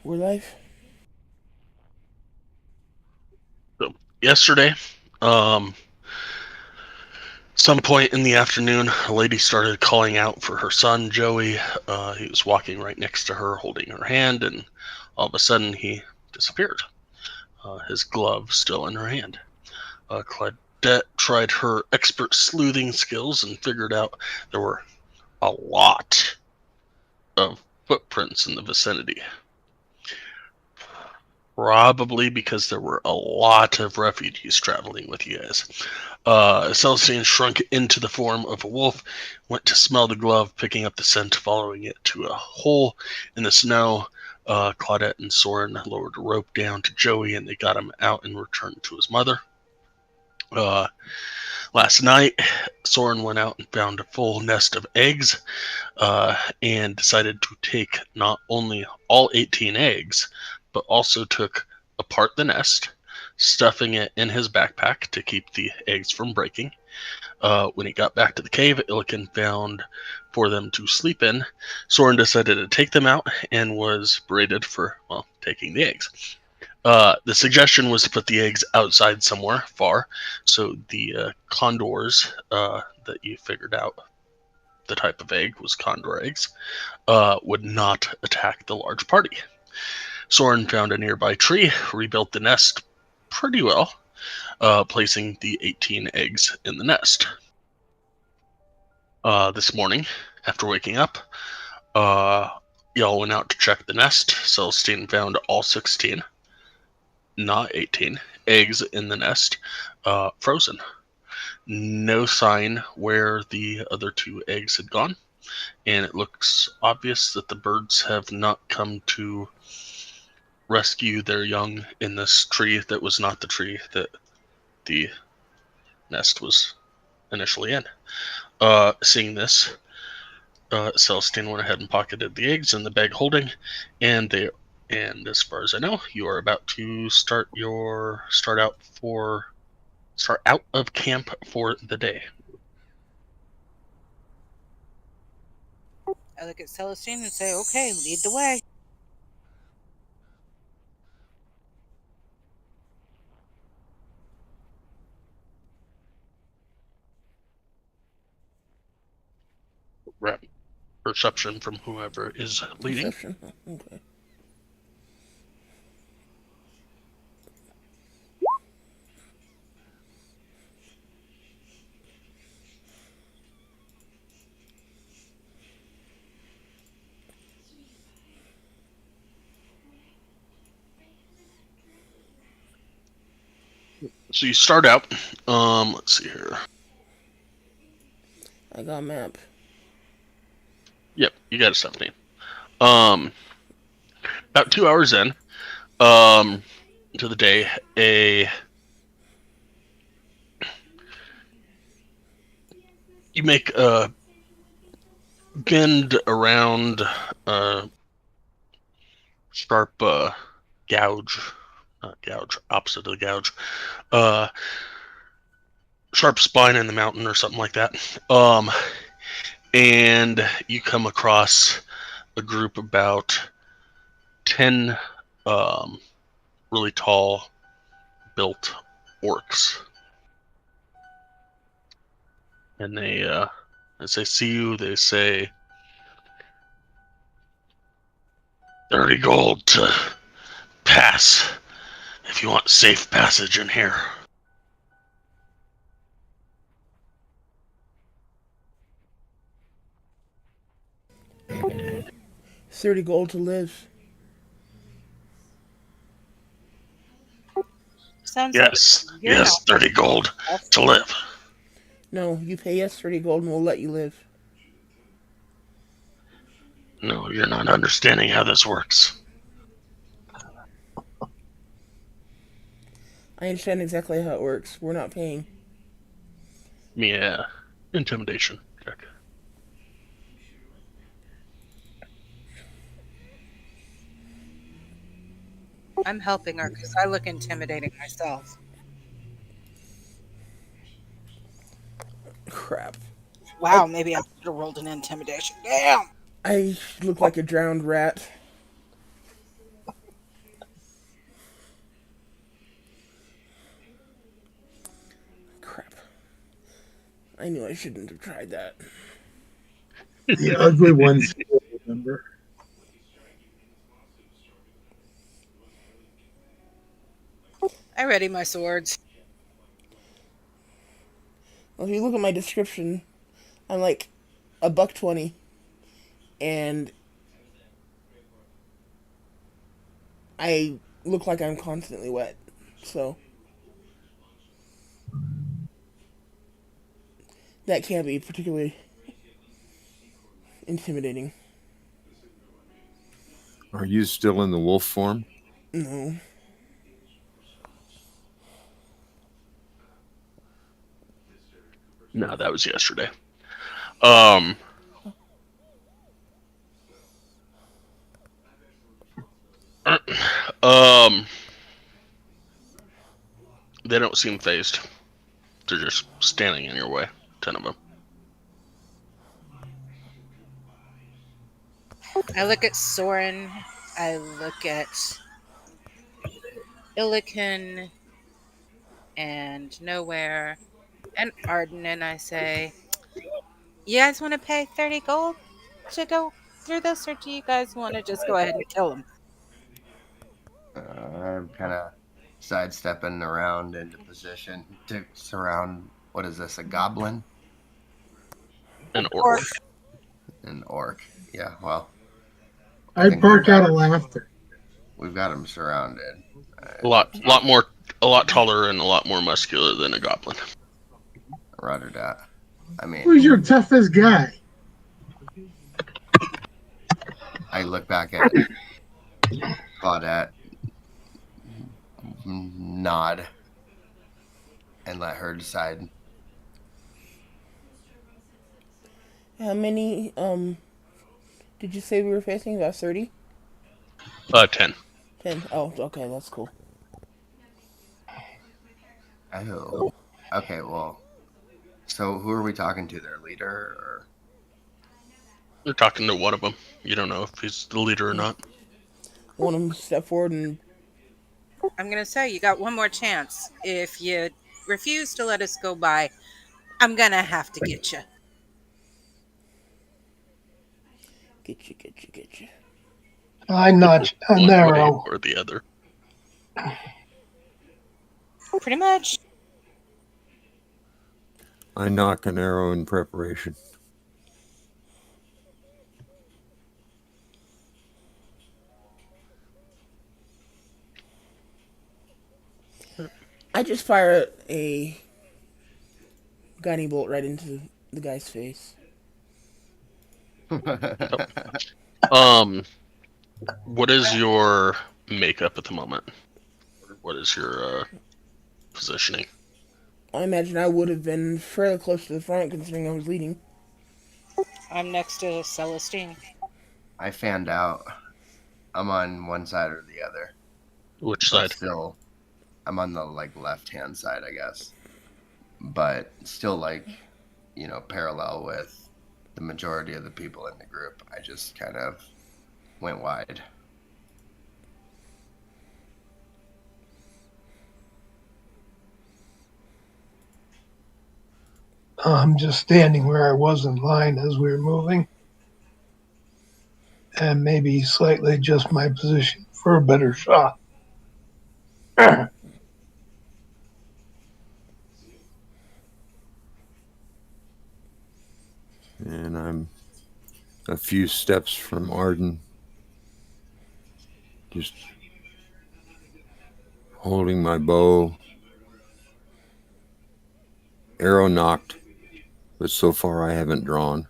We're live. So yesterday, um, some point in the afternoon, a lady started calling out for her son, Joey. He was walking right next to her, holding her hand, and all of a sudden he disappeared, his glove still in her hand. Claudette tried her expert sleuthing skills and figured out there were a lot of footprints in the vicinity. Probably because there were a lot of refugees traveling with you guys. Celestine shrunk into the form of a wolf, went to smell the glove, picking up the scent, following it to a hole in the snow. Claudette and Soren lowered a rope down to Joey and they got him out and returned to his mother. Uh, Last night, Soren went out and found a full nest of eggs and decided to take not only all 18 eggs, but also took apart the nest, stuffing it in his backpack to keep the eggs from breaking. When he got back to the cave, Illiken found for them to sleep in. Soren decided to take them out and was berated for, well, taking the eggs. The suggestion was to put the eggs outside somewhere far, so the condors that you figured out the type of egg was condor eggs, would not attack the large party. Soren found a nearby tree, rebuilt the nest pretty well, placing the 18 eggs in the nest. This morning, after waking up, uh, y'all went out to check the nest. Celestine found all 16, not 18, eggs in the nest, frozen. No sign where the other two eggs had gone, and it looks obvious that the birds have not come to rescue their young in this tree that was not the tree that the nest was initially in. Seeing this, Celestine went ahead and pocketed the eggs in the bag holding, and they and as far as I know, you are about to start out of camp for the day. I look at Celestine and say, okay, lead the way. Rep perception from whoever is leading. Perception. Okay. So you start out. Let's see here. I got a map. Yep, you got a 17. Um, about 2 hours in, um, to the day, a you make a bend around a sharp gouge, not gouge, opposite of the gouge, uh, sharp spine in the mountain or something like that. And you come across a group about 10 um, really tall built orcs, and they as they see you, they say 30 gold to pass if you want safe passage in here. 30 gold to live. Sounds like Yes, you're not yes, 30 gold us. to live. No, you pay us 30 gold and we'll let you live. No, you're not understanding how this works. I understand exactly how it works. We're not paying. Yeah, intimidation check. I'm helping her because I look intimidating myself. Crap. I Wow, maybe I should have rolled an intimidation. Damn. I look like a drowned rat. I knew I shouldn't have tried that. The ugly ones, remember? I ready my swords. Well, if you look at my description, I'm like a buck 20, and I look like I'm constantly wet. So that can't be particularly intimidating. Are you still in the wolf form? No. No, that was yesterday. Um, um, they don't seem phased. They're just standing in your way. 10 of them. I look at Soren. I look at Illican and Nowhere and Arden, and I say, "You guys want to pay 30 gold to go through this, or do you guys want to just go ahead and kill him?" I'm kind of sidestepping around into position to surround. What is this? A goblin? An orc. An orc. Yeah. Well, I think bark out of laughter. we've got him surrounded. A lot taller and a lot more muscular than a goblin. Roger that. I mean, Who's your toughest guy? I look back at Claudette, nod, and let her decide. How many did you say we were facing? About 30? 10. 10. Oh, okay, that's cool. Oh. Okay. Well, so who are we talking to? Their leader, or? You're talking to one of them. You don't know if he's the leader or not. Want him to step forward and I'm going to say, you got one more chance. If you refuse to let us go by, I'm going to have to get you. get you. I notch a One way narrow. or the other. Pretty much. I knock an arrow in preparation. I just fire a guiding bolt right into the guy's face. What is your makeup at the moment? What is your positioning? I imagine I would have been fairly close to the front considering I was leading. I'm next to Celestine. I fanned out. I'm on one side or the other. Which But side? still, I'm on the left-hand side, I guess. But still parallel with the majority of the people in the group. I just kind of went wide. I'm just standing where I was in line as we were moving, and maybe slightly adjust my position for a better shot. And I'm a few steps from Arden, just holding my bow. Arrow knocked, but so far I haven't drawn.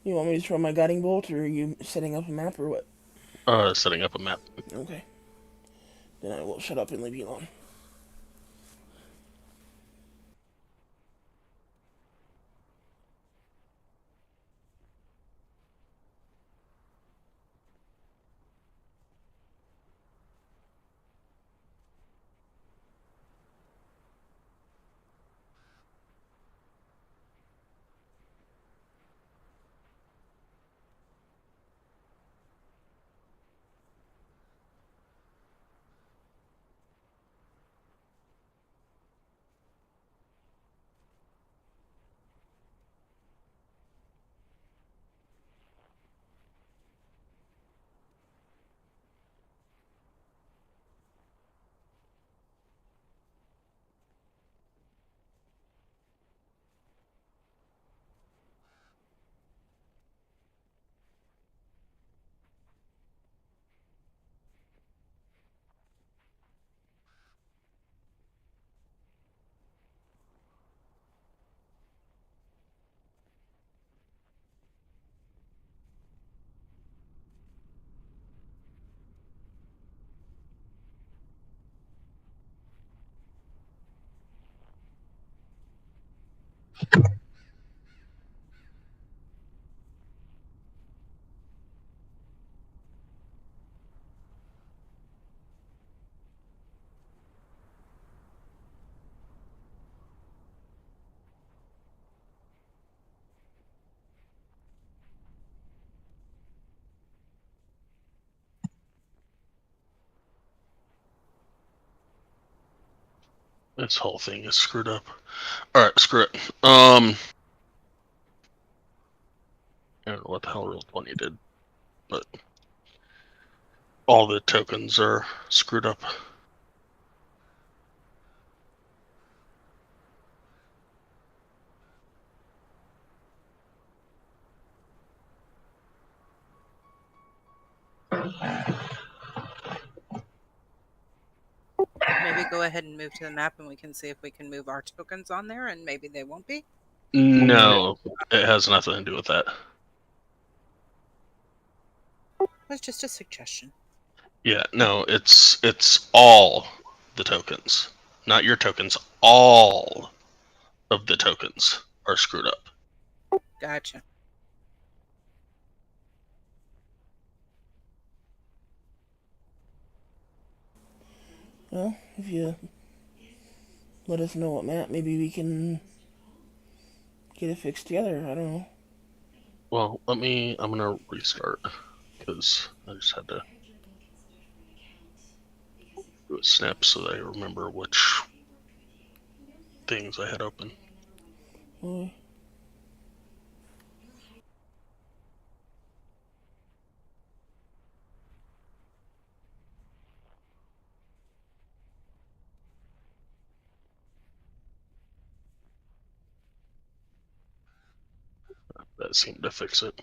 You want me to throw my guiding bolt, or are you setting up a map, or what? Setting up a map. Okay. Then I will shut up and leave you alone. This whole thing is screwed up. Alright, screw it. I don't know what the hell Roll20 did, but all the tokens are screwed up. Maybe go ahead and move to the map and we can see if we can move our tokens on there and maybe they won't be. No, it has nothing to do with that. That's just a suggestion. Yeah, no, it's all the tokens. Not your tokens. All of the tokens are screwed up. Gotcha. Well, if you let us know what map, maybe we can get it fixed together. I don't know. Well, I'm gonna restart because I just had to do a snap so that I remember which things I had open. Well, That seemed to fix it.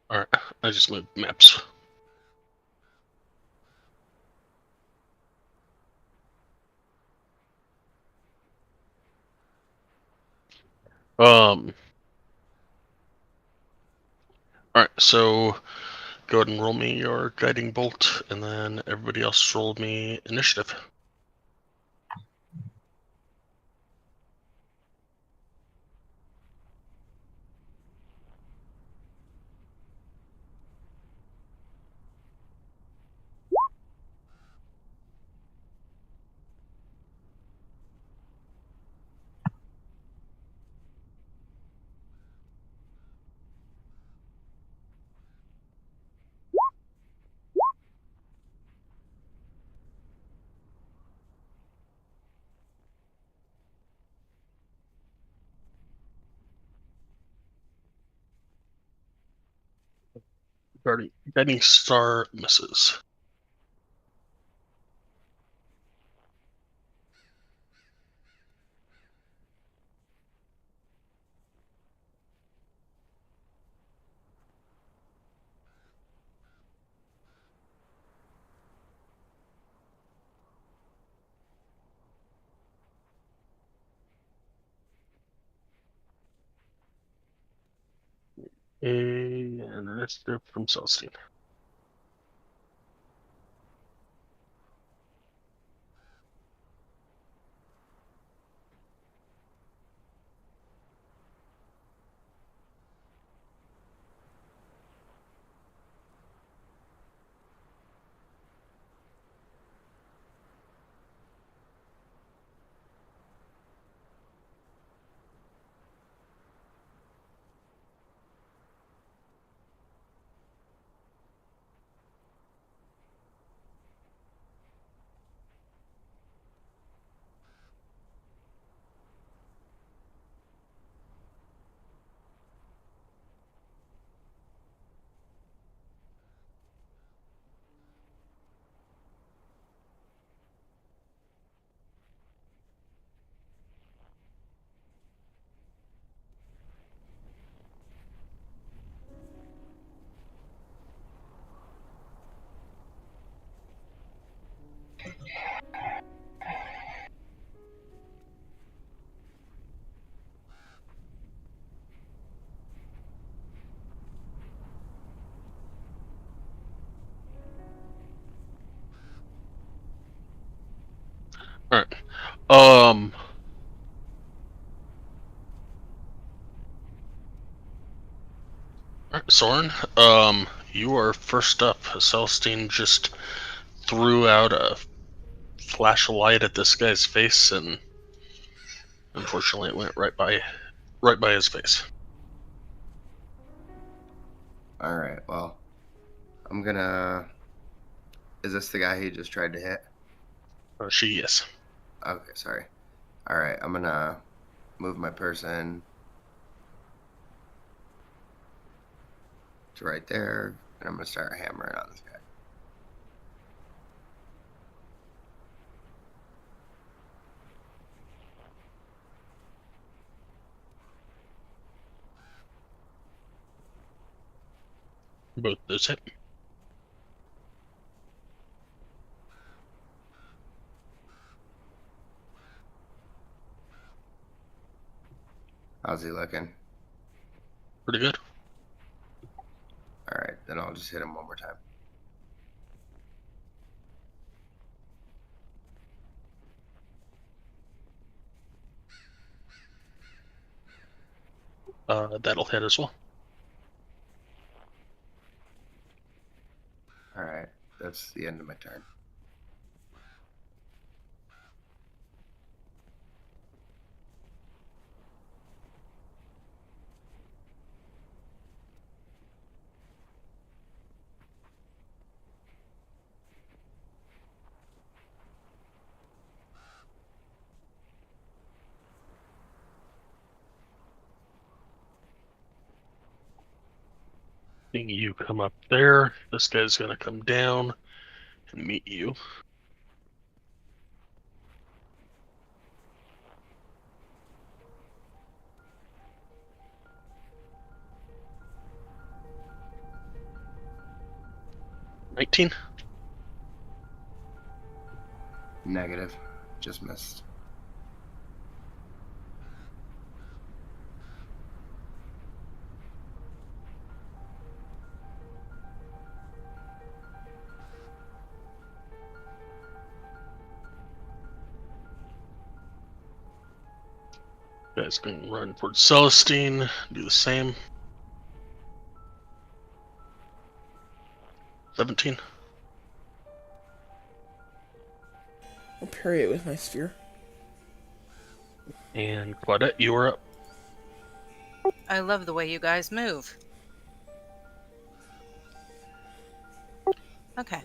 Alright, I just moved maps. Alright, so go ahead and roll me your guiding bolt, and then everybody else roll me initiative. Guiding star misses. An initiative from Celestine. Um. Soren, you are first up. Celestine just threw out a flash of light at this guy's face, and unfortunately, it went right by his face. All right. Well, I'm gonna. Is this the guy he just tried to hit? Yes. Okay, sorry. All right, I'm gonna move my person to right there, and I'm gonna start hammering on this guy. Both those hit. How's he looking? Pretty good. All right, then I'll just hit him one more time. That'll hit as well. All right, that's the end of my turn. Seeing you come up there, this guy's gonna come down and meet you. $19. Negative. Just missed. Guys can run towards Celestine, do the same. 17. I'll parry it with my sphere. And Claudette, you are up. I love the way you guys move. Okay.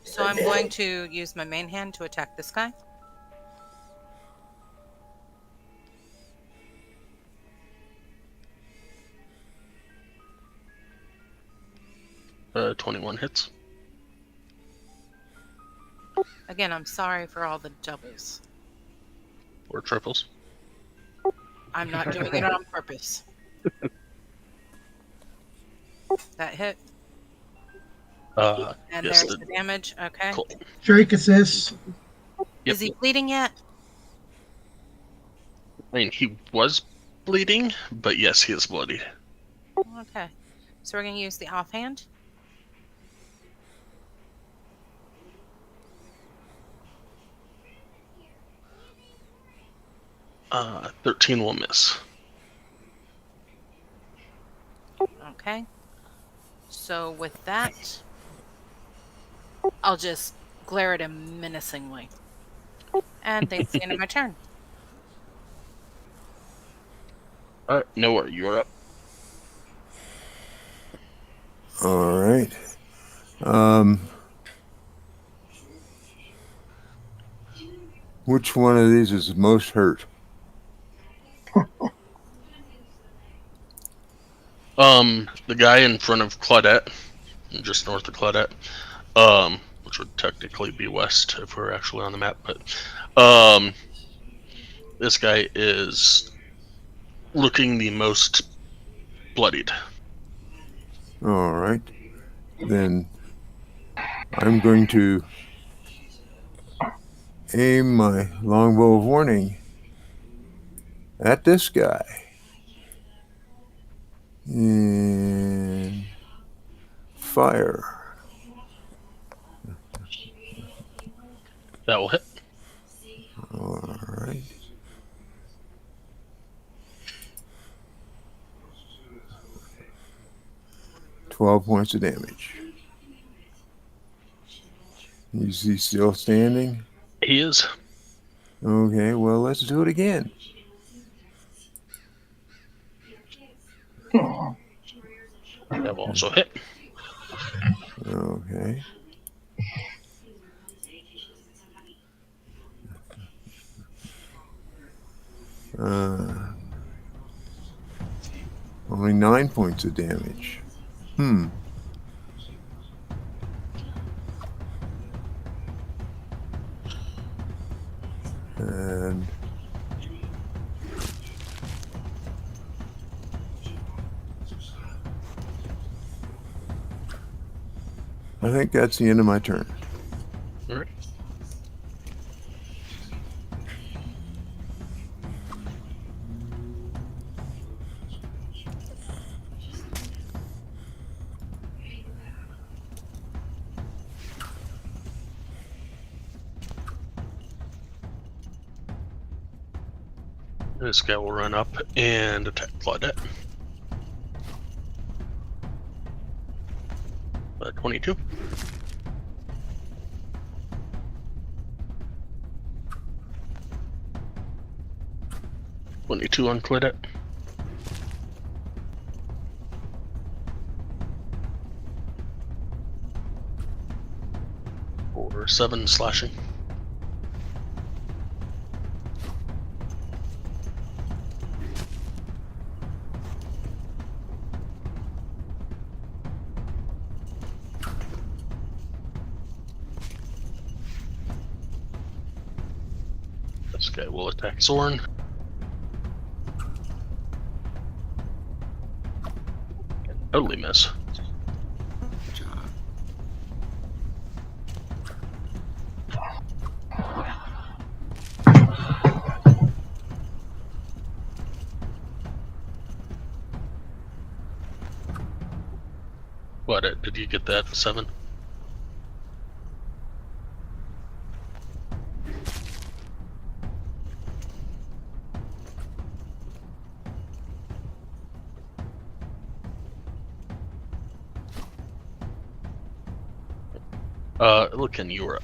So I'm going to use my main hand to attack this guy. Uh, 21 hits. Again, I'm sorry for all the doubles. Or triples. I'm not doing it on purpose. That hit. And Yes, there's the damage. Okay. Cool. Drake assist. Yep. Is he bleeding yet? I mean, he was bleeding, but yes, he is bloody. Okay. So we're going to use the offhand. Uh, 13 will miss. Okay. So with that, I'll just glare at him menacingly. And that's the end of my turn. Alright, Noah, you're up. All right. Which one of these is most hurt? The guy in front of Claudette, just north of Claudette, which would technically be west if we're actually on the map, but, this guy is looking the most bloodied. All right. Then I'm going to aim my longbow of warning at this guy. And fire. That will hit. All right. $12 points of damage. Is he still standing? He is. Okay, well, let's do it again. That will also hit. Okay. Only 9 points of damage. And I think that's the end of my turn. All right. This guy will run up and attack Claudette. 22. On Claudette. For 7 slashing. This guy will attack Soren. Totally miss. Good job. What? Did you get that 7? Look in Europe.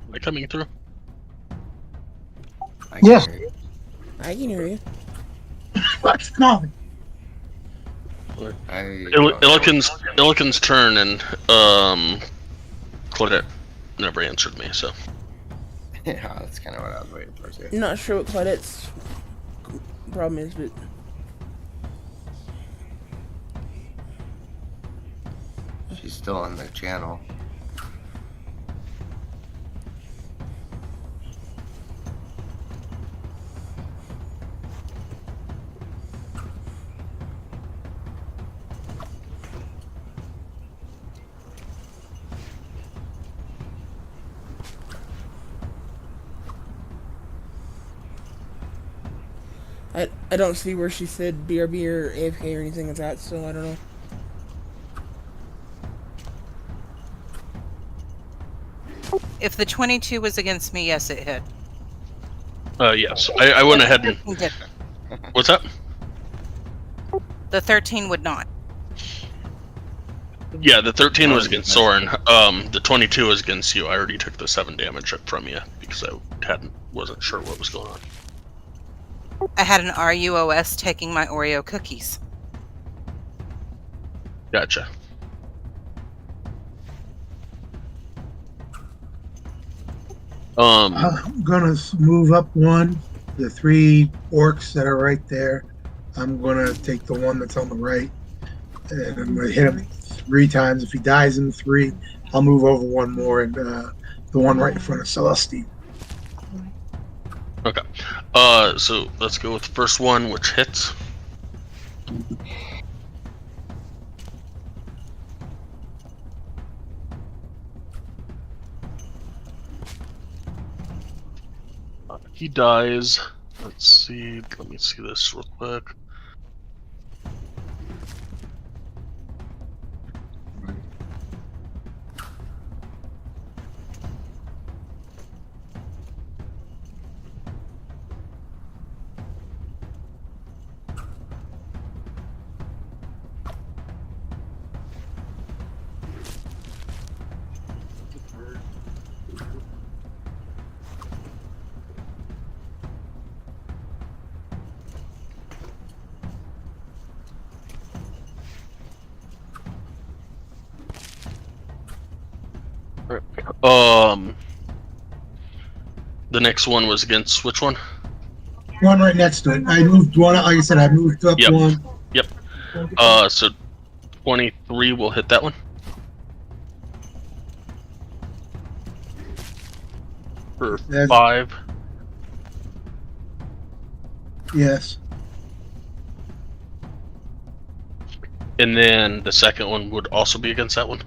Am I coming through? I can Yes. hear you. I can hear you. What's coming? Illiken's turn, and Claudette never answered me, so. Yeah, that's kind of what I was waiting for too. I'm not sure what Claudette's problem is, but She's still on the channel. I don't see where she said BRB or AFK or anything like that, so I don't know. If the 22 was against me, yes, it hit. Yes. I went ahead and. What's that? The 13 would not. Yeah, the 13 was against Soren. The 22 was against you. I already took the 7 damage from you because I wasn't sure what was going on. I had an RUOS taking my Oreo cookies. Gotcha. I'm gonna move up one. The 3 orcs that are right there. I'm gonna take the one that's on the right, and I'm gonna hit him 3 times. If he dies in 3, I'll move over one more, and the one right in front of Celestine. Okay. So let's go with the first one, which hits. He dies. Let's see. Let me see this real quick. The next one was against which one? One right next to it. I moved one. Like I said, I moved up Yep. one. Yep. So 23 will hit that one. For That's- 5. Yes. And then the second one would also be against that one,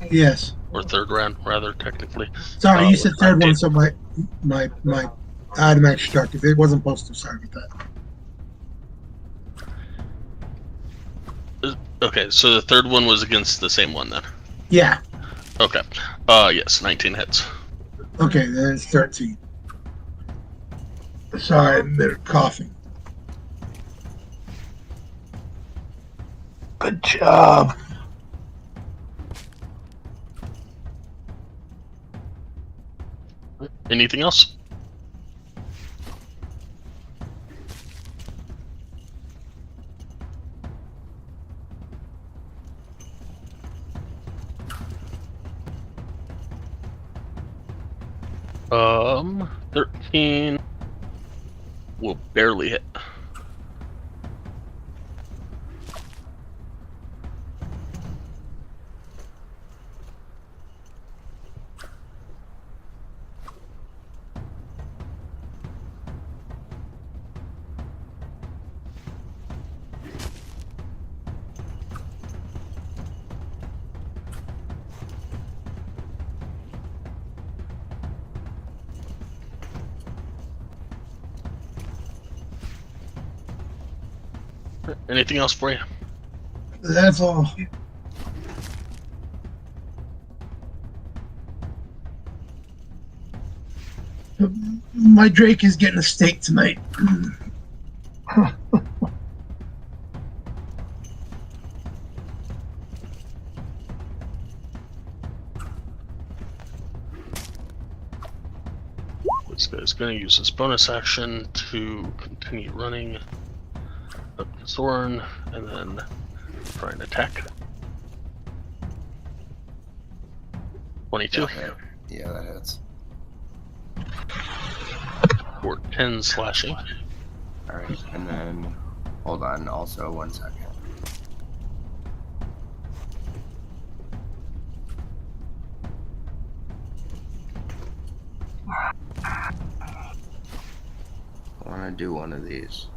Yes. or third round, rather technically. Sorry, you said with third 19. one, so my automatic struck. If it wasn't supposed to, sorry about that. Okay, so the third one was against the same one then. Yeah. Okay. Yes, 19 hits. Okay, then it's 13. Sorry, they're coughing. Good job. Anything else? Um, 13 will barely hit. Anything else for you? That's all. My Drake is getting a steak tonight. This guy's going to use his bonus action to continue running up to Thorn and then try and attack. 22 Yeah, that hits. for 10 slashing. Alright, and then hold on, also 1 second. I want to do one of these.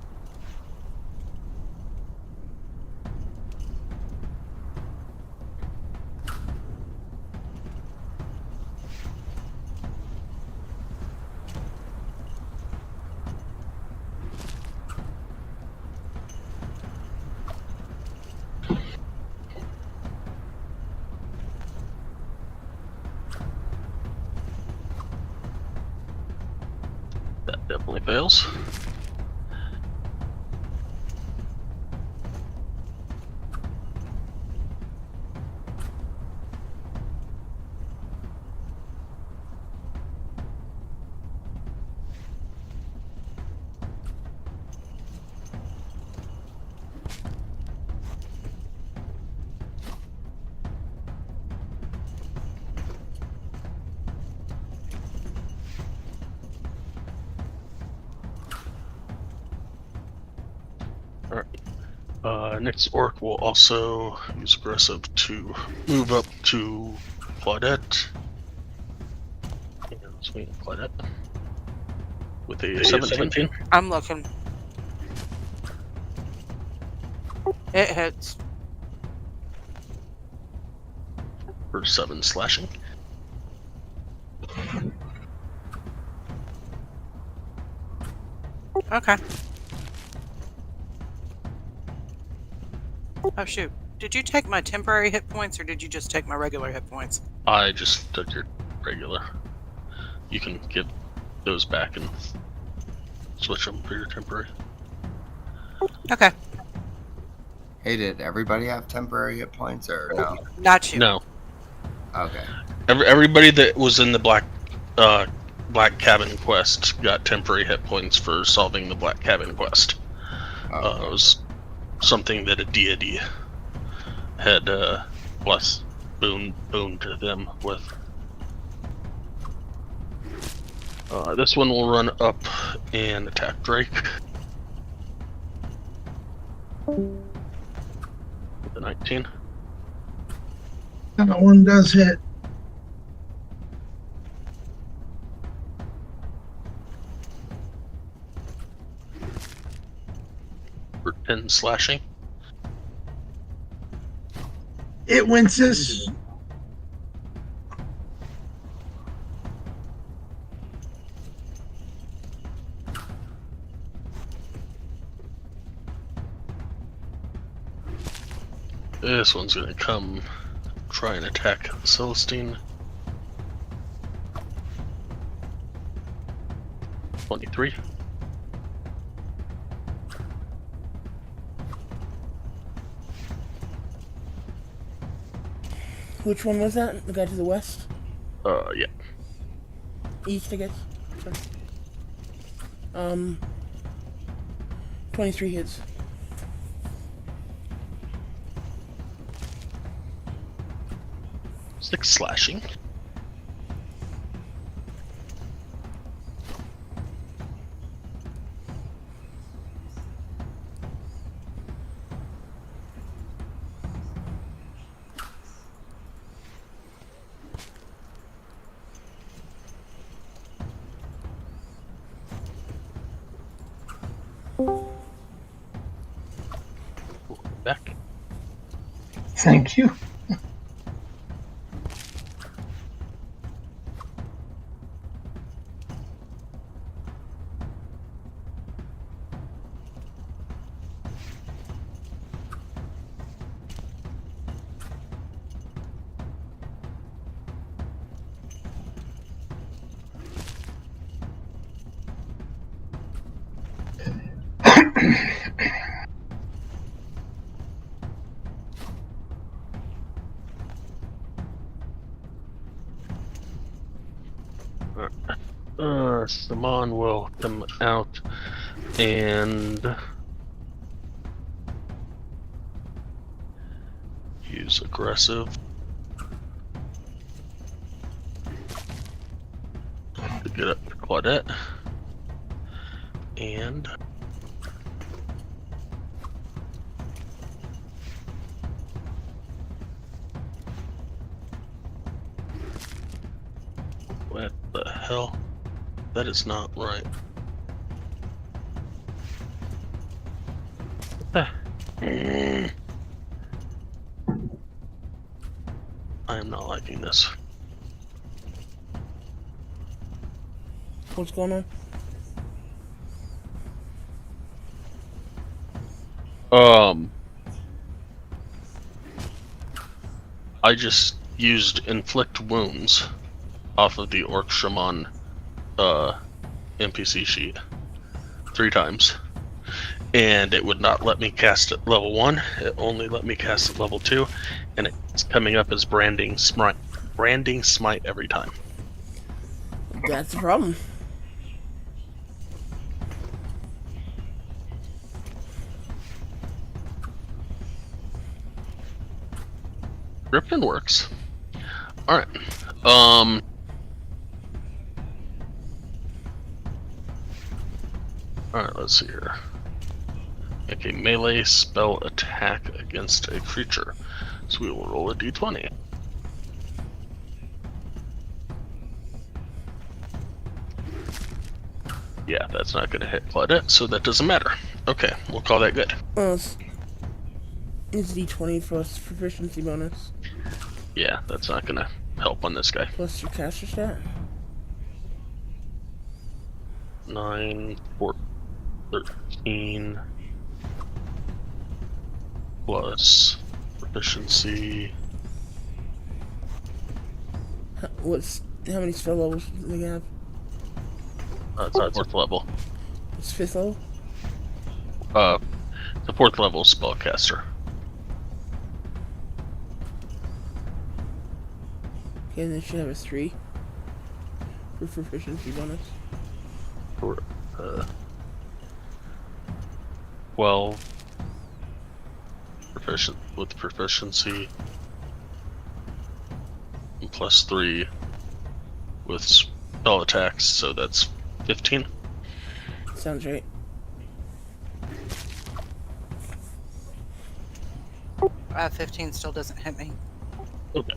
That definitely fails. Next orc will also use aggressive to move up to Claudette. And swing at Claudette. with a 17. I'm looking. It hits. For 7 slashing. Okay. Oh shoot. Did you take my temporary hit points or did you just take my regular hit points? I just took your regular. You can give those back and switch them for your temporary. Okay. Hey, did everybody have temporary hit points or no? Not you. No. Okay. Everybody that was in the black cabin quest got temporary hit points for solving the black cabin quest. Okay. It was something that a deity had booned to them with. This one will run up and attack Drake. With a 19. That one does hit. For 10 slashing. It winces. This one's gonna come try and attack Celestine. 23. Which one was that? The guy to the west? Yeah. East, I guess. Sorry. 23 hits. Six slashing. Back. Thank you. Saman will come out and use aggressive to get up to Claudette and what the hell? That is not right. I am not liking this. What's going on? I just used inflict wounds off of the Orc Shaman NPC sheet 3 times, and it would not let me cast at level 1. It only let me cast at level 2, and it's coming up as branding smite every time. That's the problem. Griffin works. Alright. Alright, let's see here. Make a melee spell attack against a creature. So we will roll a d20. Yeah, that's not going to hit Claudette, so that doesn't matter. Okay, we'll call that good. It's D20 plus proficiency bonus. Yeah, that's not going to help on this guy. Plus your caster stat. 9, 4, 13, plus proficiency. How many spell levels do they have? It's a 4th level. It's 5th level? The 4th level spellcaster. Okay, and then should have a 3 for proficiency bonus. For 12 with proficiency, and plus 3 with spell attacks, so that's 15. Sounds right. Uh, 15 still doesn't hit me. Okay.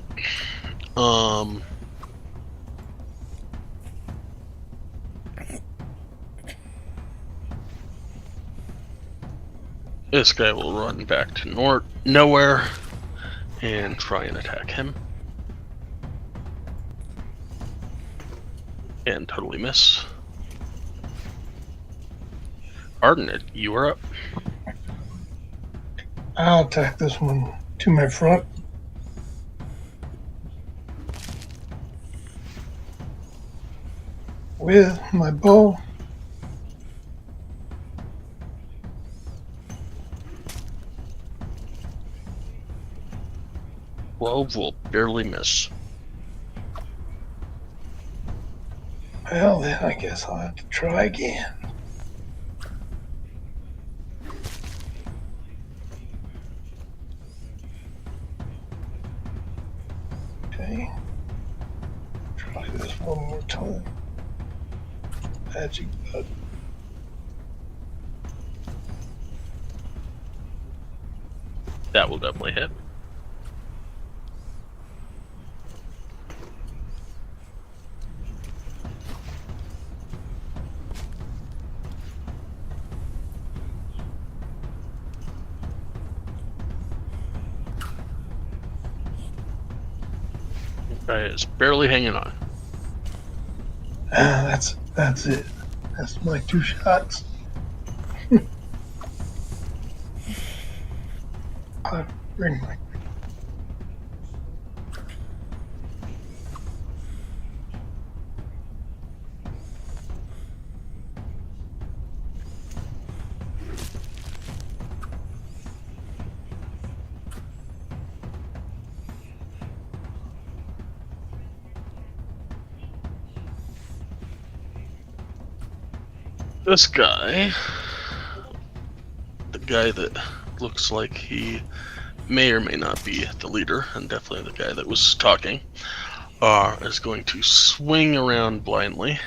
This guy will run back to nowhere and try and attack him. And totally miss. Arden, you are up. I'll attack this one to my front. With my bow. Will barely miss. Well, then I guess I'll have to try again. Okay. Try this one more time. Magic button. That will definitely hit. Guy is barely hanging on. That's it. That's my 2 shots. I bring my. This guy, the guy that looks like he may or may not be the leader, and definitely the guy that was talking, is going to swing around blindly.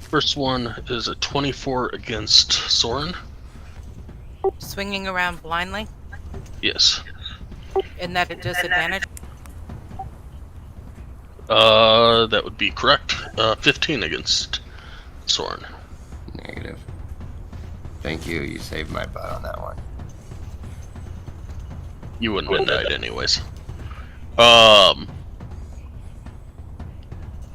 First one is a 24 against Soren. Swinging around blindly? Yes. Isn't that a disadvantage? That would be correct. 15 against Soren. Negative. Thank you. You saved my butt on that one. You wouldn't have died anyways.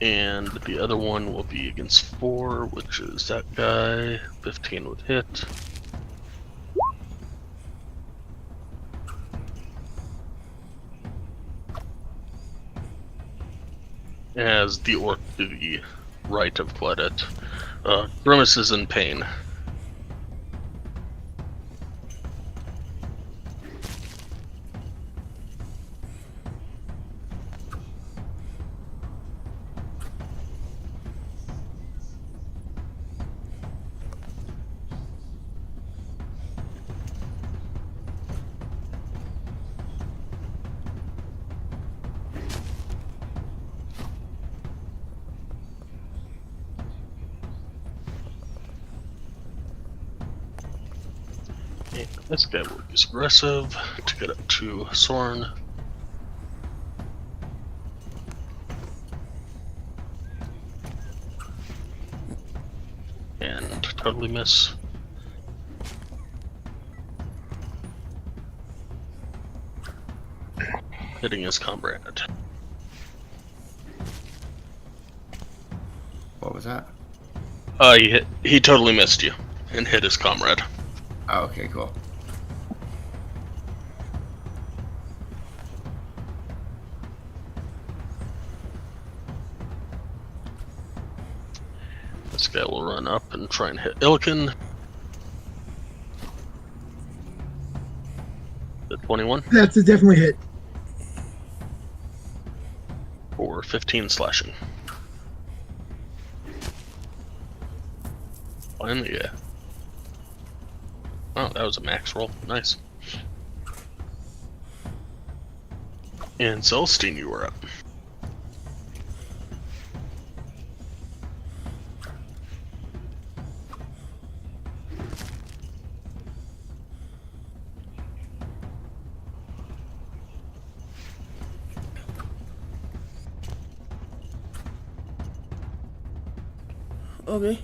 And the other one will be against 4, which is that guy. 15 would hit. As the orc to the right of Claudette grimaces in pain. This guy will use aggressive to get up to Soren. And totally miss. Hitting his comrade. What was that? He totally missed you and hit his comrade. Oh, okay, cool. This guy will run up and try and hit Ilkin. The 21 That's a definitely hit. for 15 slashing. Finally, yeah. Oh, that was a max roll. Nice. And Celestine, you were up. Okay.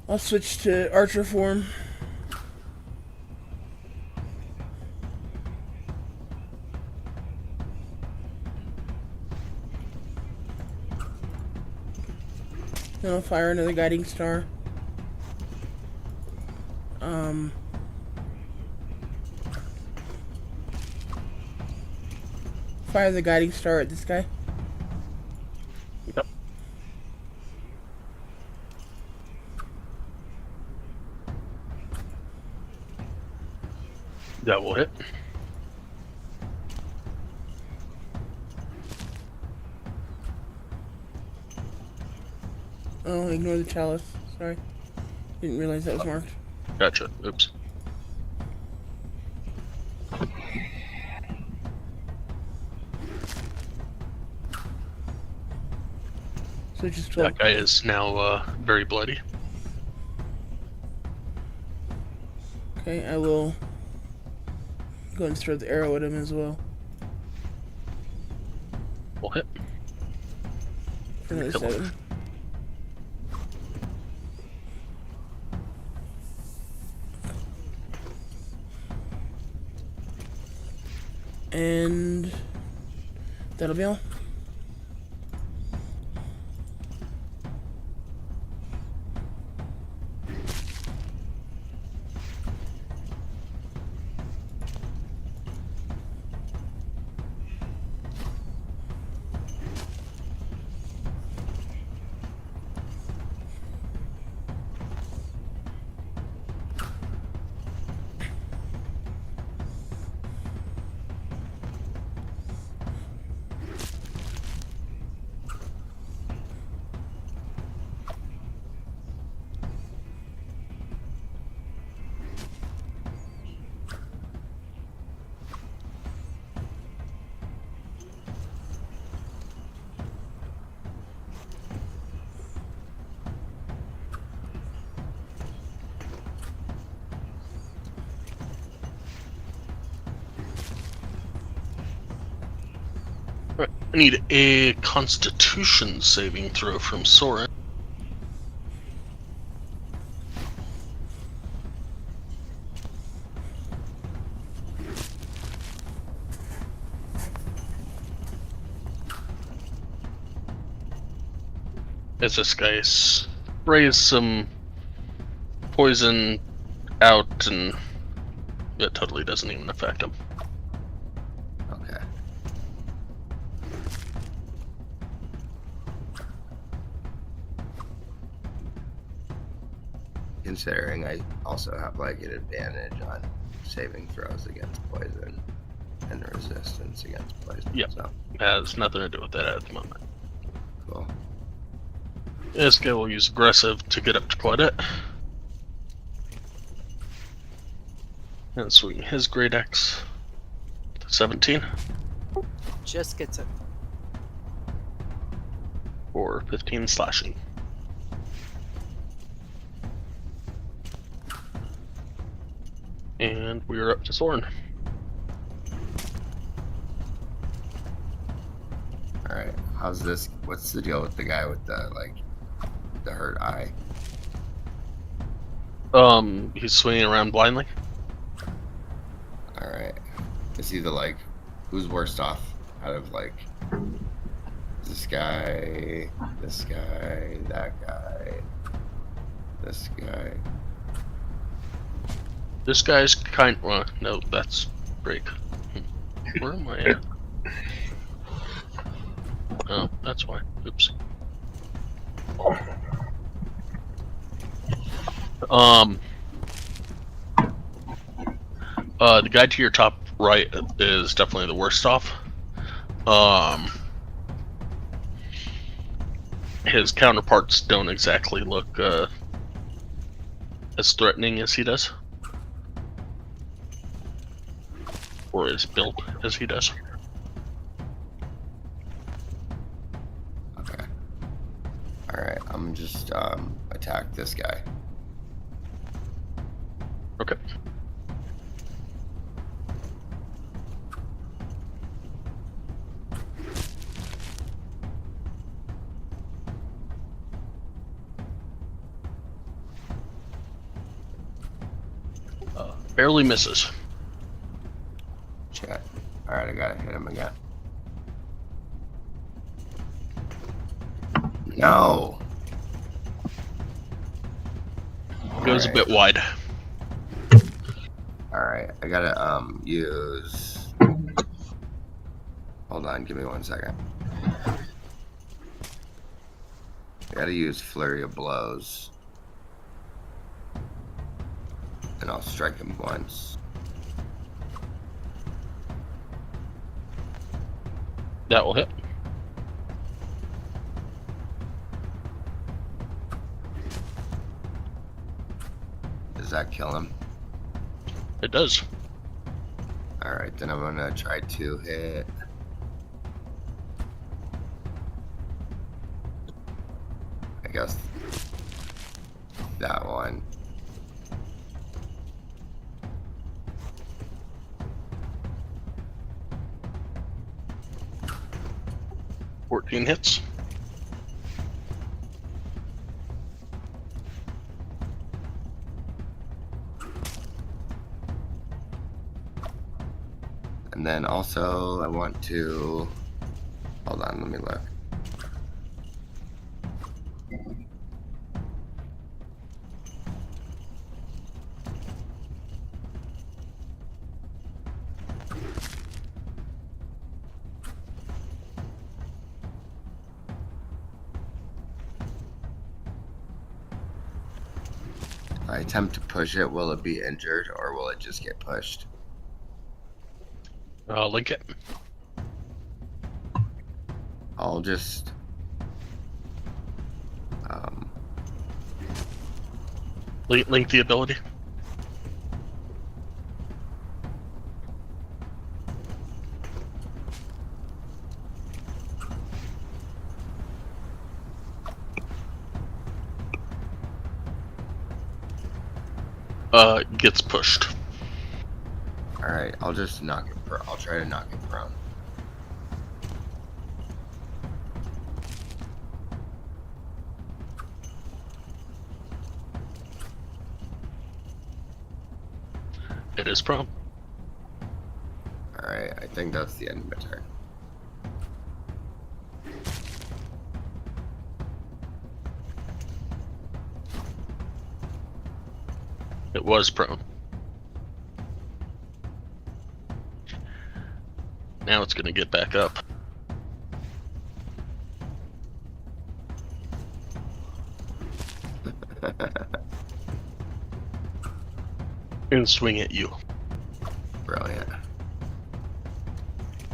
I'll switch to archer form. Then I'll fire another guiding star. Fire the guiding star at this guy. Yep. That will hit. Oh, ignore the chalice. Sorry. Didn't realize that was marked. Gotcha. Oops. So just 12. That guy is now very bloody. Okay, I will go and throw the arrow at him as well. Will hit. For another Kill him. 7. And that'll be all. Right. I need a Constitution saving throw from Soren. As this guy sprays some poison out, and it totally doesn't even affect him. Okay. Considering I also have like an advantage on saving throws against poison and resistance against poison. Yep. So Has nothing to do with that at the moment. cool. This guy will use aggressive to get up to Claudette. And swing his great axe. 17 Just gets it. for 15 slashing. And we're up to Soren. Alright, how's this? What's the deal with the guy with the, like, the hurt eye? He's swinging around blindly. Alright. Is he the, like, who's worst off out of, like, this guy, that guy, this guy? This guy's kind. Well, no, that's break. Where am I at? Oh, that's why. Oops. The guy to your top right is definitely the worst off. His counterparts don't exactly look as threatening as he does, or as built as he does. Okay. Alright, I'm just attack this guy. Okay. Barely misses. Check. Alright, I gotta hit him again. No! Goes a bit wide. Alright, I gotta use... Hold on, give me 1 second. I gotta use Flurry of Blows. And I'll strike him once. That will hit. Does that kill him? It does. Alright, then I'm gonna try to hit... I guess... that one. $14 hits. And then also I want to... Hold on, let me look. If I attempt to push it, will it be injured or will it just get pushed? Link it. I'll just... Link the ability. Gets pushed. Alright, I'll just knock it prone. I'll try to knock it prone. It is prone. Alright, I think that's the end of my turn. It was prone. Now it's gonna get back up. And swing at you. Brilliant.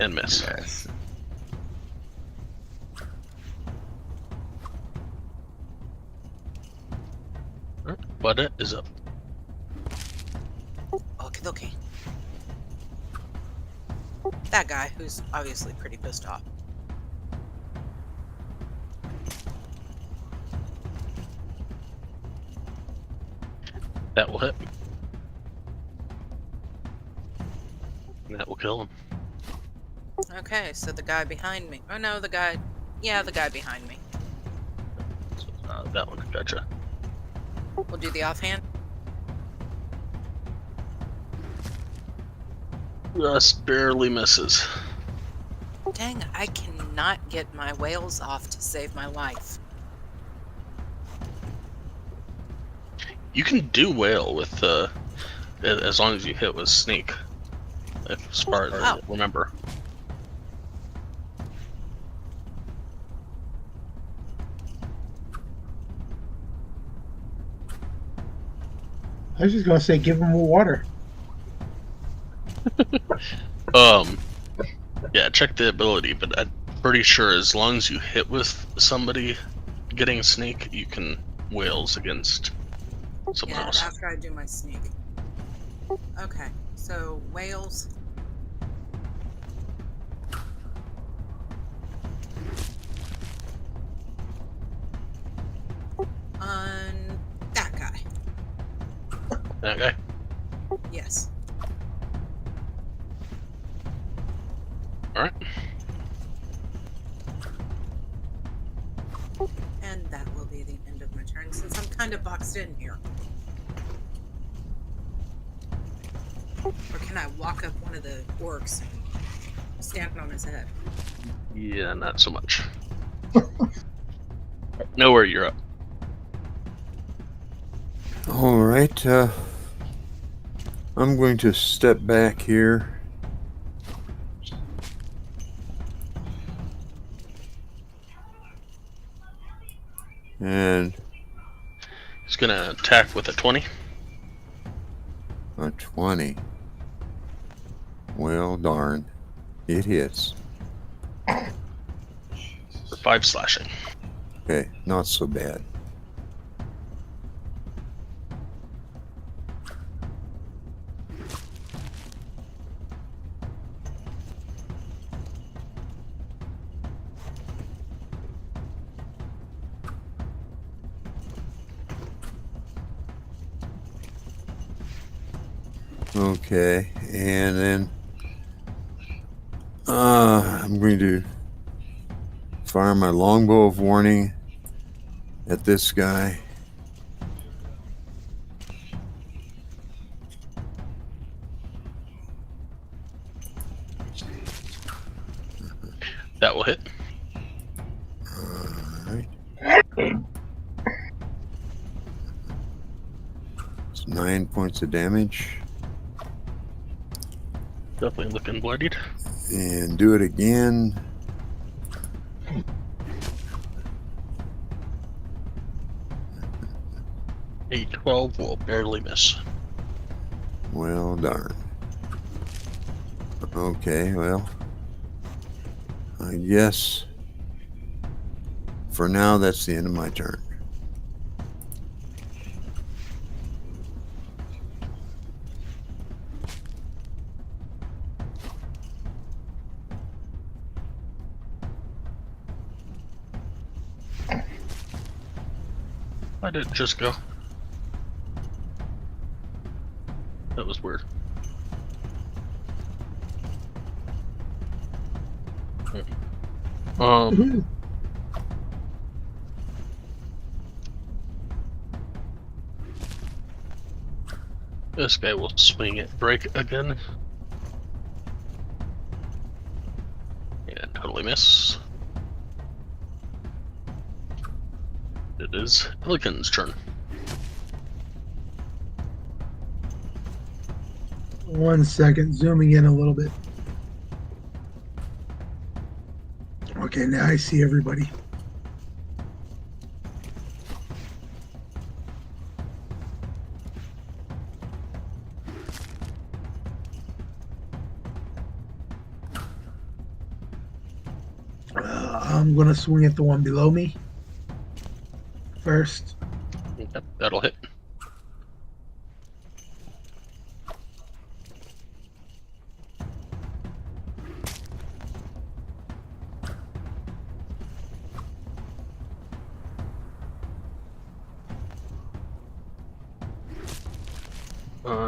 And miss. Yes. Alright, Buddha is up. Look Okie dokie. That guy, who's obviously pretty pissed off. That will hit. And that will kill him. Okay, so the guy behind me. Oh no, the guy. Yeah, the guy behind me. So, that one, gotcha. We'll do the offhand. Just barely misses. Dang, I cannot get my whales off to save my life. You can do whale with as long as you hit with sneak. As far as I remember. I was just gonna say, give him more water. Yeah, check the ability, but I'm pretty sure as long as you hit with somebody getting a sneak, you can whales against someone Yeah, else. after I do my sneak. Okay, so whales. On that guy. That guy? Yes. Alright. And that will be the end of my turn since I'm kind of boxed in here. Or can I walk up one of the orcs and stand on his head? Yeah, not so much. Nowhere, you're up. All right. I'm going to step back here. And He's gonna attack with a 20. a 20. Well, darn. It hits. For 5 slashing. Okay, not so bad. Okay, and then I'm going to fire my longbow of warning at this guy. That will hit. Alright. It's 9 points of damage. Definitely looking bloodied. And do it again. A 12 will barely miss. Well, darn. Okay, well, I guess for now that's the end of my turn. Why did it just go? That was weird. This guy will swing at break again. And totally miss. It is Pelican's turn. 1 second, zooming in a little bit. Okay, now I see everybody. I'm going to swing at the one below me first. Yep, that'll hit.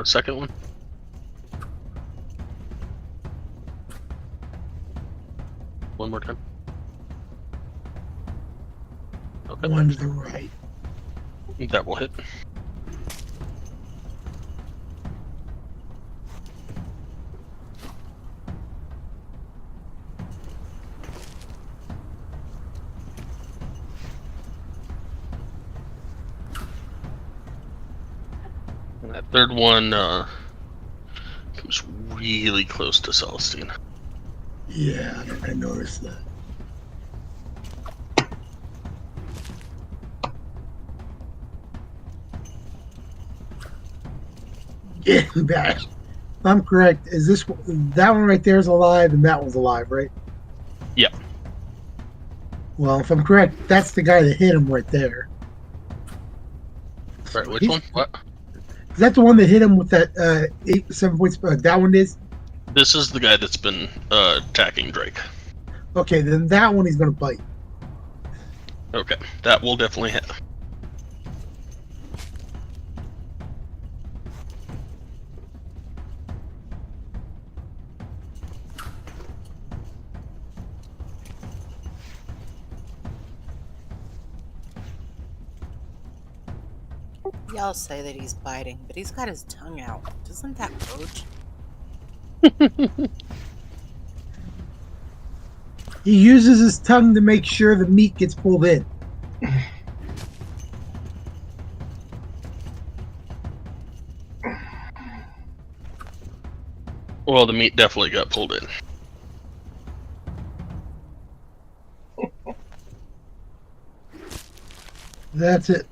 Second one. One more time. Okay. One to the right. That will hit. And that third one comes really close to Celestine. Yeah, I noticed that. Yeah, that. If I'm correct, is that one right there is alive and that one's alive, right? Yep. Well, if I'm correct, that's the guy that hit him right there. Right, which one? What? Is that the one that hit him with that 7 points? That one is? This is the guy that's been attacking Drake. Okay, then that one he's going to bite. Okay, that will definitely hit. Y'all say that he's biting, but he's got his tongue out. Doesn't that hurt? He uses his tongue to make sure the meat gets pulled in. Well, the meat definitely got pulled in. That's it.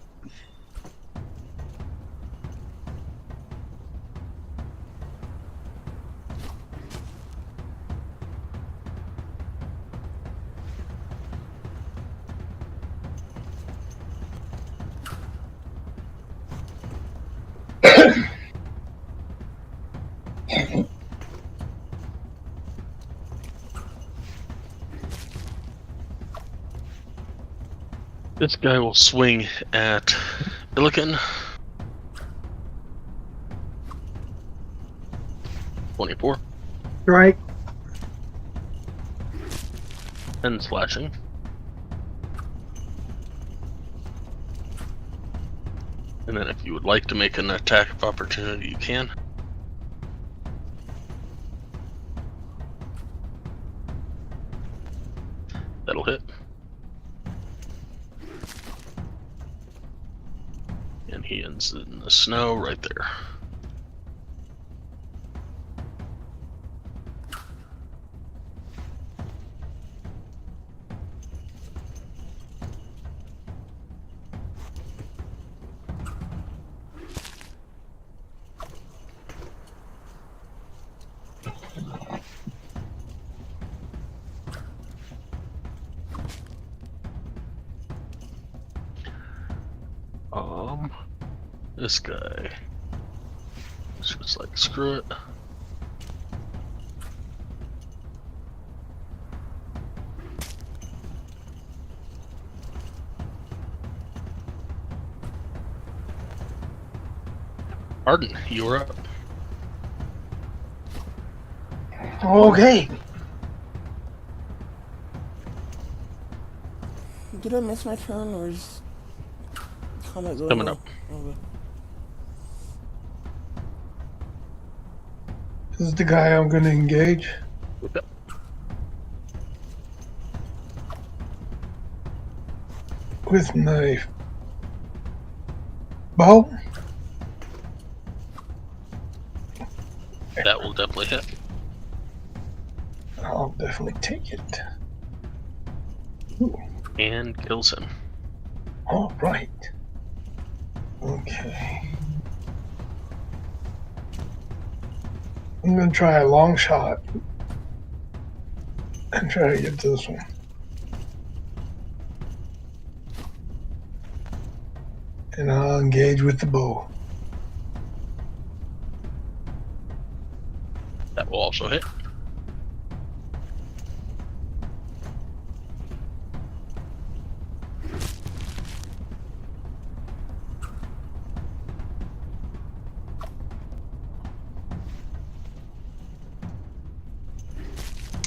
This guy will swing at Illiken. 24. Right. And slashing. And then if you would like to make an attack of opportunity, you can. That'll hit. And he ends in the snow right there. This guy is just like, screw it. Arden, you're up. Okay. Did I miss my turn, or is combat going Coming on? up. Okay. This is the guy I'm going to engage. Yep. With my bow. That will definitely hit. I'll definitely take it. Ooh. And kills him. All right. Okay. I'm going to try a long shot and try to get to this one. And I'll engage with the bow. That will also hit.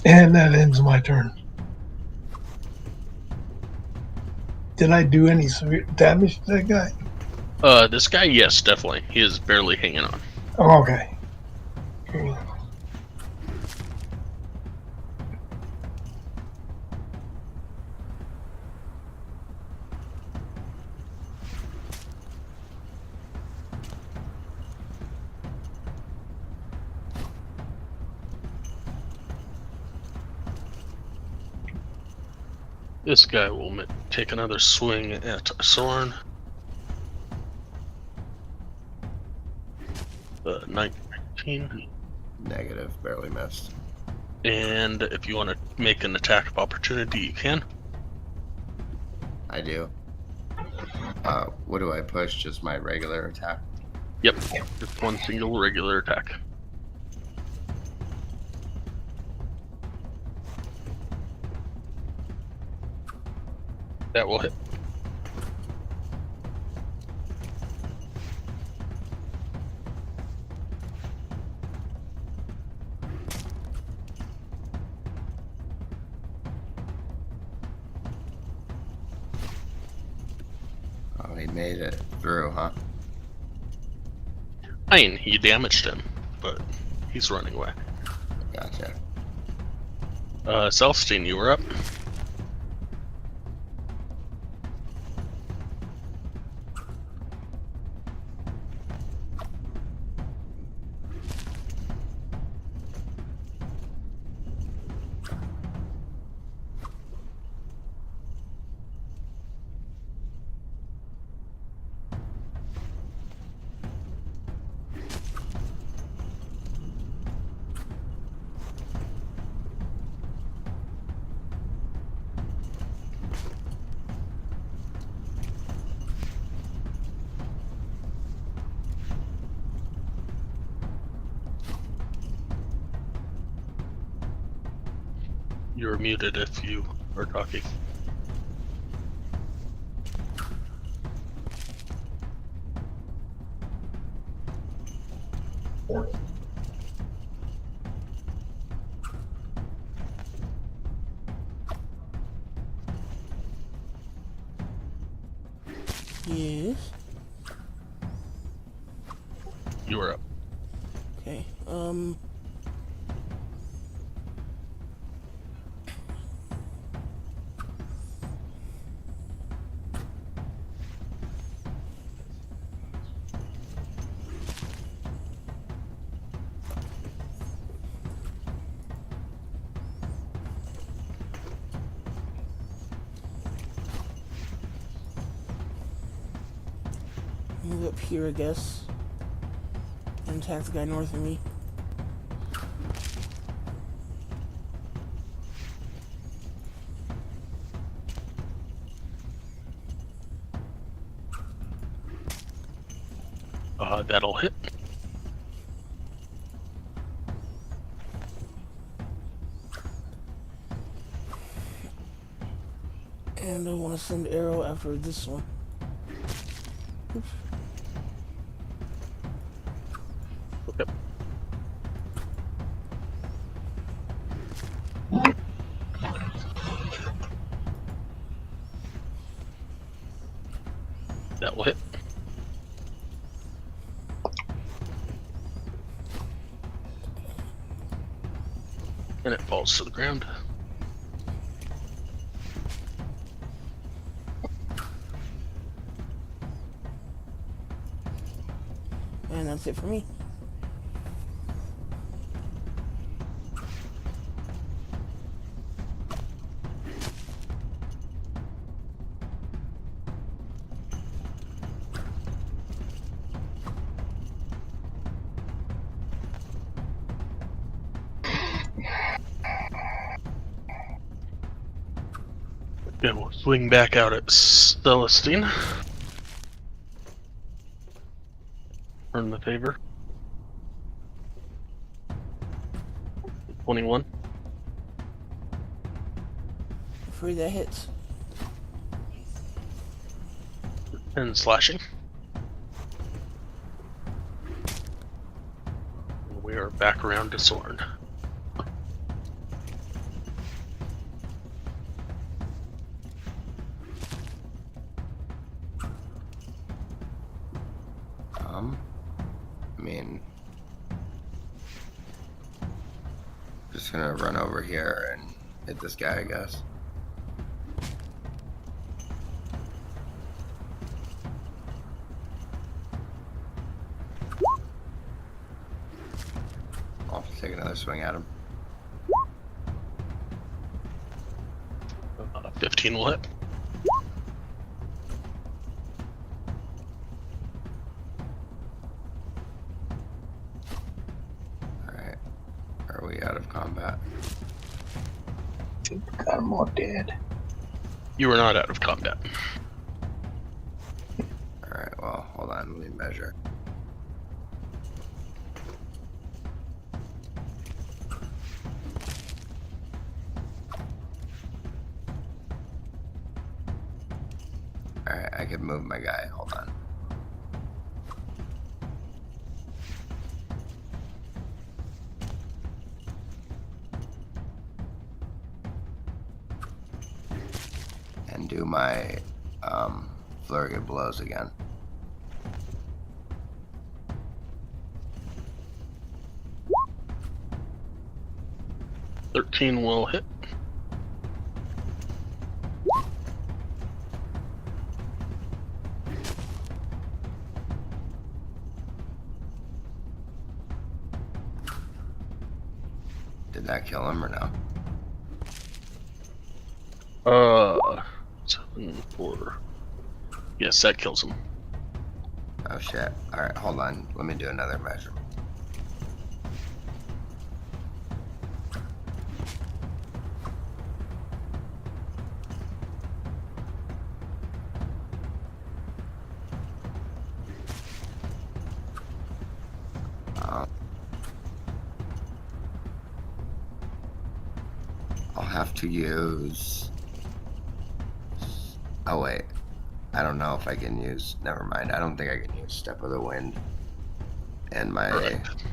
And that ends my turn. Did I do any severe damage to that guy? This guy, yes, definitely. He is barely hanging on. Oh, okay. This guy will take another swing at Soren. 19. Negative, barely missed. And if you want to make an attack of opportunity, you can. I do. What do I push? Just my regular attack? Yep, just one single regular attack. That will hit. Oh, he made it through, huh? I mean, you damaged him, but he's running away. Gotcha. Celestine, you were up. You're muted if you are talking. Yes. You were up. Okay. Move up here, I guess. And attack the guy north of me. That'll hit. And I want to send arrow after this one. Oops. Yep. That will hit. And it falls to the ground. And that's it for me. Yeah, we'll swing back out at Celestine. Earn the favor. 21. Afraid that hits. 10 slashing. We are back around to Soren. Just gonna run over here and hit this guy, I guess. I'll take another swing at him. 15 will hit. Alright. Are we out of combat? Got them all dead. You are not out of combat. Alright, well, hold on, let me measure. Alright, I can move my guy, hold on. And do my flurry of blows again. $13 will hit. Did that kill him or no? 7, 4. Yes, that kills him. Oh shit. Alright, hold on. Let me do another measure. I'll have to use... Oh wait. I don't know if I can use... Never mind. I don't think I can use Step of the Wind. And my... Correct.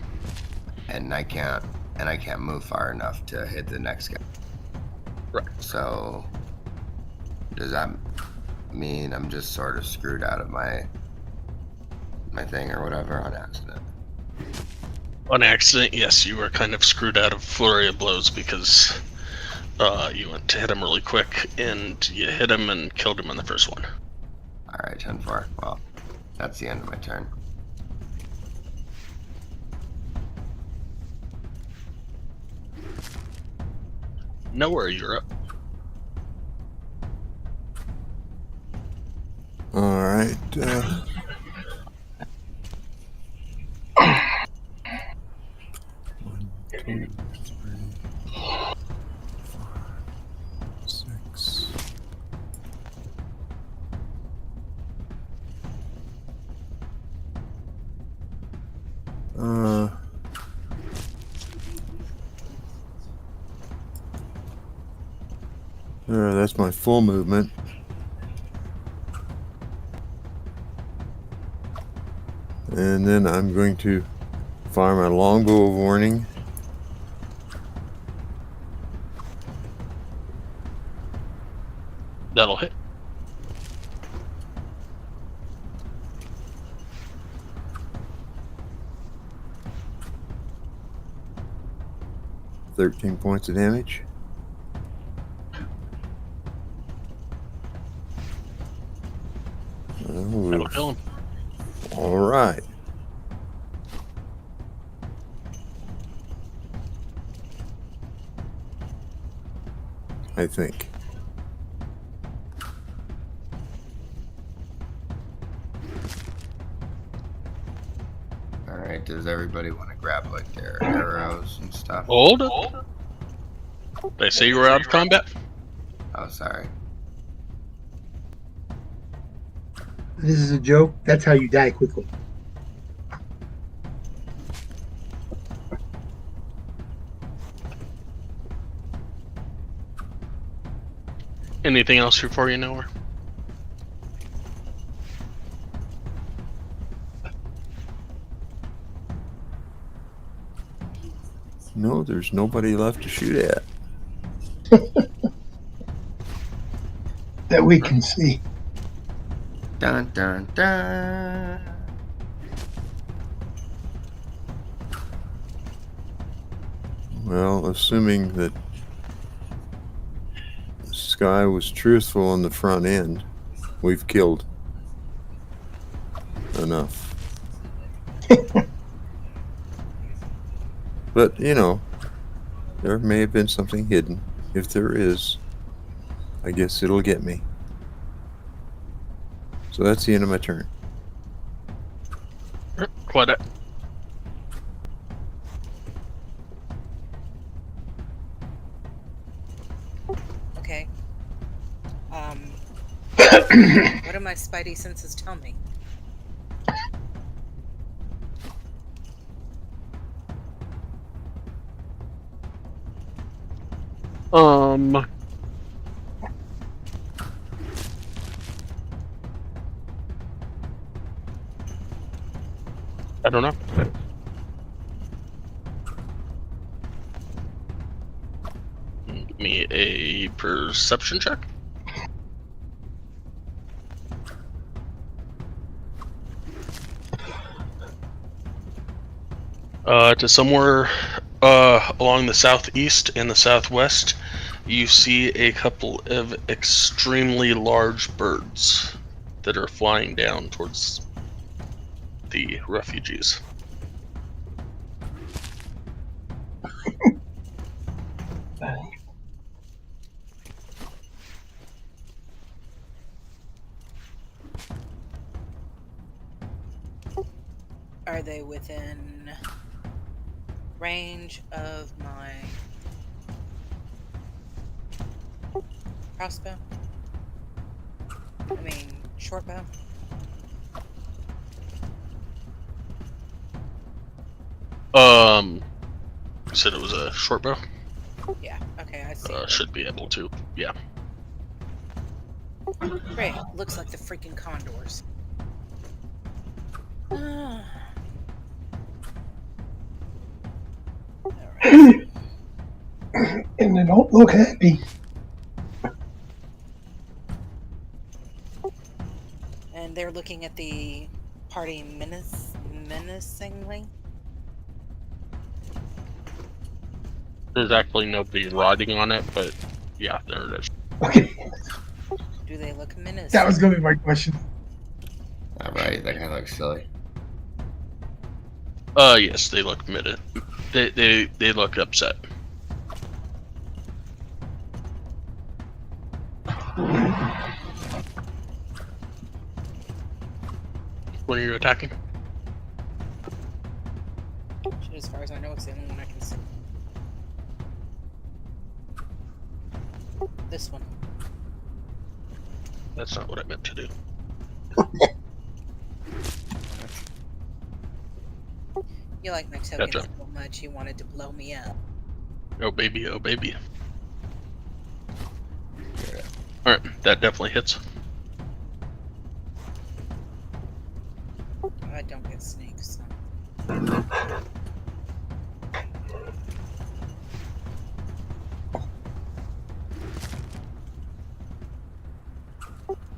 And I can't move far enough to hit the next guy. Right. So... Does that mean I'm just sort of screwed out of my thing or whatever on accident? On accident, yes, you were kind of screwed out of flurry of blows because you went to hit him really quick and you hit him and killed him in the first one. Alright, 10-4. Well, that's the end of my turn. Nowhere, you're up. All right. 1, 2, 3, 4, 5, 6. That's my full movement. And then I'm going to fire my longbow of warning. That'll hit. $13 points of damage. That'll kill him. All right. I think. Alright, does everybody want to grab like their arrows and stuff? Hold it. They say you were out of combat? Oh, sorry. This is a joke. That's how you die quickly. Anything else before you know her? No, there's nobody left to shoot at. That we can see. Dun dun dun. Well, assuming that Sky was truthful on the front end, we've killed enough. But, there may have been something hidden. If there is, I guess it'll get me. So that's the end of my turn. Quite. Okay. What do my spidey senses tell me? I don't know. Give me a perception check. To somewhere along the southeast and the southwest, you see a couple of extremely large birds that are flying down towards the refugees. Are they within range of my crossbow? I mean, short bow? You said it was a short bow? Yeah, okay, I see. Should be able to, yeah. Great, looks like the freaking condors. Alright. And they don't look happy. And they're looking at the party menacingly. There's actually nobody riding on it, but yeah, there it is. Okay, Do they look menacing? that was gonna be my question. All right, that kind of looks silly. Yes, they look they look upset. When are you attacking? As far as I know, it's the only one I can see. This one. That's not what I meant to do. You like my token Gotcha. so much you wanted to blow me up. Oh baby, oh baby. Alright, that definitely hits. I don't get snakes. So.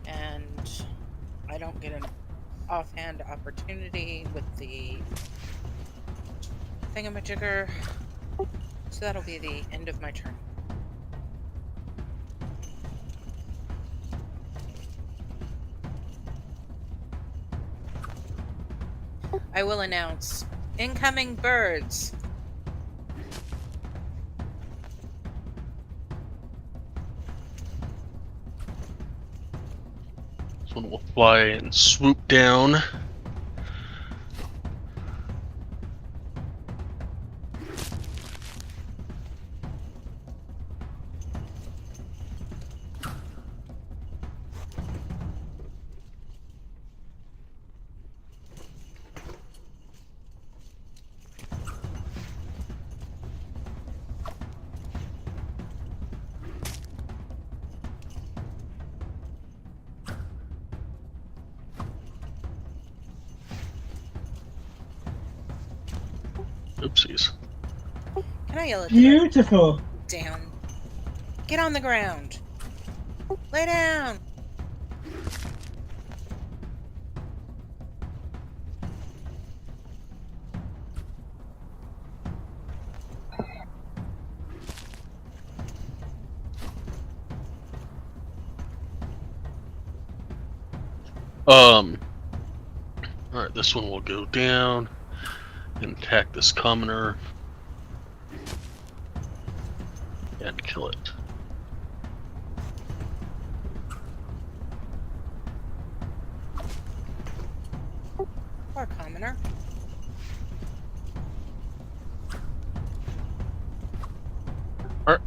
And I don't get an offhand opportunity with the thingamajigger. So that'll be the end of my turn. I will announce incoming birds. This one will fly and swoop down. Oopsies. Can I yell at them? Beautiful. Down. Get on the ground. Lay down. Alright, this one will go down and attack this commoner and kill it. Poor commoner. Alright,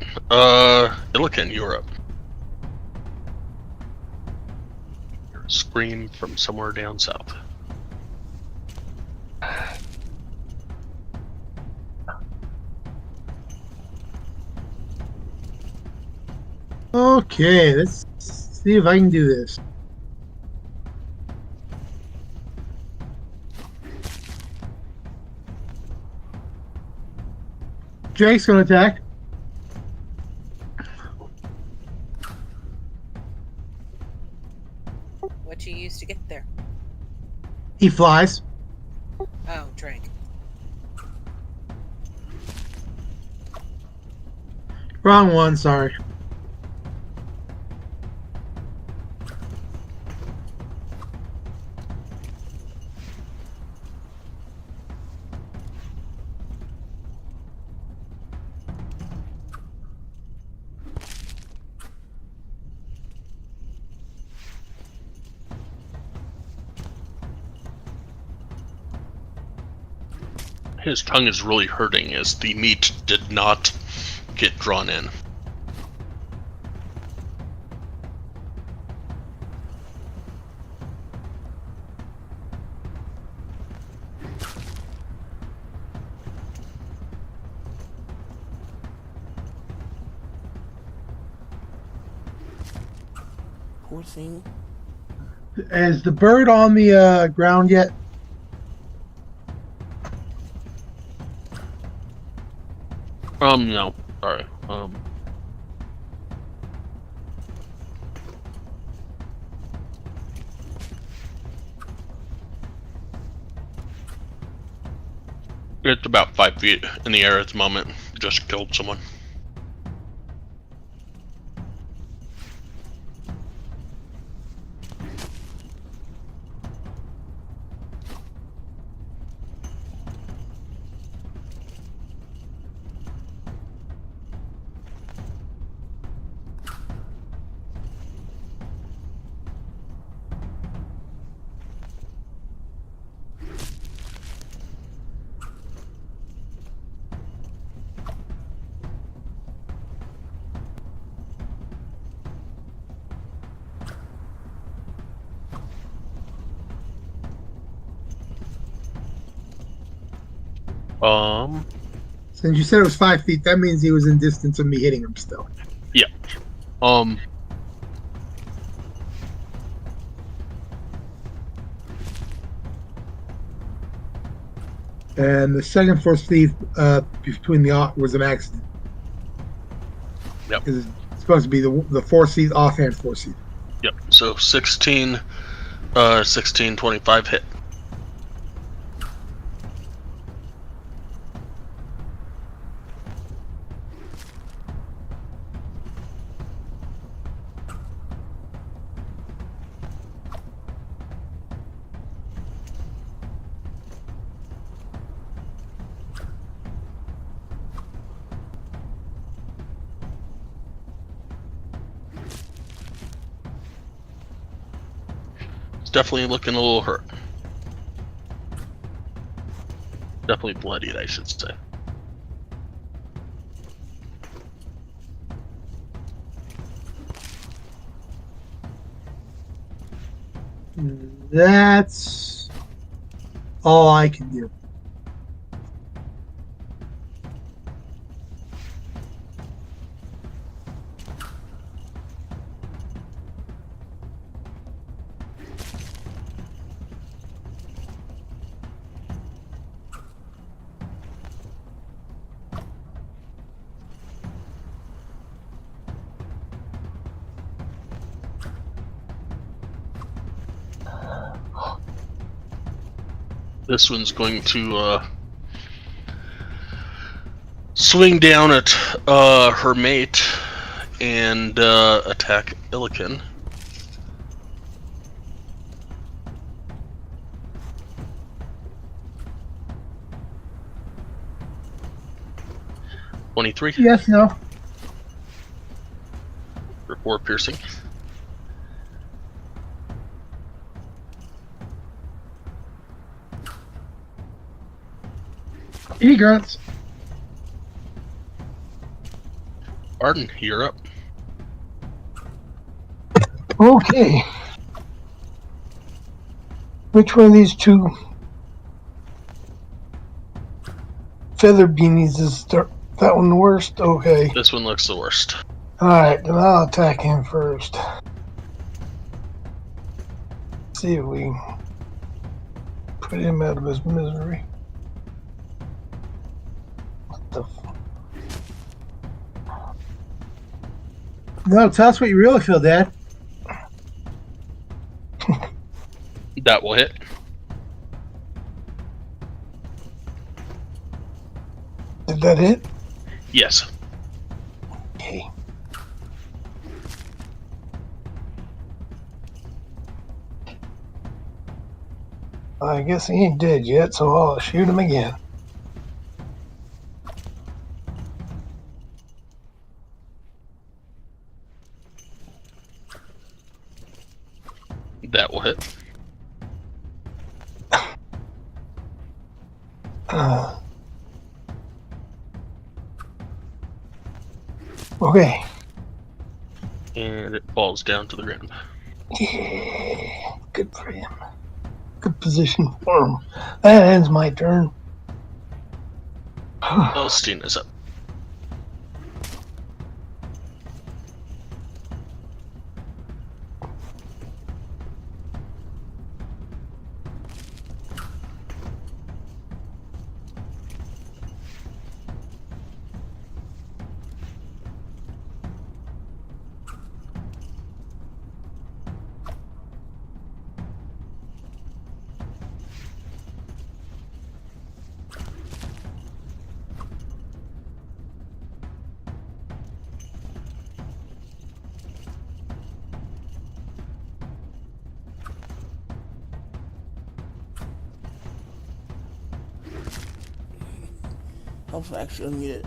Illiken, you're up. Scream from somewhere down south. Okay, let's see if I can do this. Drake's gonna attack. What you use to get there? He flies. Oh, Drake. Wrong one, sorry. His tongue is really hurting as the meat did not get drawn in. Poor thing. Is the bird on the ground yet? No. Sorry. It's about 5 feet in the air at the moment. Just killed someone. Since you said it was 5 feet, that means he was in distance of me hitting him still. Yeah. And the second force feed between the was an accident. Yep. It's supposed to be the force feed, offhand force feed. Yep. So 16, 25 hit. Definitely looking a little hurt. Definitely bloodied, I should say. That's all I can do. This one's going to swing down at her mate and attack Illiken. 23 Yes, no. for 4 piercing. He grunts. Arden, you're up. Okay. Which one of these two feather beanies is that one the worst? Okay. This one looks the worst. Alright, then I'll attack him first. See if we can put him out of his misery. What the No, tell us what you really feel, Dad. That will hit. Did that hit? Yes. Okay. I guess he ain't dead yet, so I'll shoot him again. That will hit. Okay. And it falls down to the ground. Yeah, good for him. Good position for him. That ends my turn. Elstein is up. Helps actually unmute it.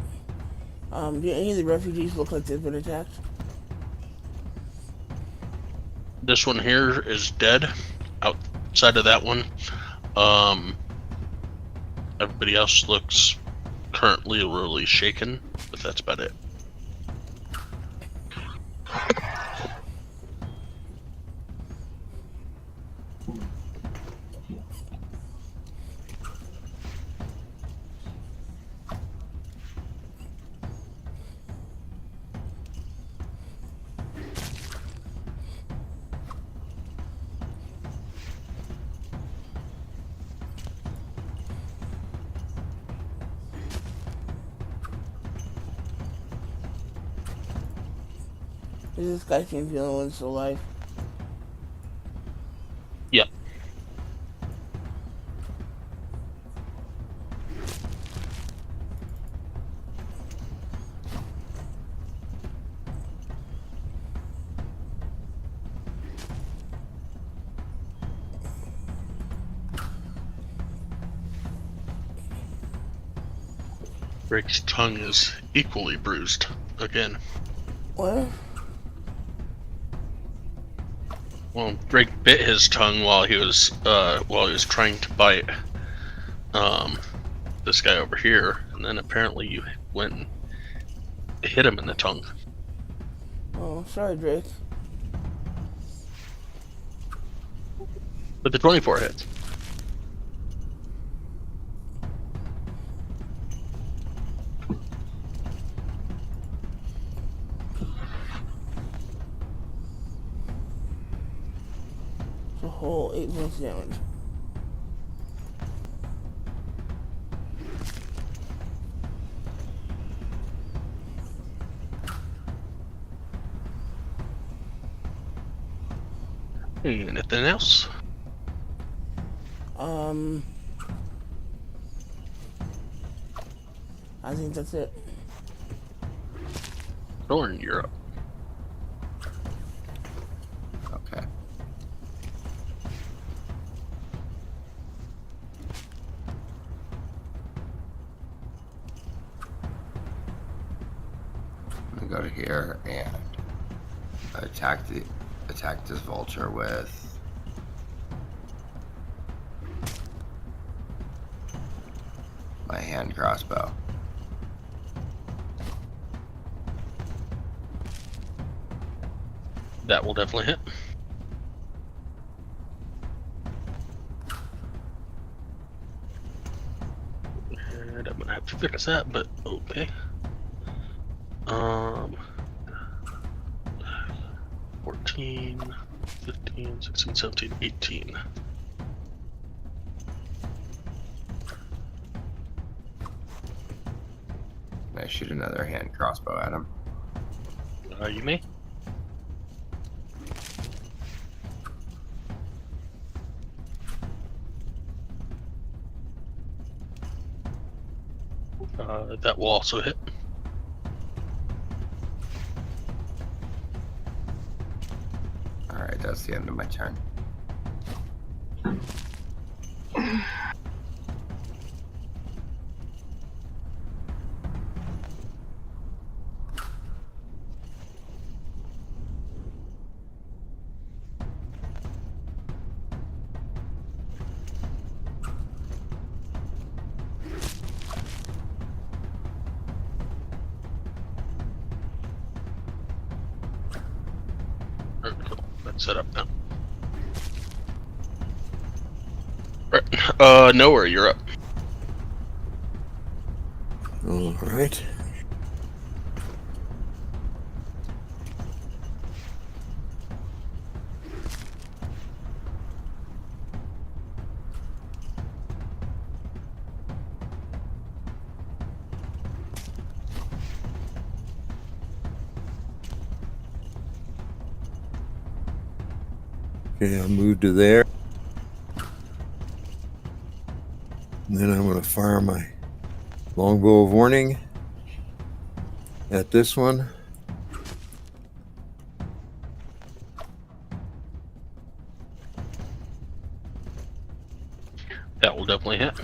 Do any of the refugees look like they've been attacked? This one here is dead. Outside of that one, everybody else looks currently really shaken, but that's about it. Is this guy seems the only one still alive? Yep. Drake's tongue is equally bruised again. What? Well, Drake bit his tongue while he was trying to bite this guy over here, and then apparently you went and hit him in the tongue. Oh, sorry, Drake. But the 24 hits. It's a whole 8 points of damage. Anything else? I think that's it. Thorn, you're up. Okay. I'm gonna go to here and attack this vulture with my hand crossbow. That will definitely hit. And I'm gonna have to fix that, but okay. 14, 15, 16, 17, 18. Can I shoot another hand crossbow at him? You may. That will also hit. Alright, that's the end of my turn. Alright, cool. That's set up now. Right. Nowhere, you're up. All right. Okay, I'll move to there. And then I'm going to fire my longbow of warning at this one. That will definitely hit.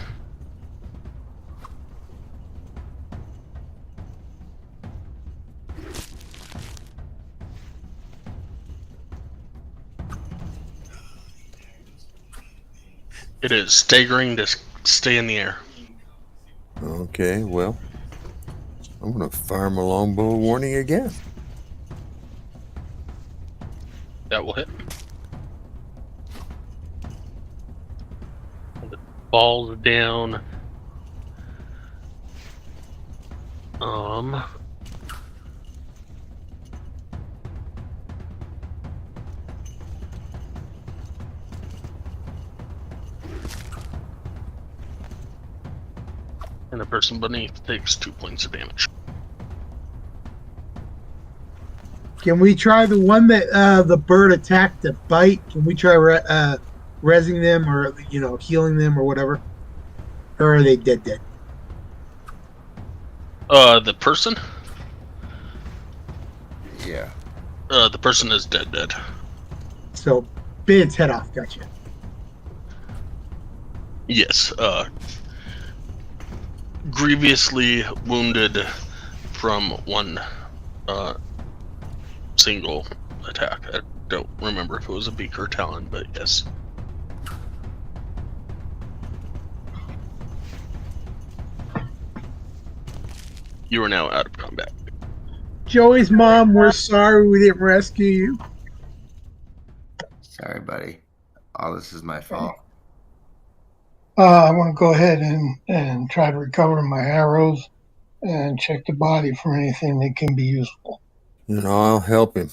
It is staggering to stay in the air. Okay, well, I'm going to fire my longbow of warning again. That will hit. And it falls down. And the person beneath takes 2 points of damage. Can we try the one that the bird attacked to bite? Can we try resing them or healing them or whatever? Or are they dead? The person? Yeah. The person is dead. So bit its head off. Gotcha. Yes. Grievously wounded from one single attack. I don't remember if it was a beak or talon, but yes. You are now out of combat. Joey's mom, we're sorry we didn't rescue you. Sorry, buddy. All this is my fault. I want to go ahead and try to recover my arrows and check the body for anything that can be useful. And I'll help him.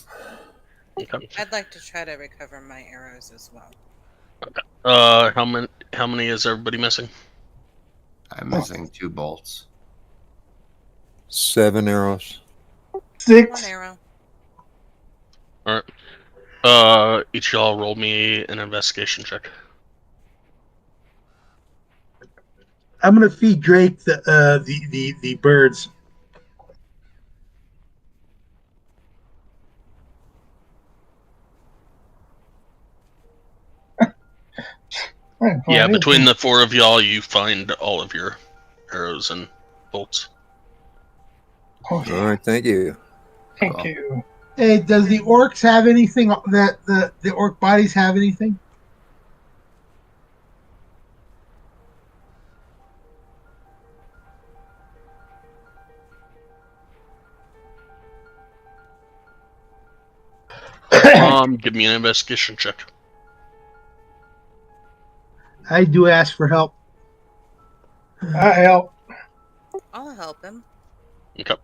Okay. I'd like to try to recover my arrows as well. How many is everybody missing? I'm missing 2 bolts. 7 arrows. 6. 1 arrow. Alright. Each of y'all roll me an investigation check. I'm gonna feed Drake the birds. Yeah, between the 4 of y'all, you find all of your arrows and bolts. Okay. All right, thank you. Thank Cool. you. Hey, does the orcs have anything that the orc bodies have anything? Give me an investigation check. I do ask for help. I help. I'll help him. Okay.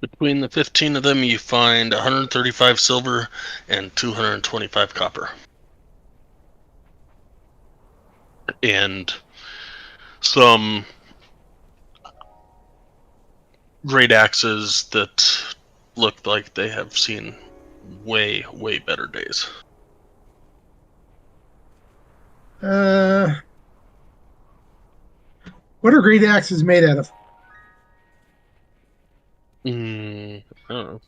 Between the 15 of them, you find 135 silver and 225 copper. And some great axes that look like they have seen way, way better days. What are great axes made out of? I don't know.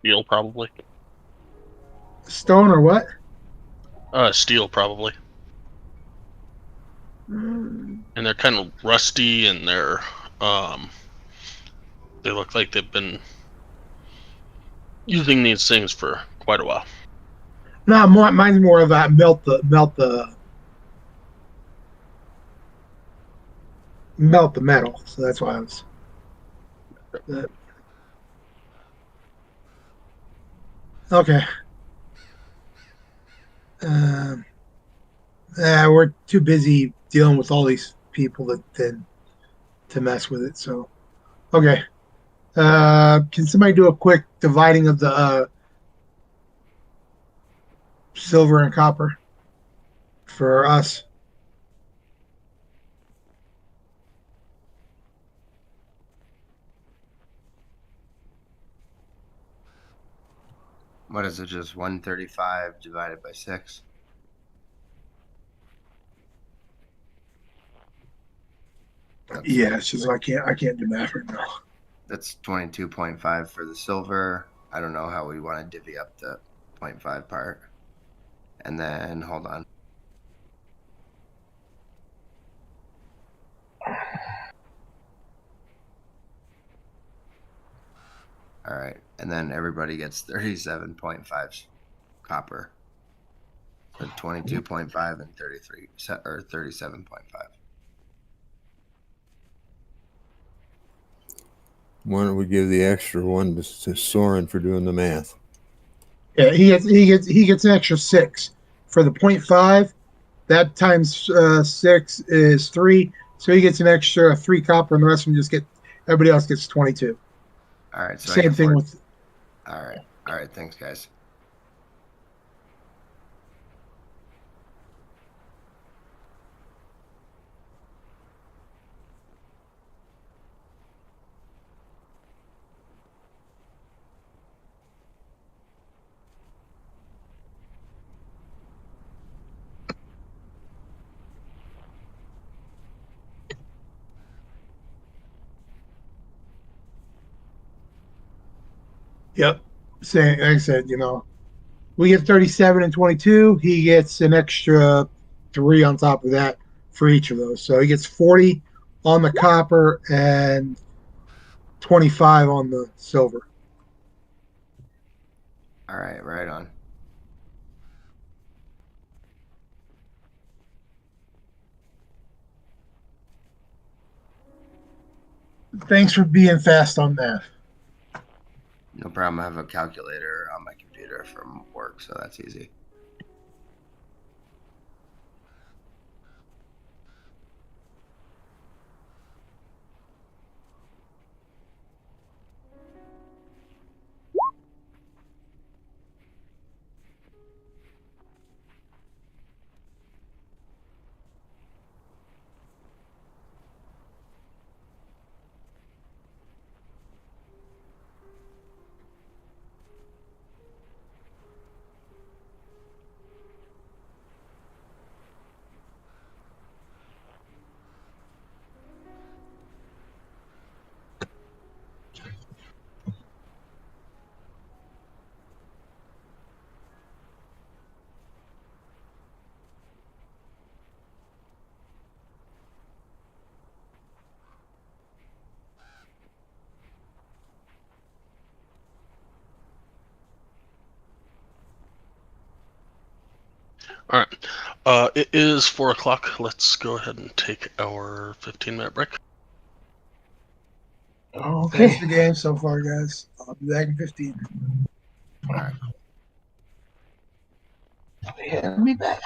Steel, probably. Stone or what? Steel, probably. And they're kind of rusty, and they're they look like they've been using these things for quite a while. No, mine's more of that melt the metal. So that's why I was. Okay. We're too busy dealing with all these people to mess with it. So, okay. Can somebody do a quick dividing of the silver and copper for us? What is it? Just 135 divided by 6? Yeah, it's just I can't do math right now. That's 22.5 for the silver. I don't know how we want to divvy up the 0.5 part. And then, hold on. All right. And then everybody gets 37.5 copper. So 22.5 and 33 or 37.5. Why don't we give the extra one to Soren for doing the math? Yeah, he gets an extra 6 for the 0.5. That times 6 is 3. So he gets an extra 3 copper, and the rest of them just get. Everybody else gets 22. All right, so I Same get thing 4. with. All right. Thanks, guys. Yep. Same. Like I said, we get 37 and 22. He gets an extra 3 on top of that for each of those. So he gets 40 on the copper and 25 on the silver. All right, right on. Thanks for being fast on that. No problem. I have a calculator on my computer from work, so that's easy. All right. It is 4 o'clock. Let's go ahead and take our 15-minute break. Okay. Thanks for the game so far, guys. I'll be back in 15. All right. Yeah, I'll be back.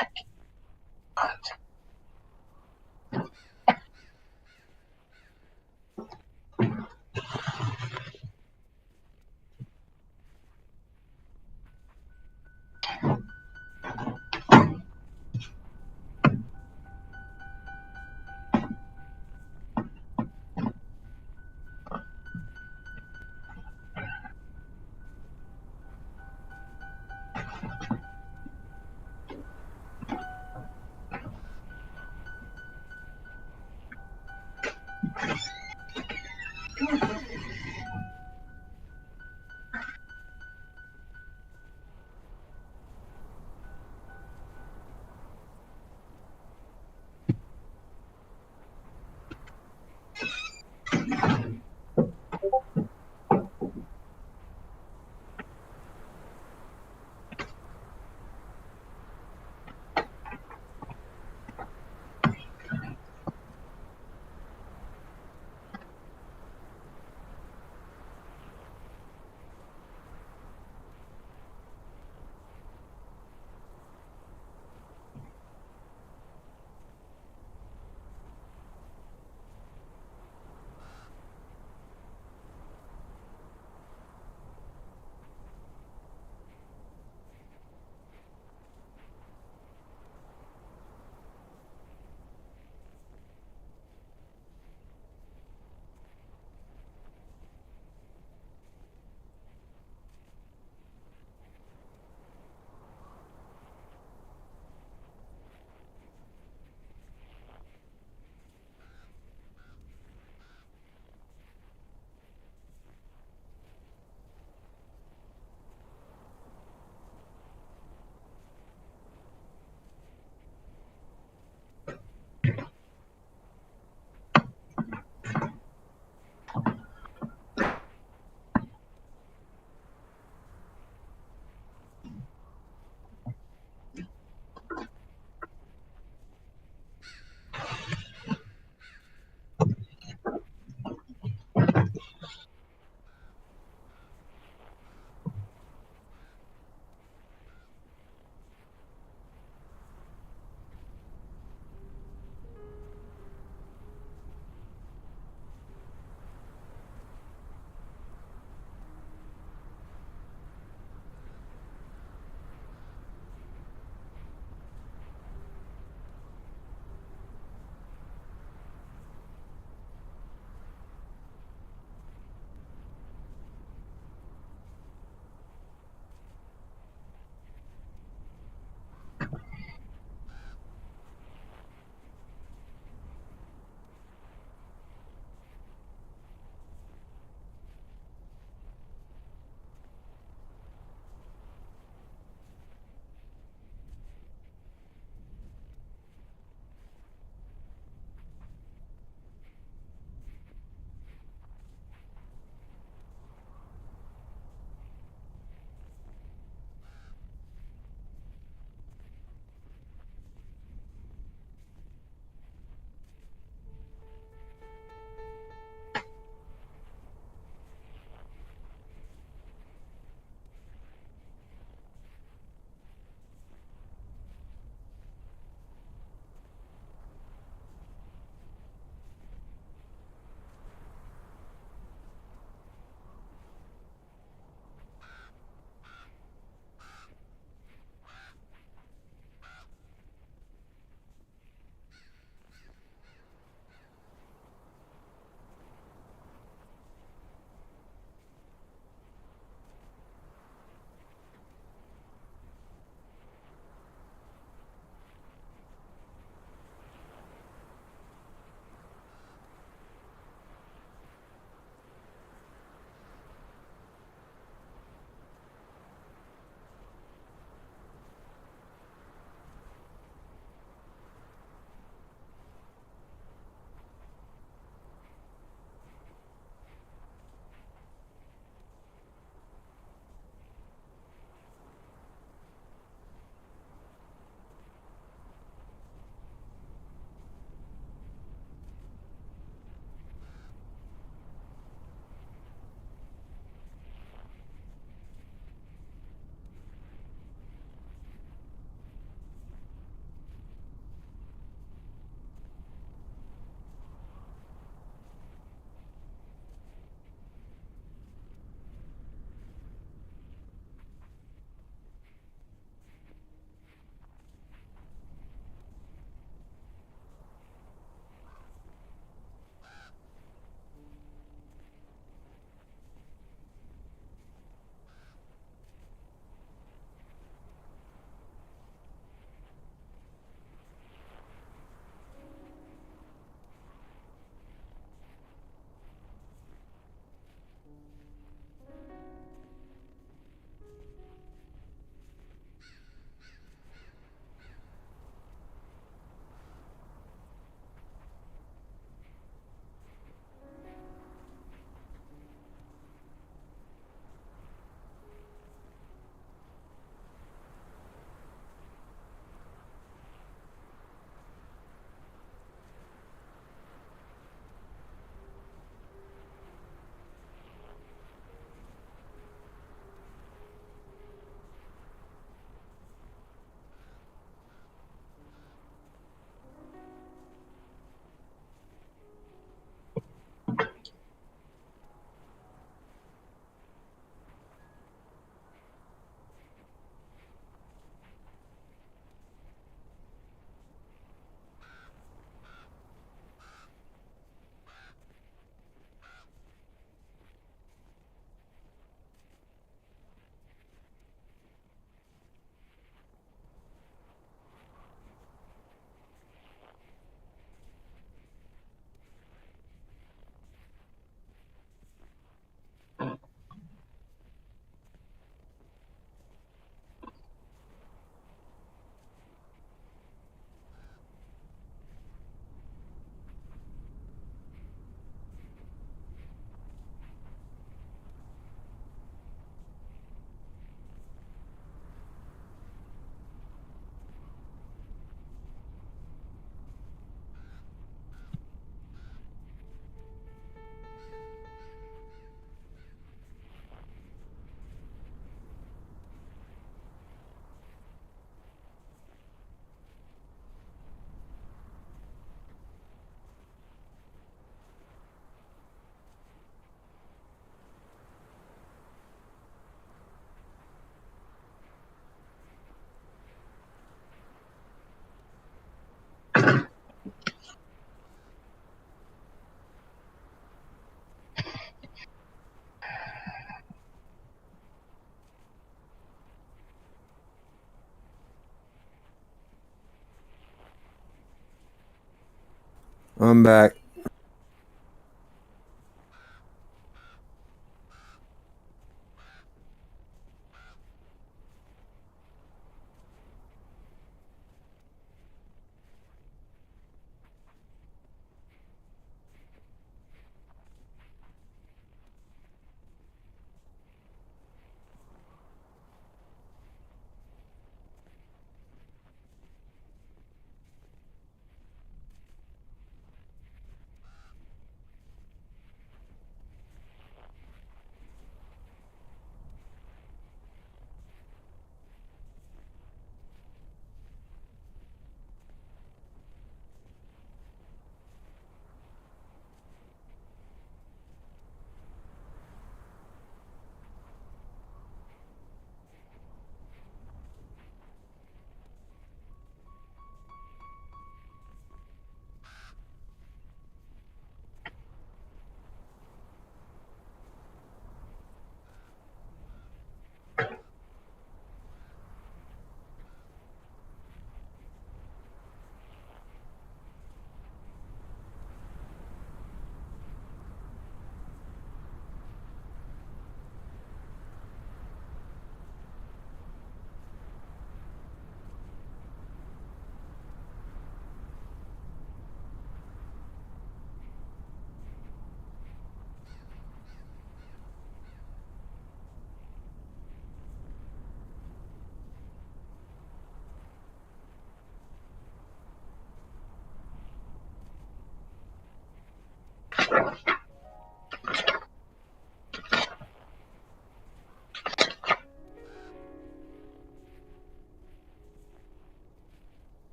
I'm back.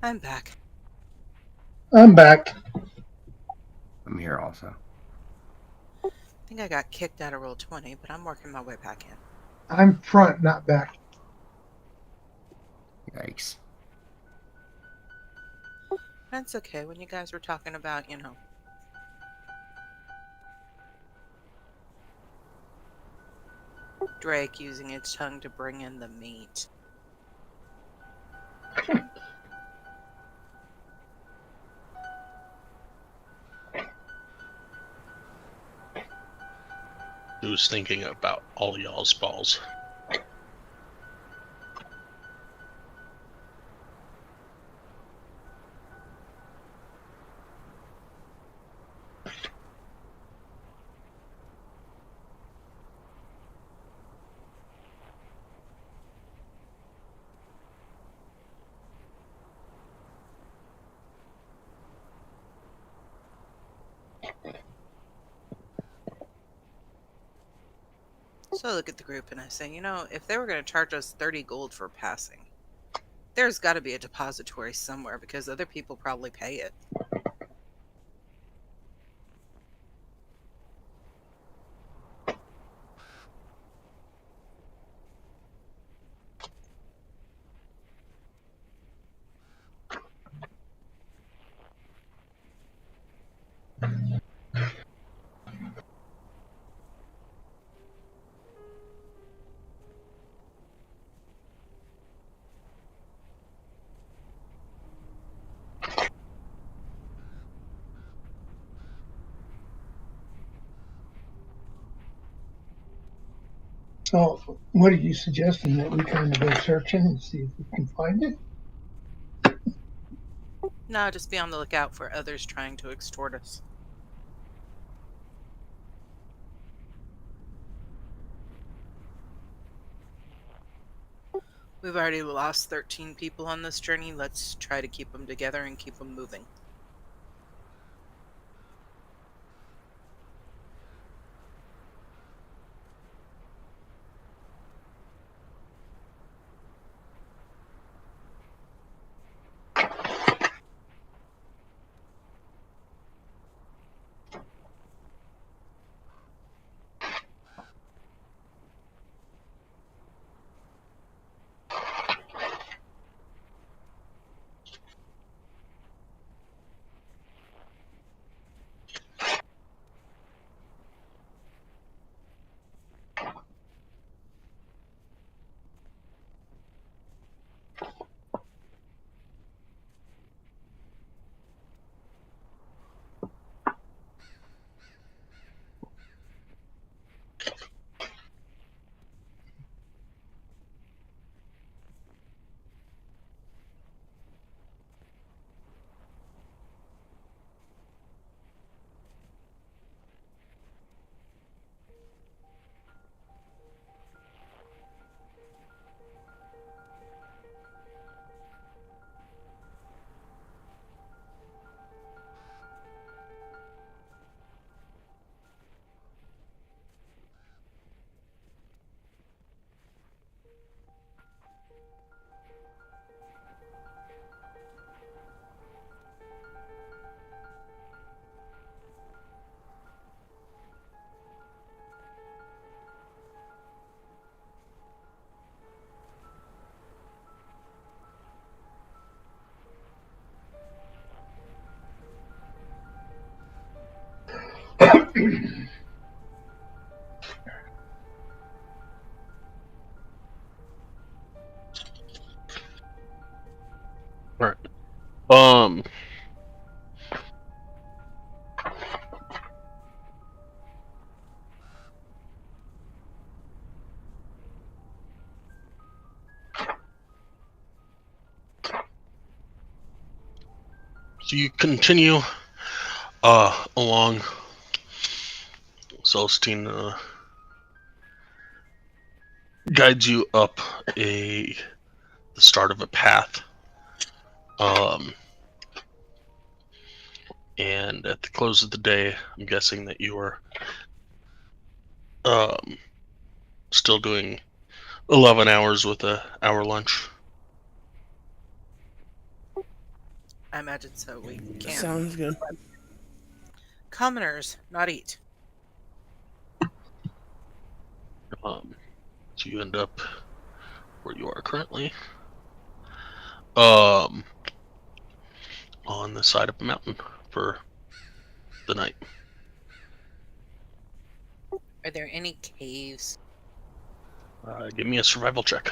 I'm back. I'm back. I'm here also. I think I got kicked out of roll 20, but I'm working my way back in. I'm front, not back. Yikes. That's okay. When you guys were talking about, Drake using its tongue to bring in the meat. Who's thinking about all y'all's balls? So I look at the group and I say, if they were going to charge us 30 gold for passing, there's got to be a depository somewhere because other people probably pay it. So, what are you suggesting, that we kind of go searching and see if we can find it? No, just be on the lookout for others trying to extort us. We've already lost 13 people on this journey. Let's try to keep them together and keep them moving. All right. So you continue along. Celestine guides you up the start of a path. And at the close of the day, I'm guessing that you are still doing 11 hours with an hour lunch. I imagine so. We can't. Sounds good. Commoners, not eat. So you end up where you are currently, on the side of a mountain for the night. Are there any caves? Give me a survival check.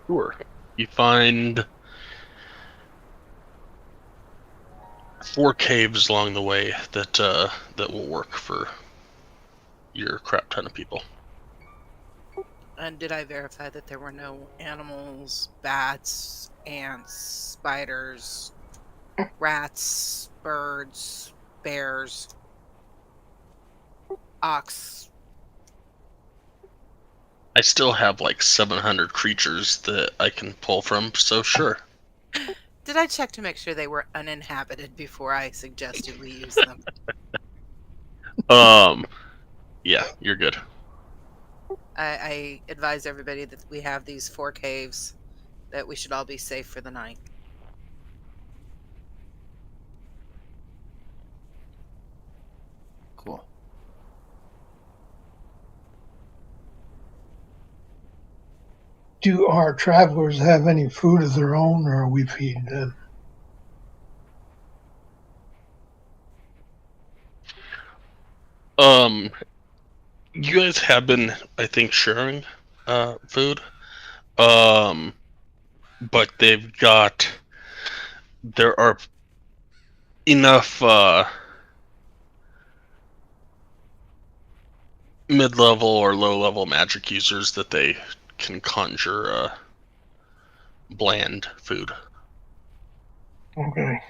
Sure. You find 4 caves along the way that will work for your crap ton of people. And did I verify that there were no animals, bats, ants, spiders, rats, birds, bears, ox, I still have like 700 creatures that I can pull from, so sure. Did I check to make sure they were uninhabited before I suggested we use them? Yeah, you're good. I advise everybody that we have these 4 caves, that we should all be safe for the night. Cool. Do our travelers have any food of their own, or are we feeding them? You guys have been, I think, sharing food. But there are enough mid-level or low-level magic users that they can conjure bland food. Okay.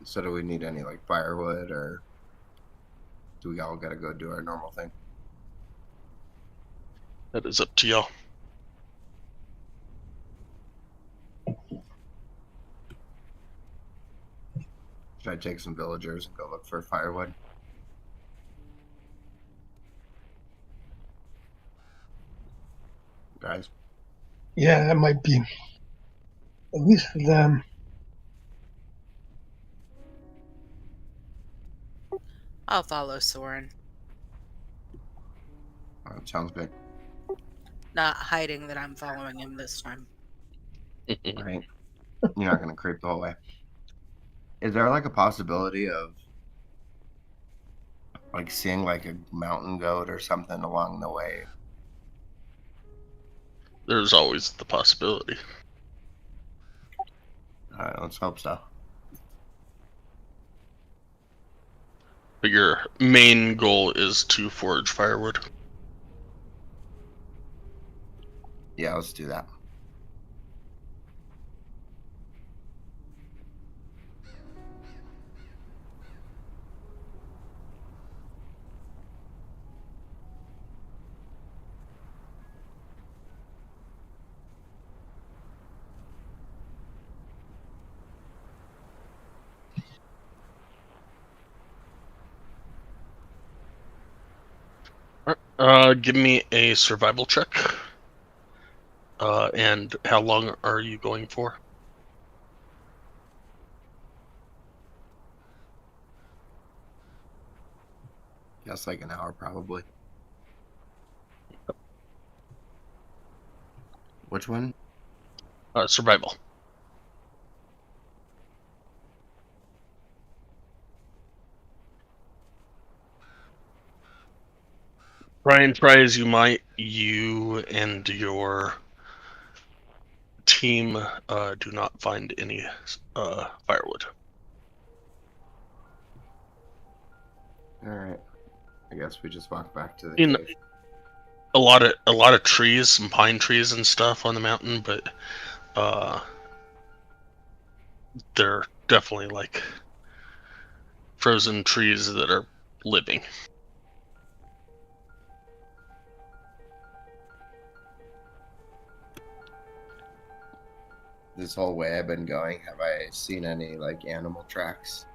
So do we need any like firewood, or do we all gotta go do our normal thing? That is up to y'all. Should I take some villagers and go look for firewood? Guys? Yeah, that might be, at least for them. I'll follow Soren, Sounds good. not hiding that I'm following him this time. Right. You're not gonna creep the whole way. Is there like a possibility of like seeing like a mountain goat or something along the way? There's always the possibility. Let's hope so. But your main goal is to forage firewood. Yeah, let's do that. Give me a survival check. And how long are you going for? Guess like an hour probably. Which one? Survival. Brian, try as you might, you and your team do not find any firewood. All right. I guess we just walk back to the In cave. a lot of trees, some pine trees and stuff on the mountain, but they're definitely like frozen trees that are living. This whole way I've been going, have I seen any like animal tracks?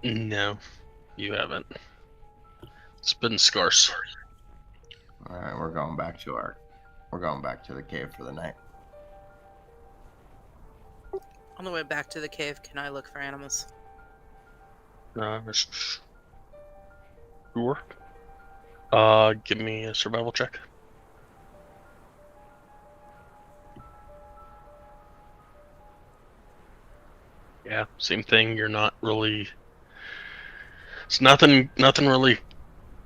No, you haven't. It's been scarce. All right, we're going back to the cave for the night. On the way back to the cave, can I look for animals? Sure. Give me a survival check. Yeah, same thing. You're not really. It's nothing really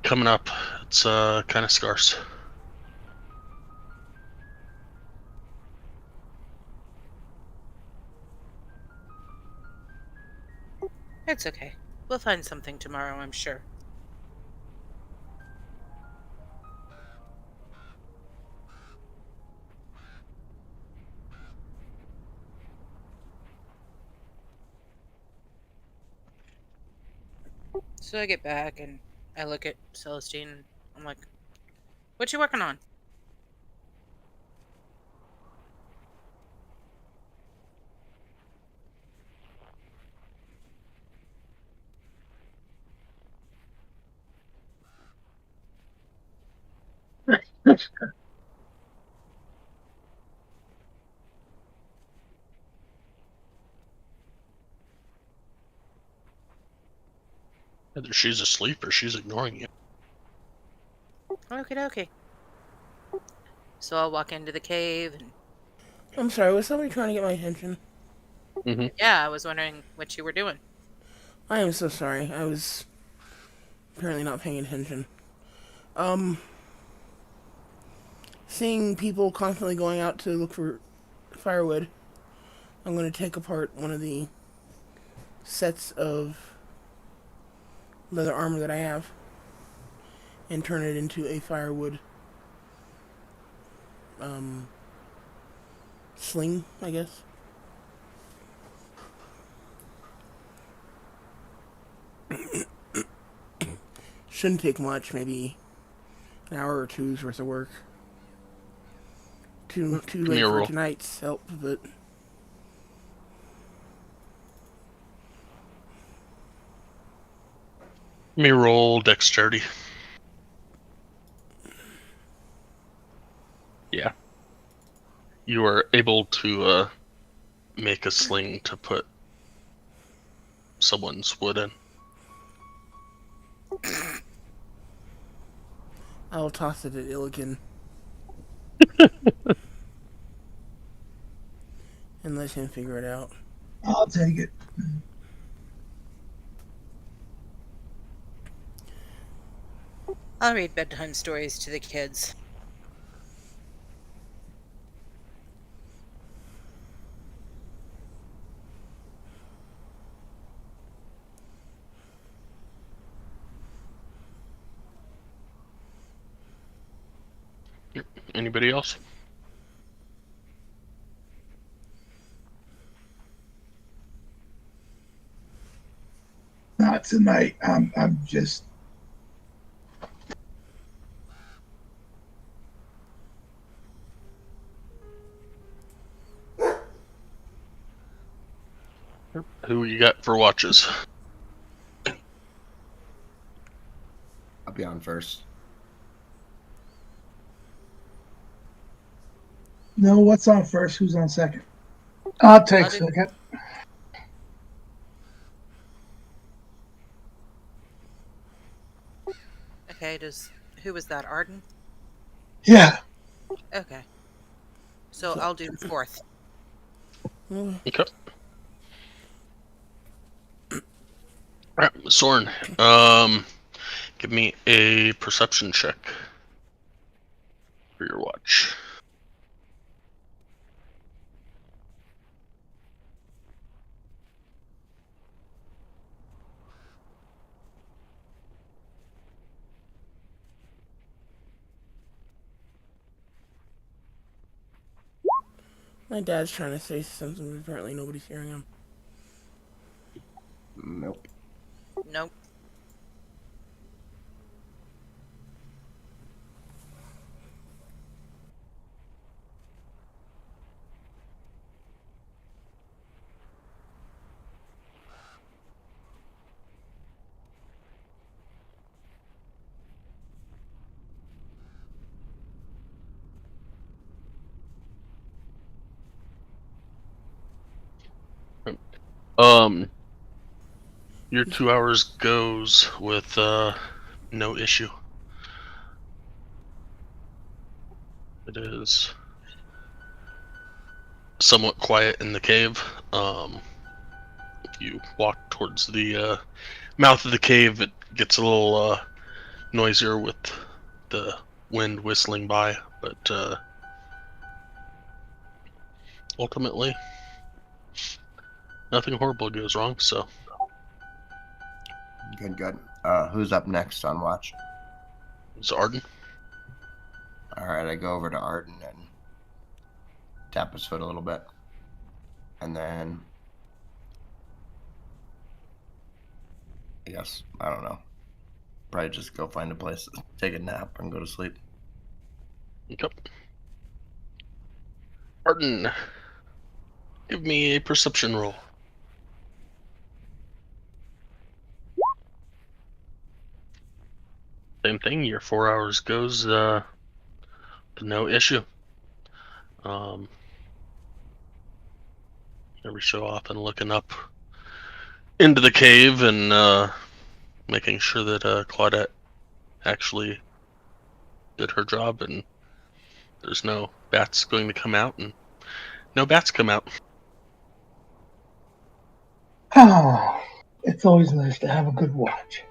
coming up. It's kind of scarce. It's okay. We'll find something tomorrow, I'm sure. So I get back and I look at Celestine and I'm like, what you working on? Either she's asleep or she's ignoring you. Okie dokie. So I'll walk into the cave and I'm sorry, was somebody trying to get my attention? Mm-hmm. yeah, I was wondering what you were doing. I am so sorry. I was apparently not paying attention. Um, seeing people constantly going out to look for firewood, I'm going to take apart one of the sets of leather armor that I have and turn it into a firewood sling, I guess. Shouldn't take much, maybe an hour or two's worth of work. Too Give me late a for roll. tonight's help, but Give me a roll dexterity. Yeah. You are able to make a sling to put someone's wood in. I'll toss it at Illigan and let him figure it out. I'll take it. I'll read bedtime stories to the kids. Anybody else? Not tonight. I'm just. Who you got for watches? I'll be on first. No, what's on first? Who's on second? I'll take I'll do- second. Okay, who was that? Arden? Yeah. Okay. So I'll do fourth. Okay. Alright, Soren. Give me a perception check for your watch. My dad's trying to say something, but apparently nobody's hearing him. Nope. Nope. Your 2 hours goes with no issue. It is somewhat quiet in the cave. If you walk towards the mouth of the cave, it gets a little noisier with the wind whistling by, but ultimately, nothing horrible goes wrong. So, Good, good. Who's up next on watch? it's Arden. All right, I go over to Arden and tap his foot a little bit. And then guess. I don't know. Probably just go find a place, take a nap, and go to sleep. Yep. Arden, give me a perception roll. Same thing. Your 4 hours goes no issue. Every so often looking up into the cave and making sure that Claudette actually did her job and there's no bats going to come out, and no bats come out. Oh, it's always nice to have a good watch.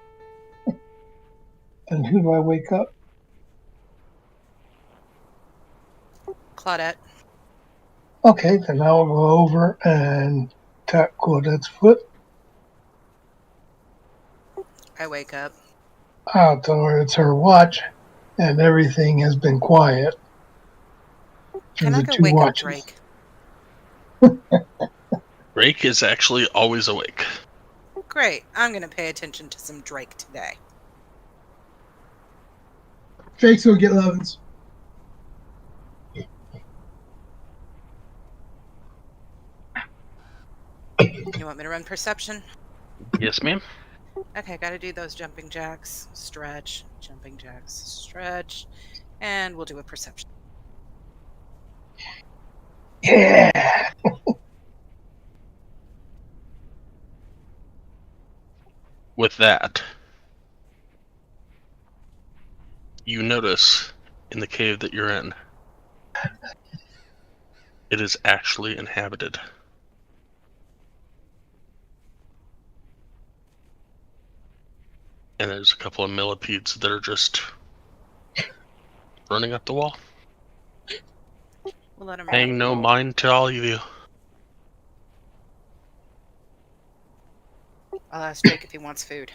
And who do I wake up? Claudette. Okay, then I'll go over and tap Claudette's foot. I wake up. I'll tell her it's her watch and everything has been quiet. Can Through I the go two wake up watches. Drake? Drake is actually always awake. Great. I'm going to pay attention to some Drake today. Drake's gonna get Levins. You want me to run perception? Yes, ma'am. Okay, gotta do those jumping jacks. Stretch, jumping jacks, stretch. And we'll do a perception. Yeah. With that, you notice in the cave that you're in, it is actually inhabited. And there's a couple of millipedes that are just running up the wall. We'll let him Paying no mind to all of you. I'll ask Drake if he wants food.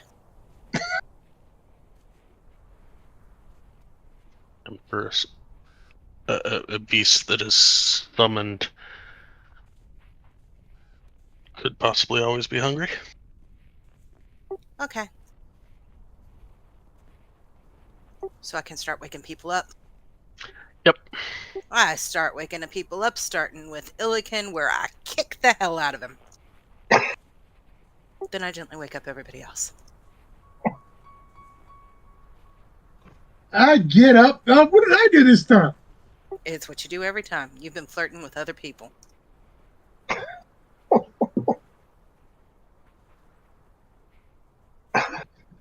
And for a beast that is summoned could possibly always be hungry. Okay. So I can start waking people up. Yep. I start waking the people up, starting with Illiken, where I kick the hell out of him. Then I gently wake up everybody else. I get up. What did I do this time? It's what you do every time. You've been flirting with other people.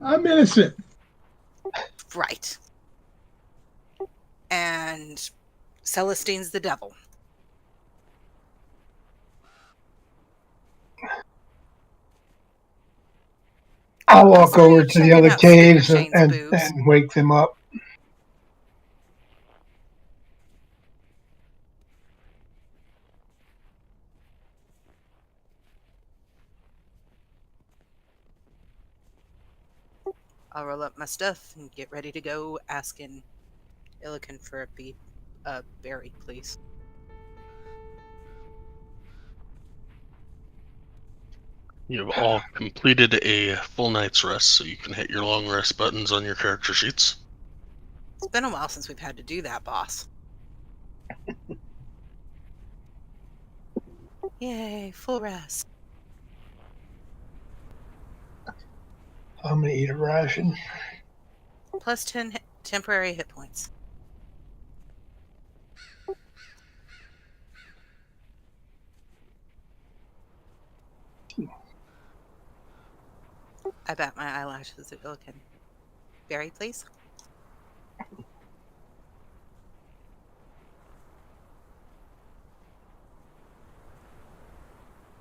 I'm innocent. Right. And Celestine's the devil. I'll walk So you're over to the checking other out Stephen caves Shane's and boobs. wake them up. I'll roll up my stuff and get ready to go, asking Illiken for a berry, please. You've all completed a full night's rest, so you can hit your long rest buttons on your character sheets. It's been a while since we've had to do that, boss. Yay, full rest. I'm going to eat a ration. Plus 10 temporary hit points. I bat my eyelashes at Illiken. Berry, please.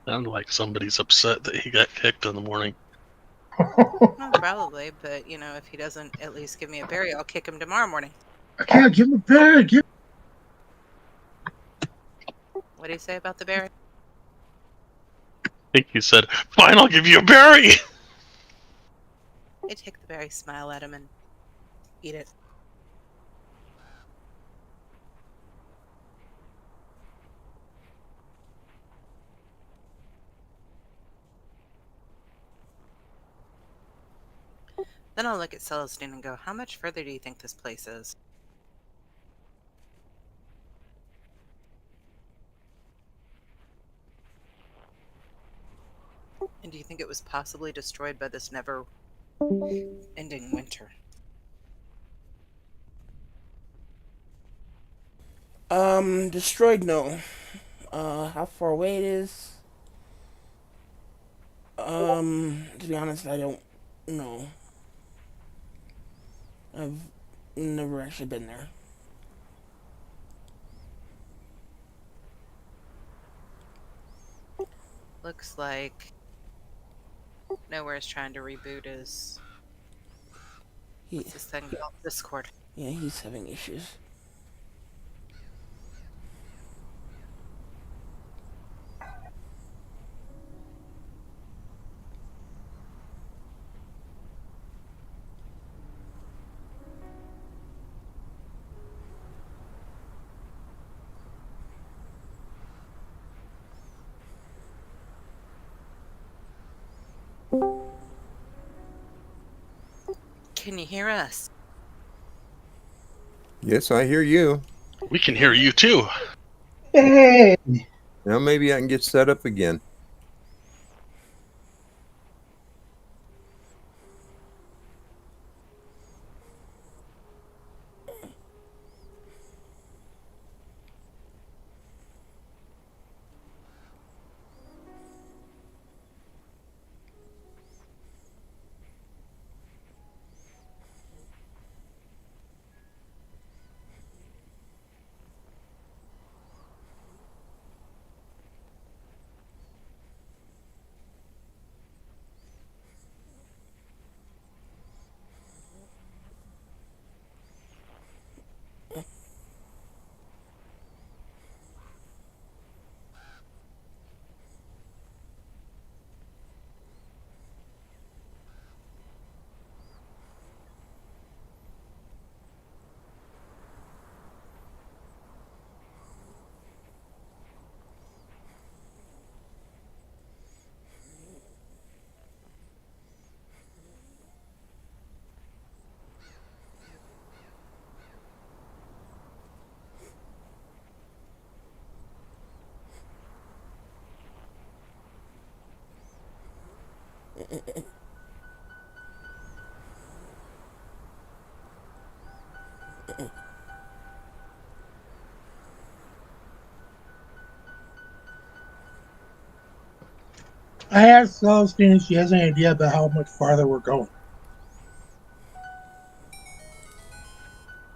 Sounds like somebody's upset that he got kicked in the morning. Well, probably, but if he doesn't at least give me a berry, I'll kick him tomorrow morning. I can't give him a berry. What do you say about the berry? I think he said, "Fine, I'll give you a berry." I take the berry, smile at him, and eat it. Then I'll look at Celestine and go, how much further do you think this place is? And do you think it was possibly destroyed by this never-ending winter? Destroyed, no. How far away it is? To be honest, I don't know. I've never actually been there. Looks like Nowhere's trying to reboot his... What's this thing called? Discord. Yeah, he's having issues. Can you hear us? Yes, I hear you. We can hear you too. Hey, Now maybe I can get set up again. I asked Celestine if she has any idea about how much farther we're going.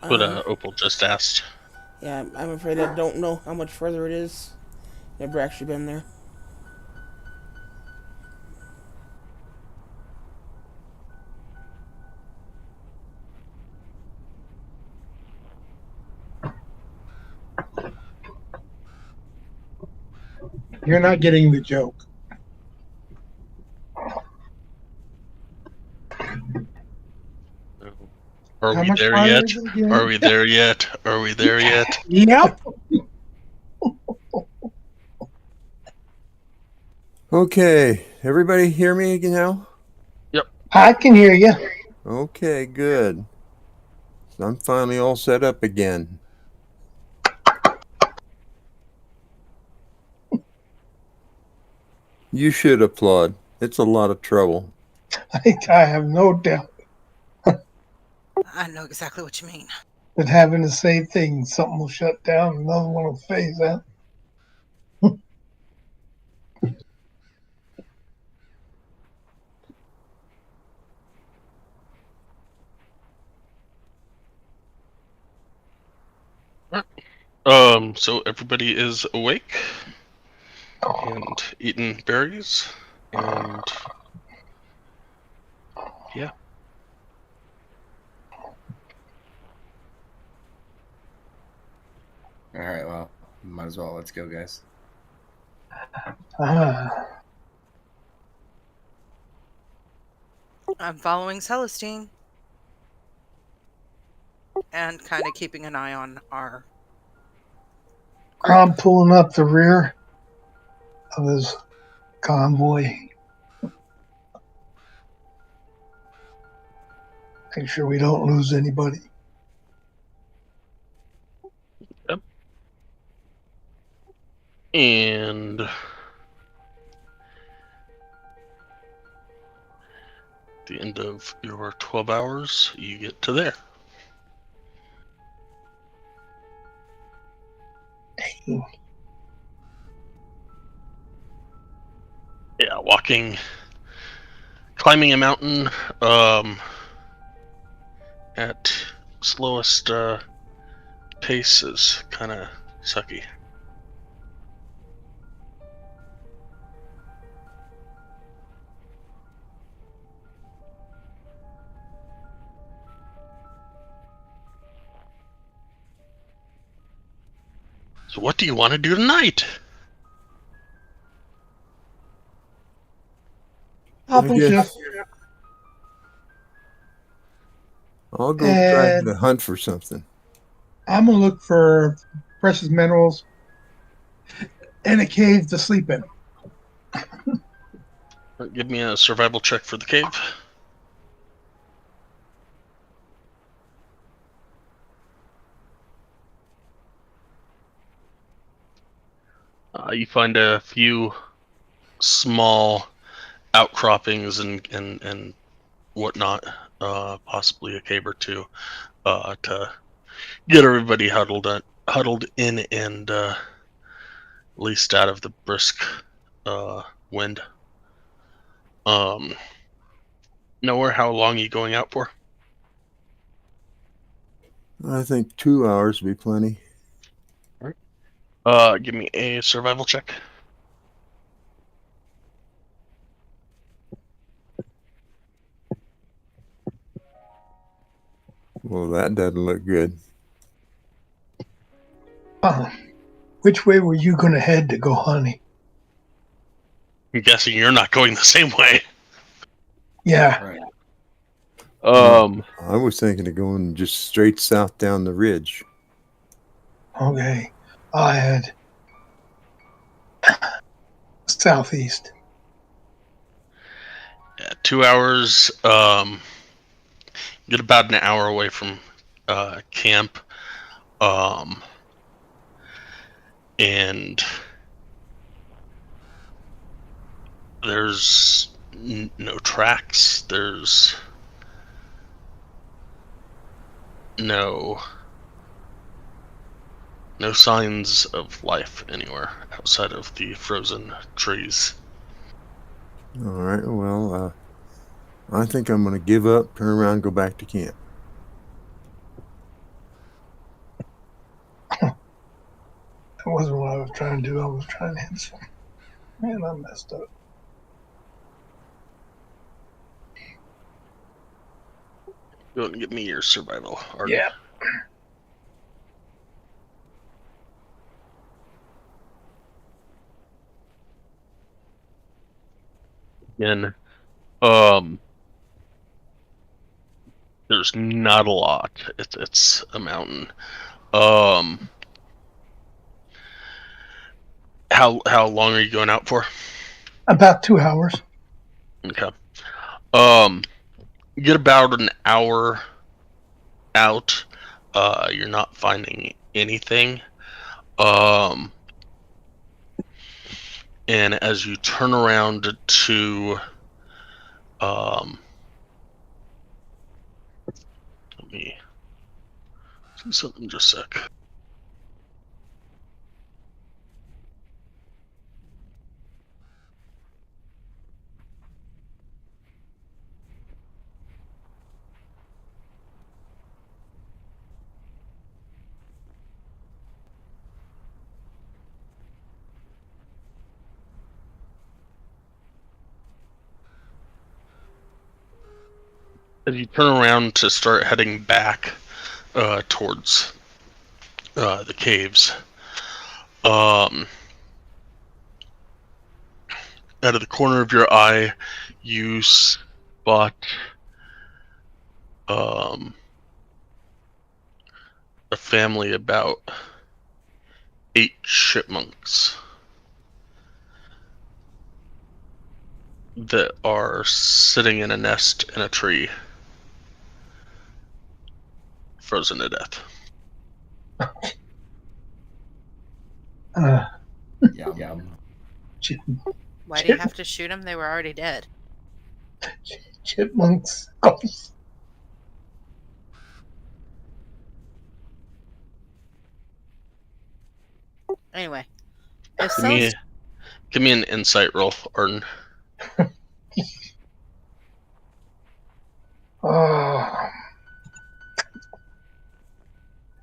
What Uh, Opal just asked. yeah, I'm afraid I don't know how much further it is. Never actually been there. You're not getting the joke. Are How we much there farther yet? is it again? Are we there yet? Are we there yet? Yep. Okay, everybody hear me again now? I can hear you. Okay, good. So I'm finally all set up again. You should applaud. It's a lot of trouble. I have no doubt I know exactly what you mean. that having to say things, something will shut down, another one will phase out. So everybody is awake and eating berries, and yeah. All right, well, might as well. Let's go, guys. I'm following Celestine. And kind of keeping an eye on our group. I'm pulling up the rear of his convoy. Make sure we don't lose anybody. And at the end of your 12 hours, you get to there. Yeah, climbing a mountain at slowest pace is kind of sucky. So what do you want to do tonight? I'll I guess just I'll go try and to hunt for something. I'm gonna look for precious minerals and a cave to sleep in. Give me a survival check for the cave. You find a few small outcroppings and whatnot, possibly a cave or two, to get everybody huddled in and at least out of the brisk wind. Nowhere. How long are you going out for? I think 2 hours would be plenty. Give me a survival check. Well, that doesn't look good. Which way were you gonna head to go hunting? I'm guessing you're not going the same way. Yeah. Right. I was thinking of going just straight south down the ridge. Okay. I had southeast. 2 hours. Get about an hour away from camp. And there's no tracks. There's no signs of life anywhere outside of the frozen trees. All right. Well, I think I'm going to give up, turn around, and go back to camp. That wasn't what I was trying to do. I was trying to hit some. Man, I messed up. Go ahead and give me your survival, Artie. Yeah. And there's not a lot. It's a mountain. How long are you going out for? About 2 hours. Okay. Get about an hour out. You're not finding anything. And as you turn around to let me see something just a sec. As you turn around to start heading back towards the caves, out of the corner of your eye, you spot a family about 8 chipmunks that are sitting in a nest in a tree. frozen to death. Yeah. Chip, Why do you have to shoot them? They were already dead. chipmunks. Oh, Anyway, if Give me an insight roll, Arden.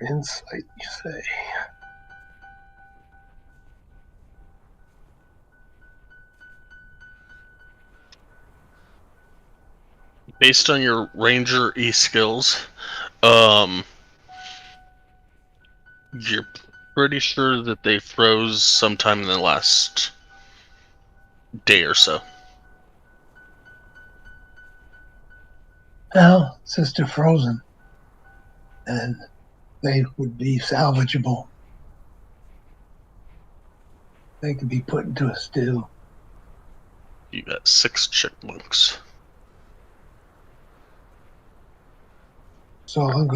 Insight, you say? Based on your Ranger E skills, you're pretty sure that they froze sometime in the last day or so. Well, since they're frozen, and they would be salvageable, they could be put into a stew. You got 6 chipmunks. So I'm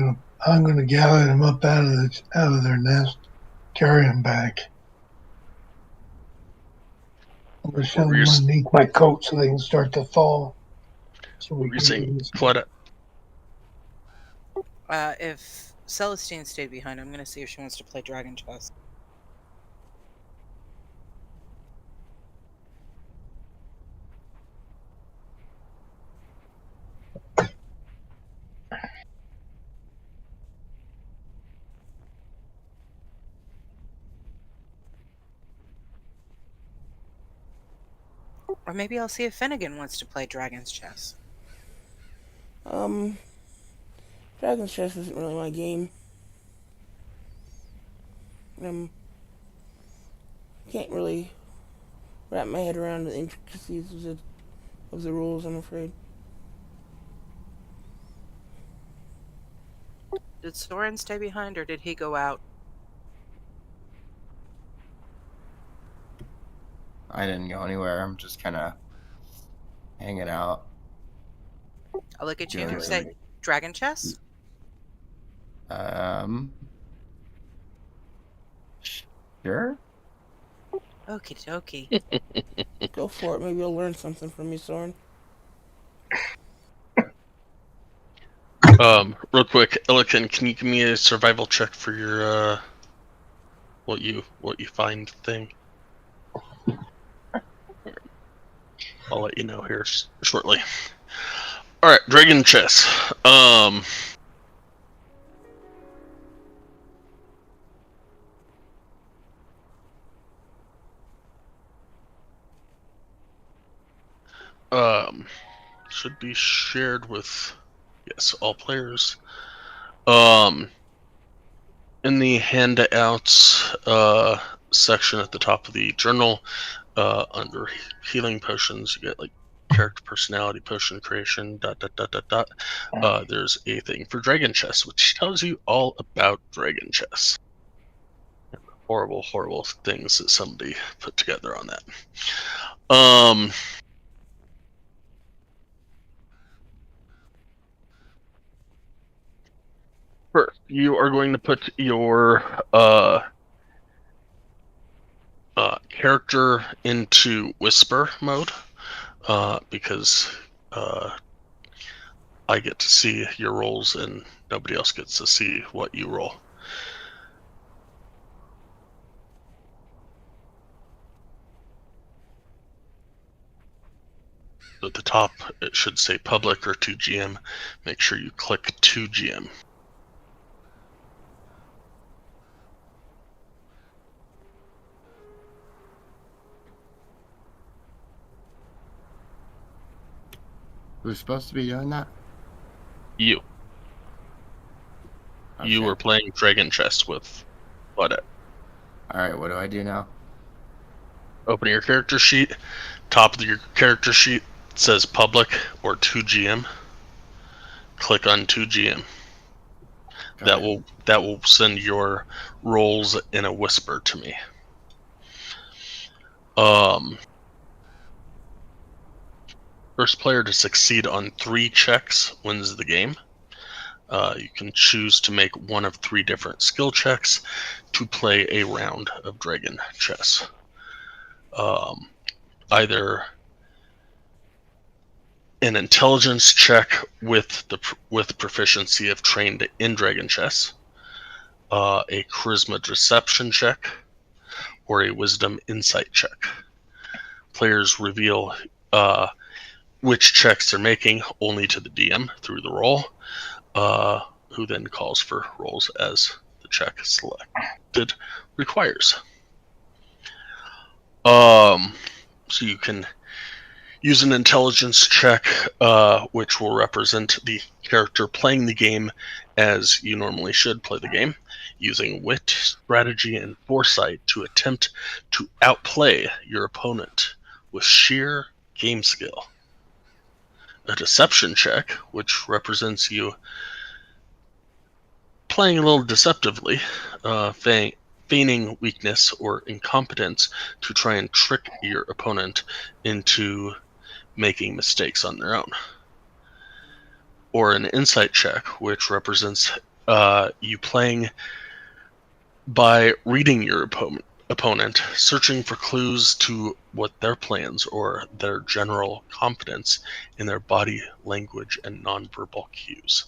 gonna gather them up out of their nest, carry them back. I'm gonna shove them underneath my coat so they can start to thaw. So we can do this. Claudette? if Celestine stayed behind, I'm going to see if she wants to play Dragon Chess. Or maybe I'll see if Finnegan wants to play Dragon's Chess. Dragon's Chess isn't really my game. Can't really wrap my head around the intricacies of the rules, I'm afraid. Did Soren stay behind, or did he go out? I didn't go anywhere. I'm just kind of hanging out. I'll look at you and say, Dragon Chess? Sure. Okie dokie. Go for it. Maybe you'll learn something from me, Soren. Real quick, Elikin, can you give me a survival check for your what you find thing? I'll let you know here shortly. All right, Dragon Chess. Should be shared with, yes, all players. In the handouts section at the top of the journal, under healing potions, you get like character personality potion creation, ... There's a thing for Dragon Chess, which tells you all about Dragon Chess. And the horrible, horrible things that somebody put together on that. First, you are going to put your character into whisper mode, because I get to see your rolls and nobody else gets to see what you roll. At the top, it should say public or 2GM. Make sure you click 2GM. Who's supposed to be doing that? You. Okay. You were playing Dragon Chess with Claudette. Alright, what do I do now? Open your character sheet. Top of your character sheet says public or 2GM. Click on 2GM. That will send your rolls in a whisper to me. First player to succeed on 3 checks wins the game. You can choose to make one of 3 different skill checks to play a round of dragon chess. Either an intelligence check with proficiency of trained in dragon chess, a charisma deception check, or a wisdom insight check. Players reveal which checks they're making only to the DM through the roll, who then calls for rolls as the check selected requires. So you can use an intelligence check, which will represent the character playing the game as you normally should play the game, using wit, strategy, and foresight to attempt to outplay your opponent with sheer game skill. A deception check, which represents you playing a little deceptively, feigning weakness or incompetence to try and trick your opponent into making mistakes on their own. Or an insight check, which represents you playing by reading your opponent, searching for clues to what their plans or their general confidence in their body language and nonverbal cues.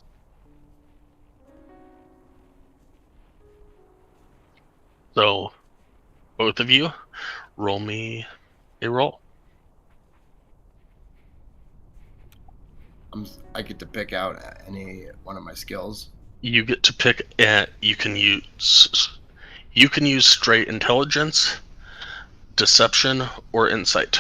So, both of you, roll me a roll. I get to pick out any one of my skills. You get to pick. You can use straight intelligence, deception, or insight.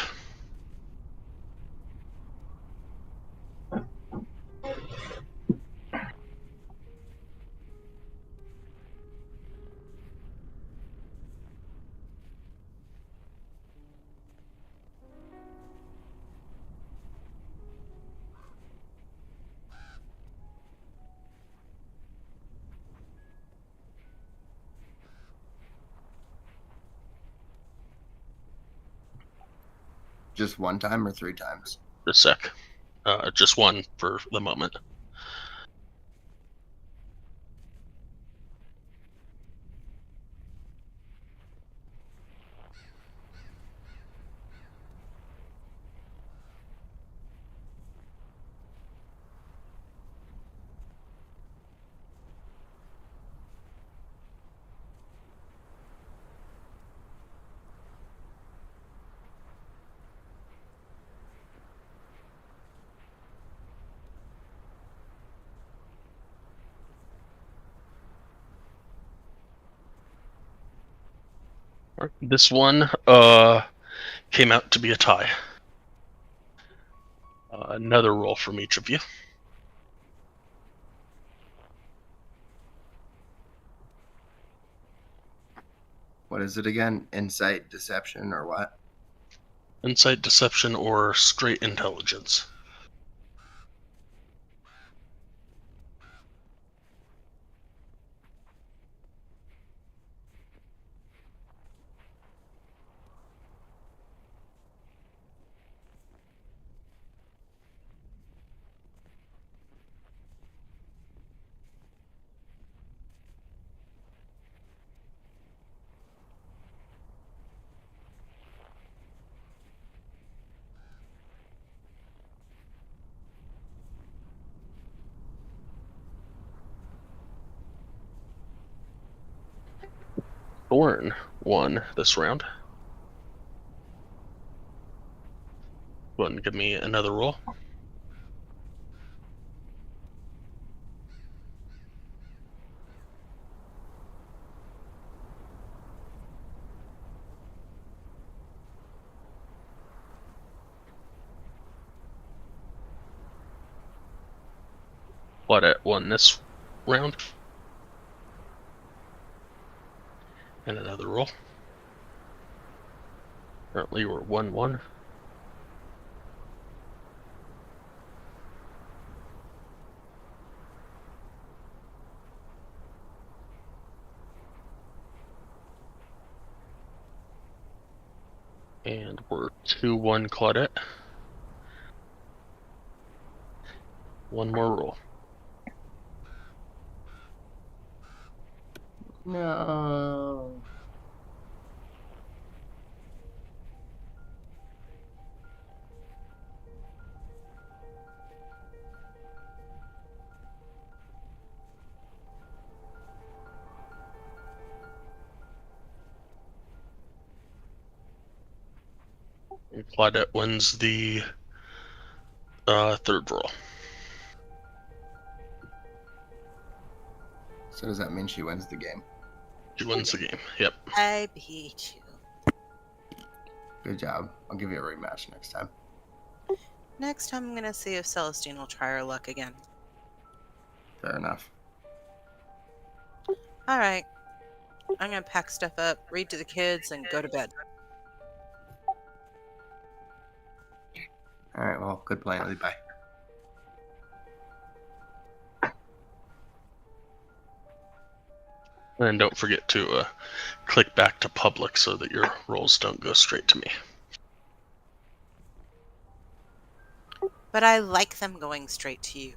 Just one time or 3 times? A sec. Just one for the moment. This one came out to be a tie. Another roll from each of you. What is it again? Insight, deception, or what? Insight, deception, or straight intelligence. Thorn won this round. Go ahead and give me another roll. Claudette won this round. And another roll. Currently we're 1-1. And we're 2-1 Claudette. One more roll. No. Claudette wins the third roll. So does that mean she wins the game? She wins the game. Yep. I beat you. Good job. I'll give you a rematch next time. Next time I'm gonna see if Celestine will try her luck again. Fair enough. Alright. I'm gonna pack stuff up, read to the kids, and go to bed. All right. Well, good plan. Bye. And don't forget to click back to public so that your rolls don't go straight to me. But I like them going straight to you.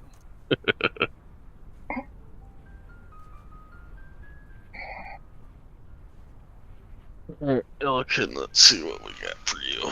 Alright, Elkin, let's see what we got for you.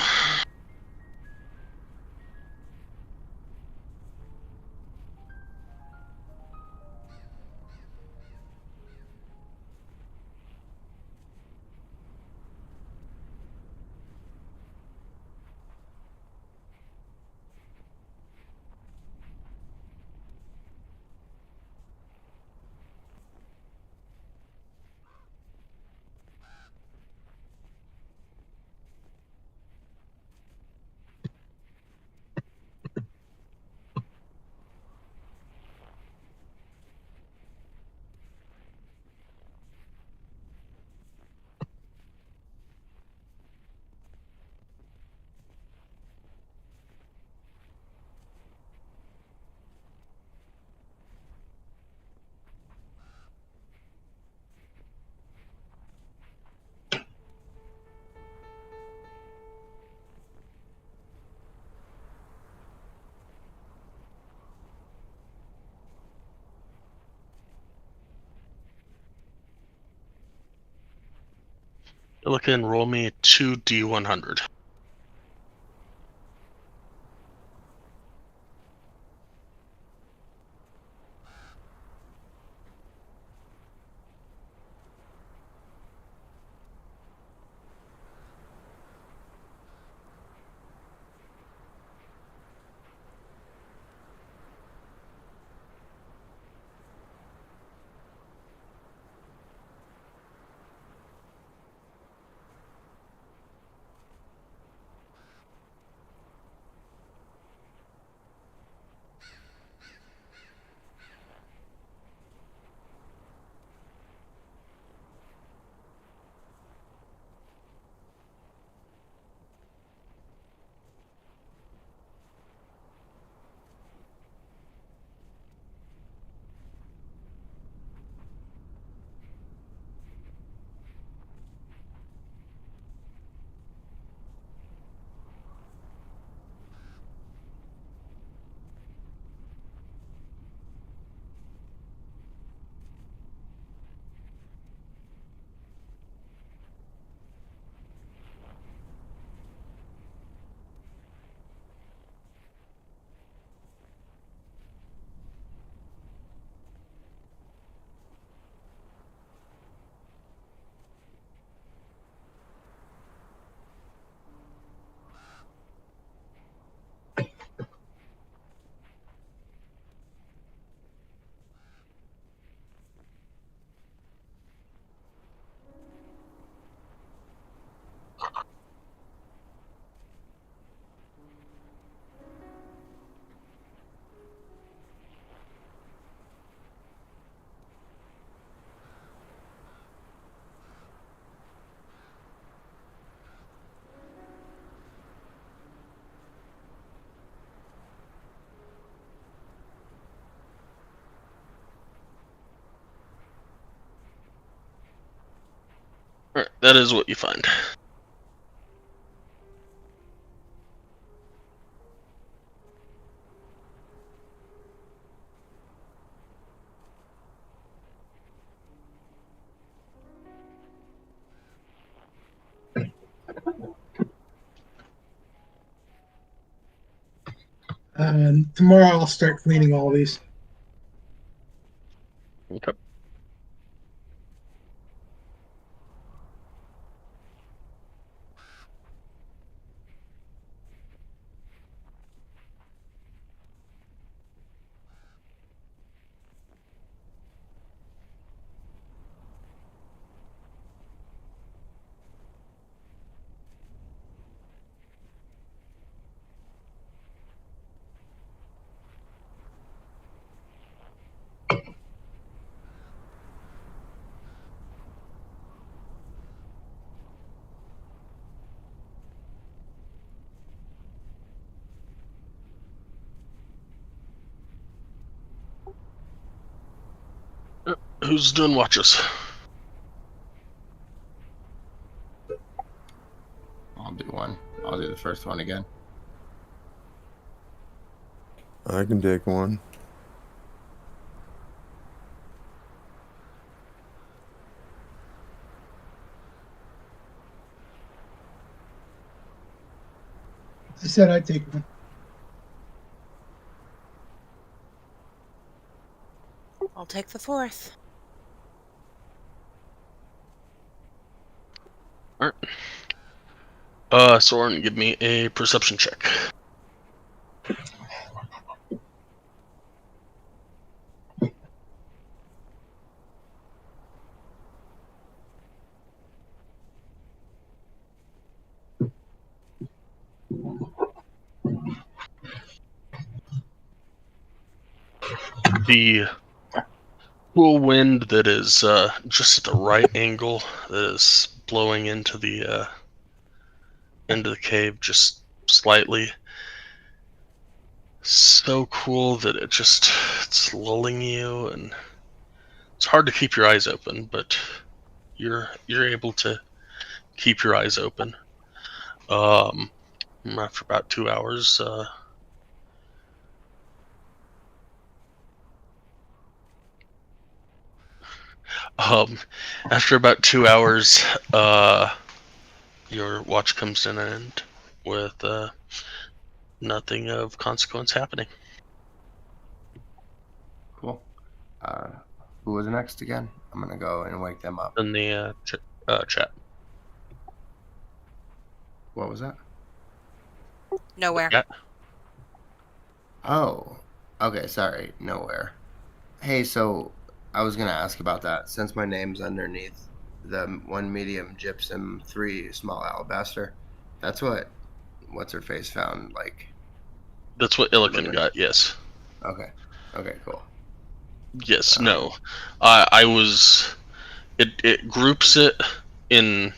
Elkin, roll me 2d100. Alright, that is what you find. Tomorrow I'll start cleaning all these. Okay. Who's doing watches? I'll do one. I'll do the first one again. I can take one. I said I'd take one. I'll take the fourth. Alright. Soren, give me a perception check. The cool wind that is just at the right angle that is blowing into the cave just slightly. So cool that it's lulling you, and it's hard to keep your eyes open, but you're able to keep your eyes open. After about 2 hours, after about 2 hours, your watch comes to an end with nothing of consequence happening. Cool. Who was next again? I'm gonna go and wake them up. In the chat. What was that? Nowhere. Yeah. Oh, okay. Sorry, nowhere. Hey, so I was gonna ask about that. Since my name's underneath the 1 medium gypsum, 3 small alabaster, that's what's her face found. Like, That's what Illiken got, yes. okay, cool. Yes, no. I was... It groups it in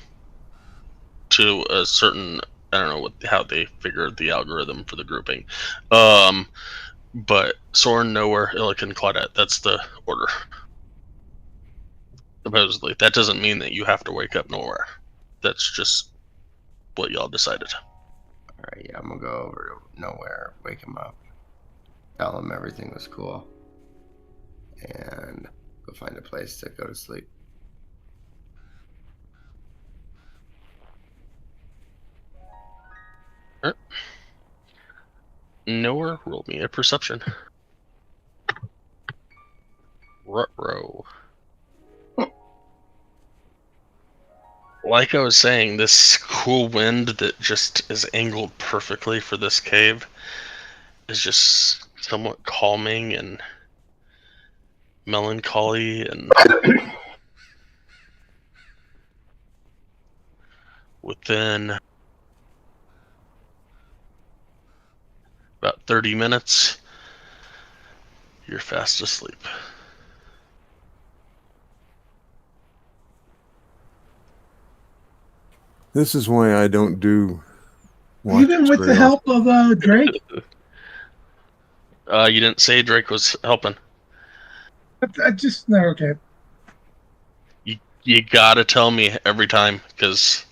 to a certain... I don't know how they figured the algorithm for the grouping. But Soren, Nowhere, Illiken, Claudette, that's the order. Supposedly. That doesn't mean that you have to wake up Nowhere. That's just what y'all decided. Alright, yeah, I'm gonna go over to Nowhere, wake him up, tell him everything was cool, and go find a place to go to sleep. Alright. Nowhere, roll me a perception. Ruh-roh. Like I was saying, this cool wind that just is angled perfectly for this cave is just somewhat calming and melancholy, and within about 30 minutes, you're fast asleep. This is why I don't do watches Even with very the help of Drake, You didn't say Drake was helping. I just no okay. You gotta tell me every time, because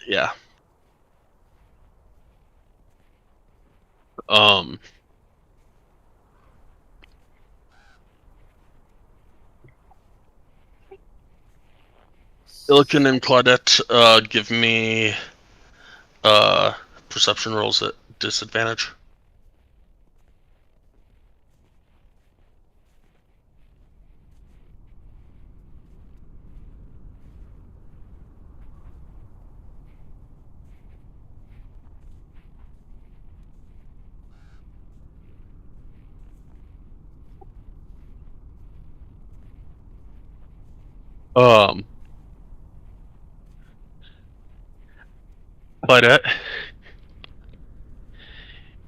yeah. Illiken and Claudette, give me perception rolls at disadvantage. But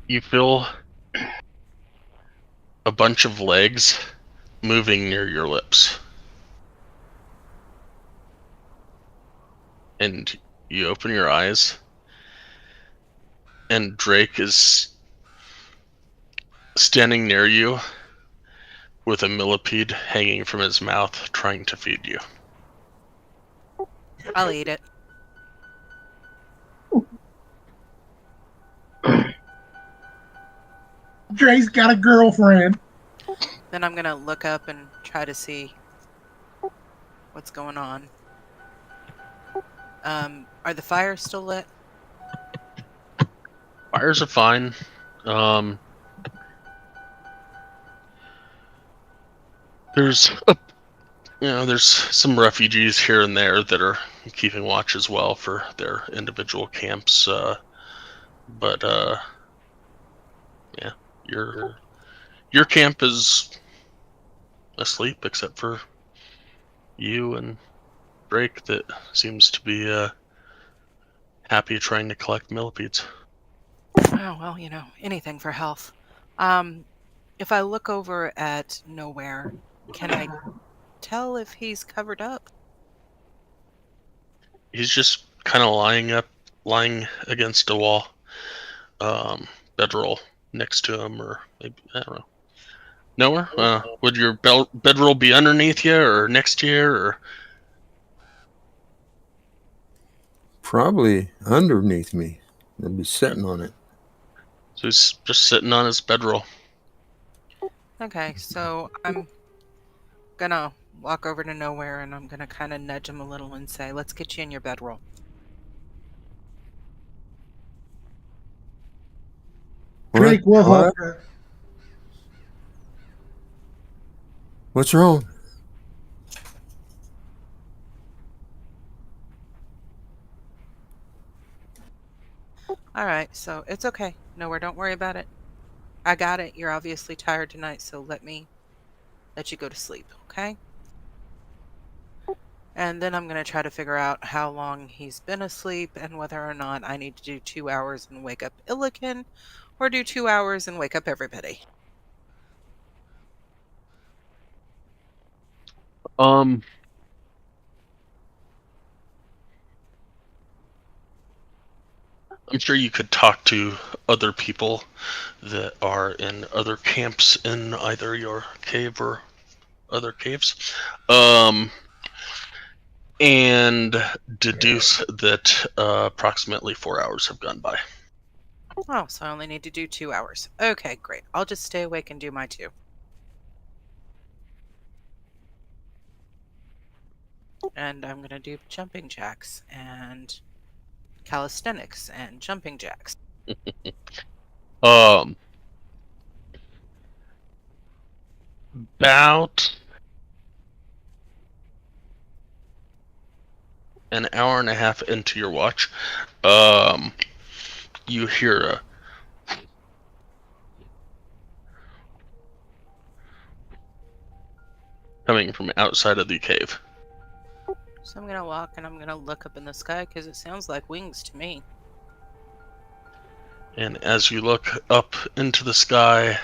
you feel a bunch of legs moving near your lips. And you open your eyes, and Drake is standing near you with a millipede hanging from his mouth, trying to feed you. I'll eat it. Dre's got a girlfriend. Then I'm gonna look up and try to see what's going on. Are the fires still lit? Fires are fine. There's there's some refugees here and there that are keeping watch as well for their individual camps. But yeah, your camp is asleep except for you and Drake that seems to be happy trying to collect millipedes. Oh, well, anything for health. If I look over at Nowhere, can I tell if he's covered up? He's just kind of lying against a wall, bedroll next to him, or maybe, I don't know. Nowhere? Would your bedroll be underneath you or next to you, or? Probably underneath me. I'd be sitting on it. So he's just sitting on his bedroll. Okay, so I'm gonna walk over to Nowhere and I'm gonna kind of nudge him a little and say, let's get you in your bedroll. Drake will help her. What's wrong? All right, so it's okay. Nowhere, don't worry about it. I got it. You're obviously tired tonight, so let you go to sleep, okay? And then I'm going to try to figure out how long he's been asleep and whether or not I need to do 2 hours and wake up Illiken or do 2 hours and wake up everybody. I'm sure you could talk to other people that are in other camps in either your cave or other caves. And deduce that approximately 4 hours have gone by. Oh, so I only need to do 2 hours. Okay, great. I'll just stay awake and do my 2. And I'm going to do jumping jacks and calisthenics and jumping jacks. About an hour and a half into your watch, you hear a coming from outside of the cave. So I'm going to walk and I'm going to look up in the sky because it sounds like wings to me. And as you look up into the sky,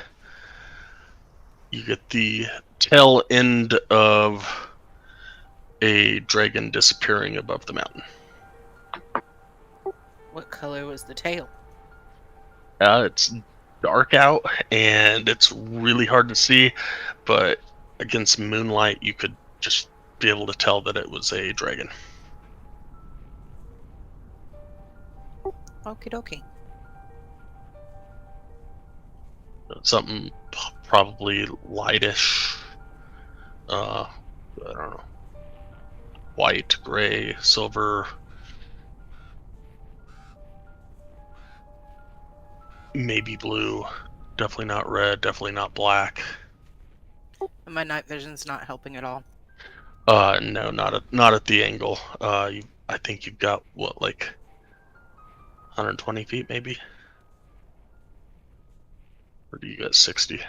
you get the tail end of a dragon disappearing above the mountain. What color was the tail? It's dark out and it's really hard to see, but against moonlight you could just be able to tell that it was a dragon. Okie dokie. Something probably lightish, I don't know, white, gray, silver. maybe blue. Definitely not red. Definitely not black. And my night vision's not helping at all. No, not at the angle. I think you've got what, like 120 feet, maybe, or do you got 60?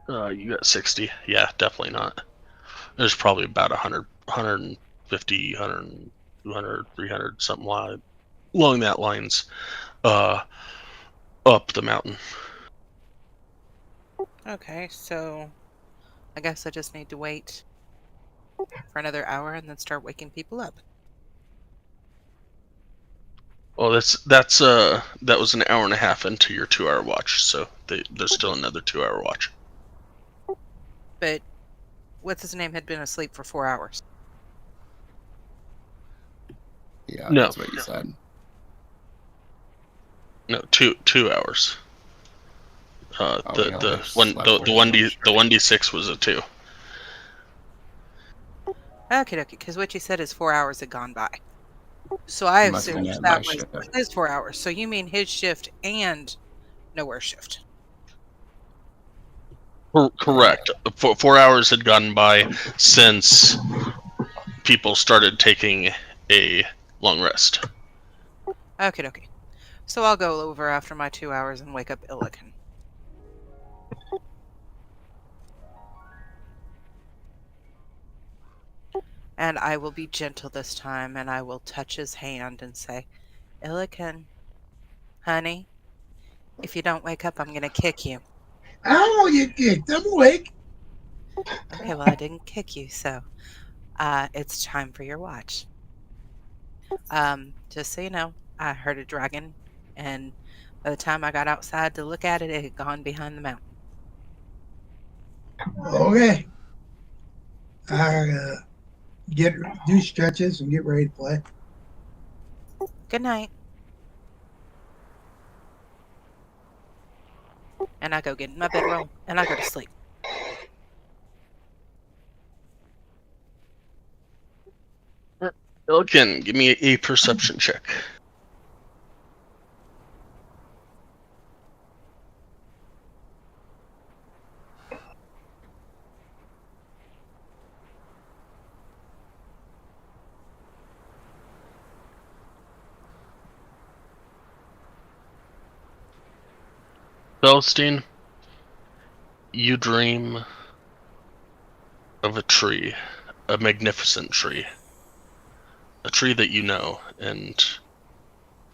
You got 60. Yeah, definitely not. There's probably about 100, 150, 100, 200, 300, something along that lines, up the mountain. Okay, so I guess I just need to wait for another hour and then start waking people up. Well, that was an hour and a half into your 2-hour watch, so there's still another 2-hour watch. But what's his name had been asleep for 4 hours. Yeah, No. that's what you said. No, 2 hours. The slept for 1d6 was a 2. Okay, because what you said is 4 hours had gone by. So I You must have assumed been at that my was shift. his 4 hours. So you mean his shift and nowhere shift? Correct. 4 hours had gone by since people started taking a long rest. Okay. So I'll go over after my 2 hours and wake up Illican. And I will be gentle this time, and I will touch his hand and say, Illican, honey, if you don't wake up, I'm going to kick you. I don't want to get kicked. I'm awake. Okay, well, I didn't kick you, so it's time for your watch. Just so you know, I heard a dragon, and by the time I got outside to look at it, it had gone behind the mountain. Okay. I do stretches and get ready to play. Good night. And I go get in my bedroll, and I go to sleep. Illican, give me a perception check. Celestine, you dream of a tree, a magnificent tree, a tree that you know and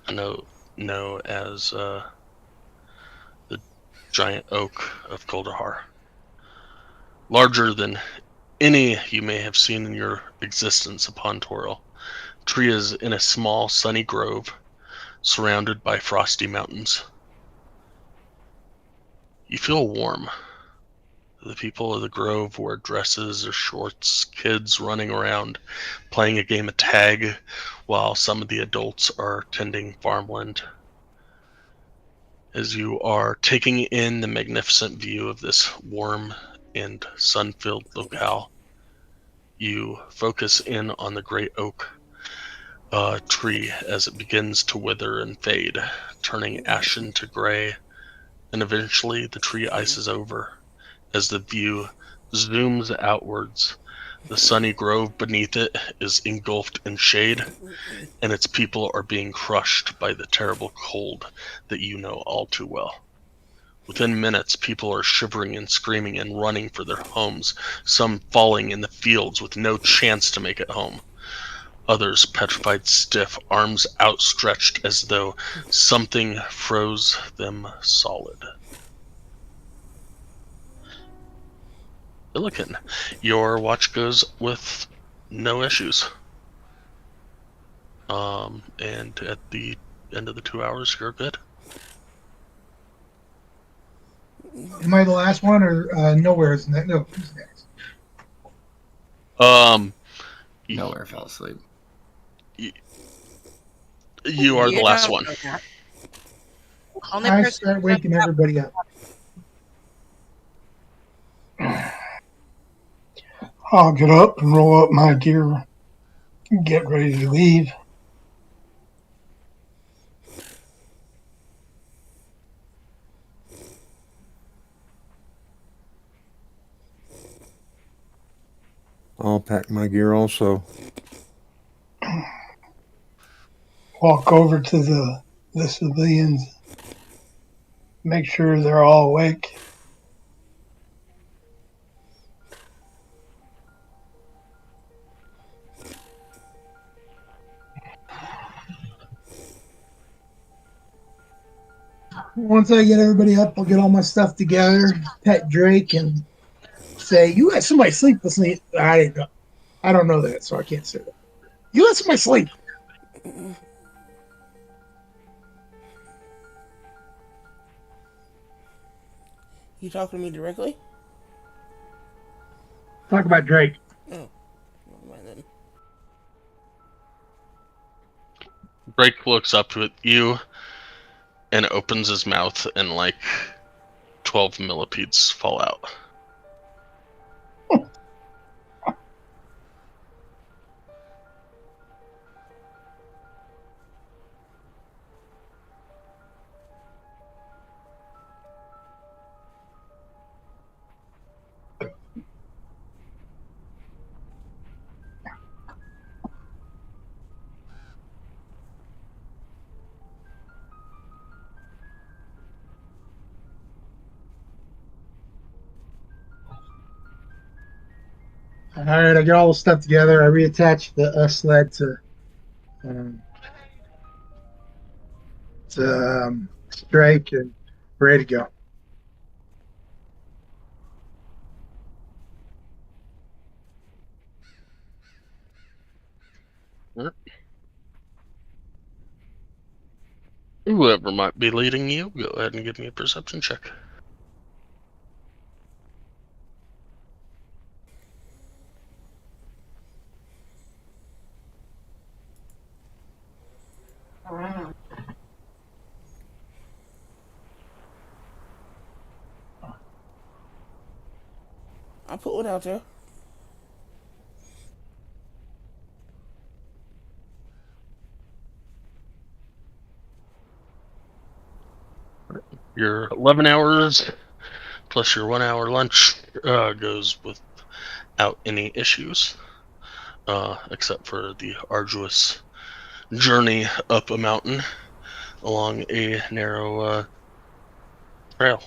know as the giant oak of Kuldahar. Larger than any you may have seen in your existence upon Toril. Tree is in a small sunny grove surrounded by frosty mountains. You feel warm. The people of the grove wear dresses or shorts, kids running around playing a game of tag while some of the adults are tending farmland. As you are taking in the magnificent view of this warm and sun-filled locale, you focus in on the great oak tree as it begins to wither and fade, turning ashen to gray, and eventually the tree ices over as the view zooms outwards. The sunny grove beneath it is engulfed in shade, and its people are being crushed by the terrible cold that you know all too well. Within minutes, people are shivering and screaming and running for their homes, some falling in the fields with no chance to make it home. Others petrified stiff, arms outstretched as though something froze them solid. Illican, your watch goes with no issues. And at the end of the 2 hours, you're good. Am I the last one or nowhere is next? No, who's next? Nowhere fell asleep. You are the last one. Only I person start waking everybody up. I'll get up and roll up my gear get ready to leave. I'll pack my gear also. Walk over to the civilians, make sure they're all awake. Once I get everybody up, I'll get all my stuff together, pet Drake, and say, "You let somebody sleep with me." I didn't know. I don't know that, so I can't say that. You let somebody sleep. You talking to me directly? Talk about Drake. Oh, never mind then. Drake looks up at you and opens his mouth, and like 12 millipedes fall out. All right, I get all the stuff together. I reattach the sled um, to Drake, and ready to go. Whoever might be leading you, go ahead and give me a perception check. I'll put one out there. Your 11 hours plus your 1 hour lunch goes without any issues, except for the arduous journey up a mountain along a narrow trail.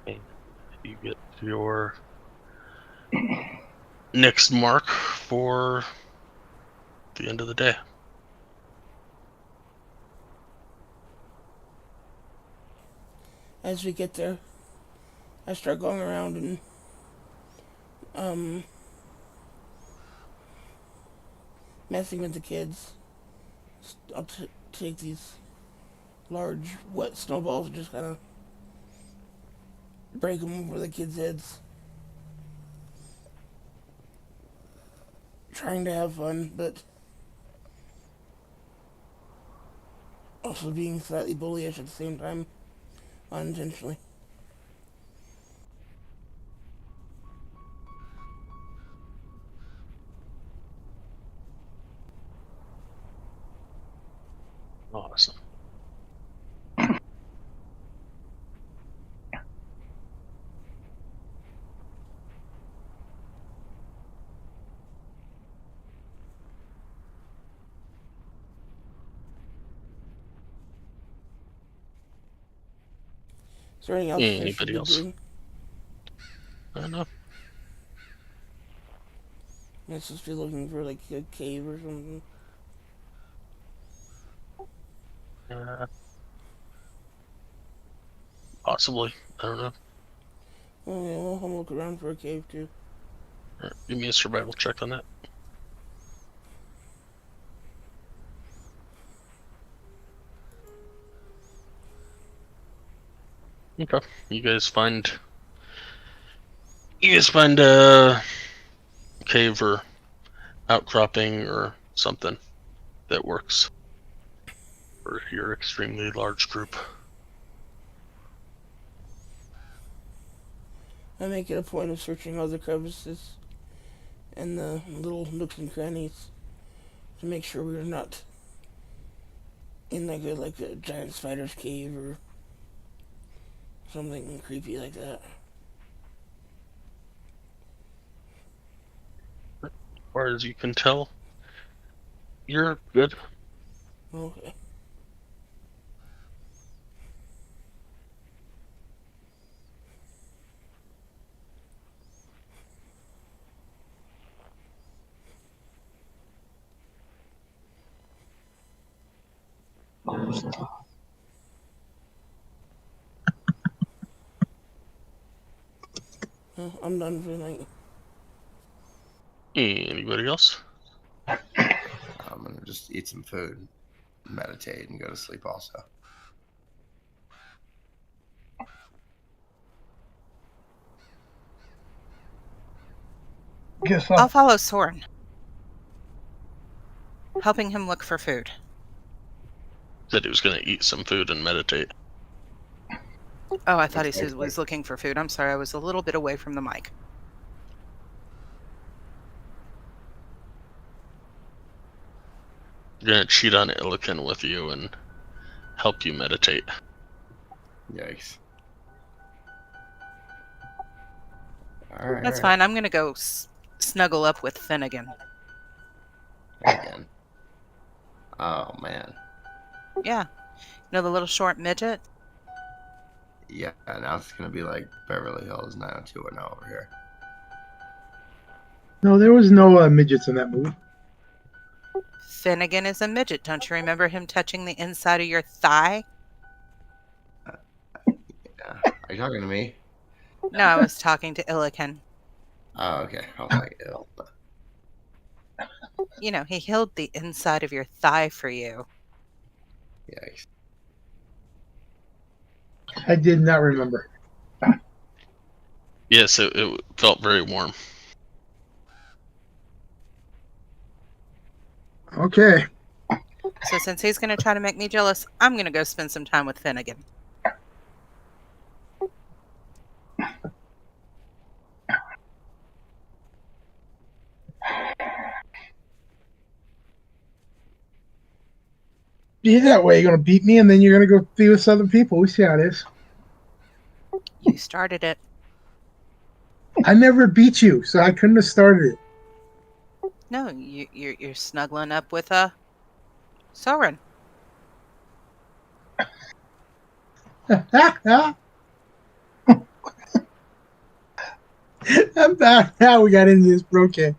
And you get your next mark for the end of the day. As we get there, I start going around and messing with the kids. I'll take these large wet snowballs and just kind of break them over the kids' heads. Trying to have fun, but also being slightly bullyish at the same time, unintentionally. Awesome. Is there anything else I should Anybody be else? doing? I don't know. I'm supposed to be looking for like a cave or something. Possibly. I don't know. Oh yeah, well, I'll look around for a cave too. All right, give me a survival check on that. Okay. You guys find a cave or outcropping or something that works for your extremely large group. I make it a point of searching other crevices and the little nooks and crannies to make sure we're not in like a giant spider's cave or something creepy like that. As far as you can tell, you're good. Okay. I'm done for the night. Anybody else? I'm gonna just eat some food, meditate, and go to sleep. Also, Guess I'll follow Soren, helping him look for food. Said he was going to eat some food and meditate. Oh, I thought he said was looking for food. I'm sorry, I was a little bit away from the mic. You're going to cheat on Illican with you and help you meditate. yikes. All right. That's fine. I'm going to go snuggle up with Finnegan. Again. Oh man. Yeah. You know the little short midget? Yeah. Now it's gonna be like Beverly Hills 90210 over here. No, there was no midgets in that movie. Finnegan is a midget. Don't you remember him touching the inside of your thigh? Yeah. Are you talking to me? No, I was talking to Illican. Oh, okay. I was like, ew. You know, he healed the inside of your thigh for you. Yikes. I did not remember. Yes, it felt very warm. Okay. So since he's going to try to make me jealous, I'm going to go spend some time with Finnegan. Be that way. You're gonna beat me, and then you're gonna go be with other people. We see how it is. You started it. I never beat you, so I couldn't have started No, you're snuggling up with Soren. it. I'm back. How we got into this broken.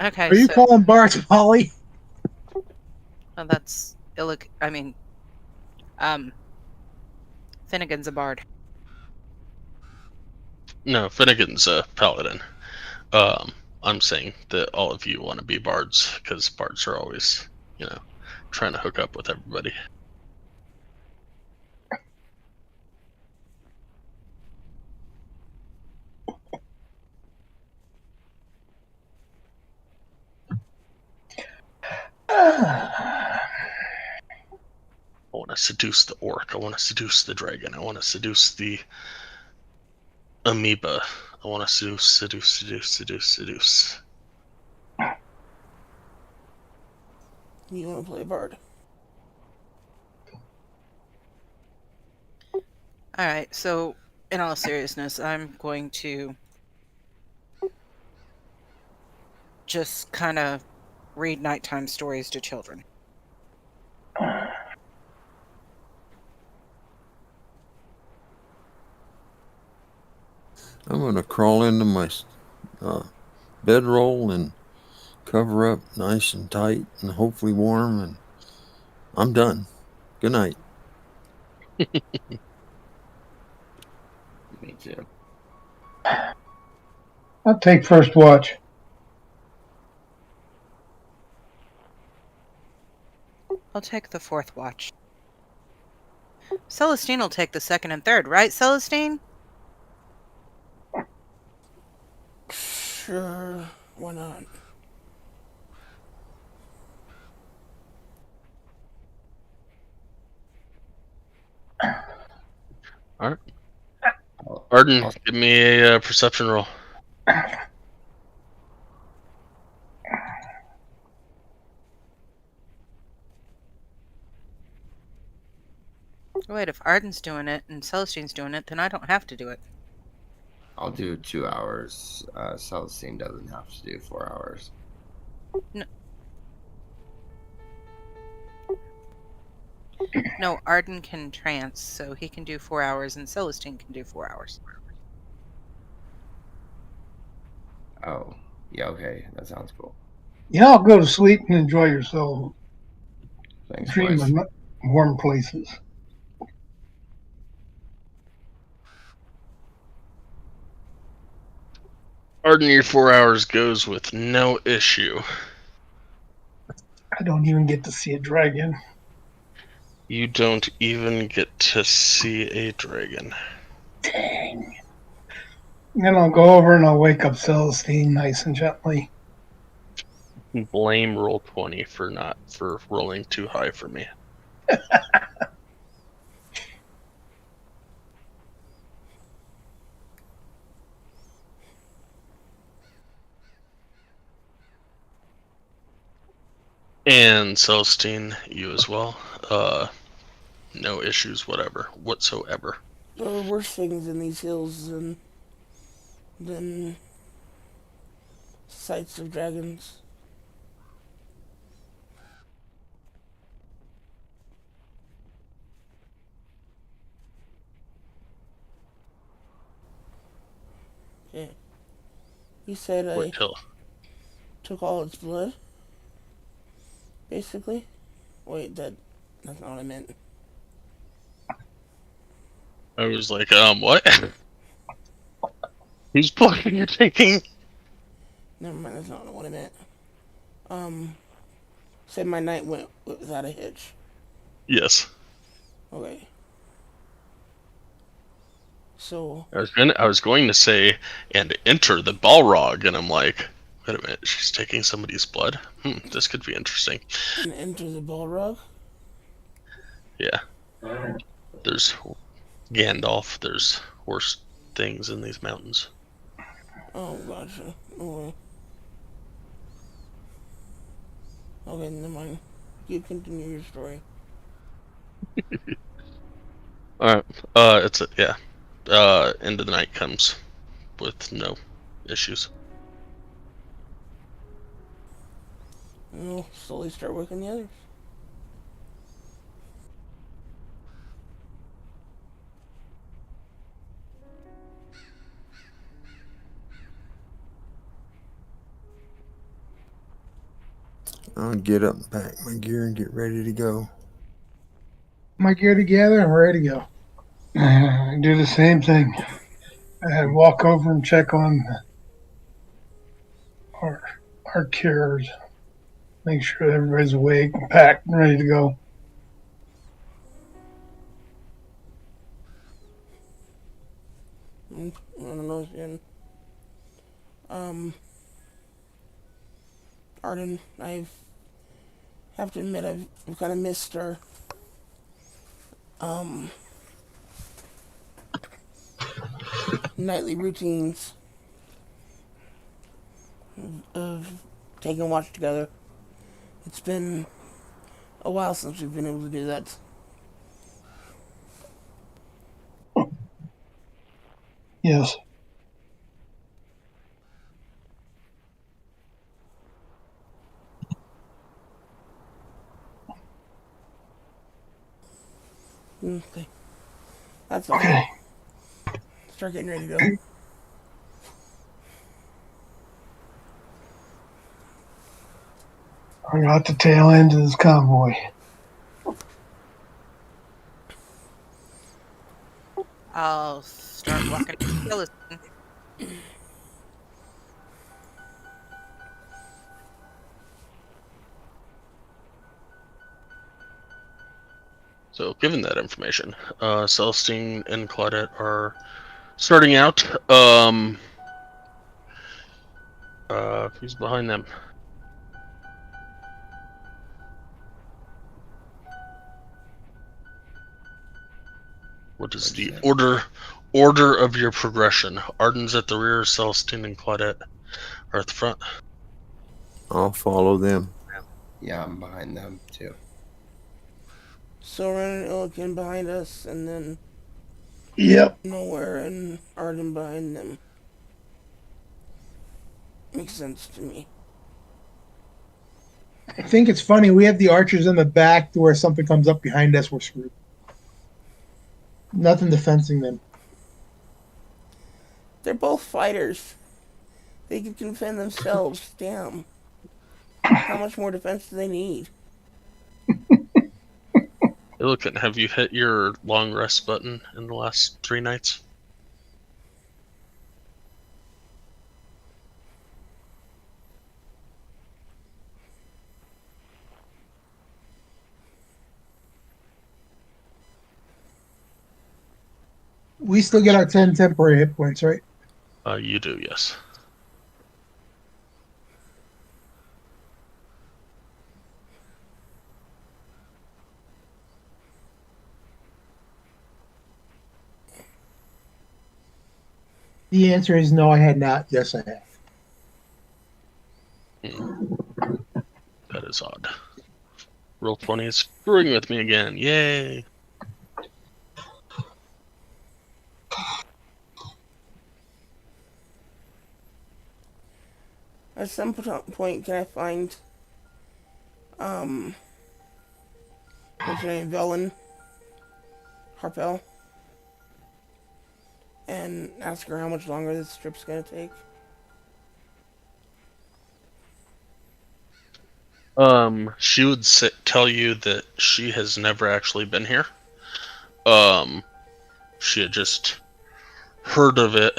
Okay, Are you so calling Bart Polly? well, that's Finnegan's a bard. No, Finnegan's a paladin. I'm saying that all of you want to be bards because bards are always, trying to hook up with everybody. I want to seduce the orc. I want to seduce the dragon. I want to seduce the amoeba. I want to seduce. You want to play bard? All right, so in all seriousness, I'm going to just kind of read nighttime stories to children. I'm going to crawl into my bedroll and cover up nice and tight and hopefully warm, and I'm done. Good night. Me too. I'll take first watch. I'll take the fourth watch. Celestine will take the second and third, right, Celestine? Sure, why not? All right. I'll- Arden, I'll- give me a perception roll. Wait, if Arden's doing it and Celestine's doing it, then I don't have to do it. I'll do 2 hours. Celestine doesn't have to do 4 hours. No, Arden can trance, so he can do 4 hours, and Celestine can do 4 hours. Oh, yeah, okay. That sounds cool. Yeah, I'll go to sleep and enjoy yourself. Thanks, Dream boys. of warm places. Arden, your 4 hours goes with no issue. I don't even get to see a dragon. You don't even get to see a dragon. Dang. Then I'll go over and I'll wake up Celestine nice and gently. Blame Roll20 for rolling too high for me. And Celestine, you as well. No issues whatsoever. There are worse things in these hills than sights of dragons. Okay. You said I Wait till took all its blood? Basically? Wait, that's not what I meant. I was like, what? Whose blood are you taking? Never mind, that's not what I meant. Said my night went without a hitch. Yes. Okay. So, I was going to say, and enter the Balrog, and I'm like, wait a minute, she's taking somebody's blood? This could be interesting. and enter the Balrog? Yeah. There's Gandalf, there's worse things in these mountains. Oh, gotcha. Okay, never mind. You continue your story. Alright, yeah. End of the night comes with no issues. And we'll slowly start working the others. I'll get up and pack my gear and get ready to go. My gear together, I'm ready to go. I do the same thing. I walk over and check on our our cures. Make sure everybody's awake, packed, and ready to go. I don't know. Arden, I have to admit I've kind of missed our nightly routines of taking watch together. It's been a while since we've been able to do that. Yes. Okay. That's all. Okay. Start getting ready to go. I got the tail end of this convoy. I'll start walking to Celestine. So, given that information, Celestine and Claudette are starting out. Who's behind them? What is What'd you the say? order of your progression? Arden's at the rear, Celestine and Claudette are at the front. I'll follow them. Yeah, I'm behind them too. Soren and Illican behind us, and then Yep. Nowhere and Arden behind them. Makes sense to me. I think it's funny. We have the archers in the back to where something comes up behind us, we're screwed. Nothing defending them. They're both fighters. They can defend themselves. Damn. How much more defense do they need? Hey, look, have you hit your long rest button in the last 3 nights? We still get our 10 temporary hit points, right? You do, yes. The answer is no, I had not. Yes, I have. That is odd. Roll 20 is screwing with me again. Yay! At some point, can I find, what's her name, Velen Harpel, and ask her how much longer this trip's gonna take? She would tell you that she has never actually been here. She had just heard of it,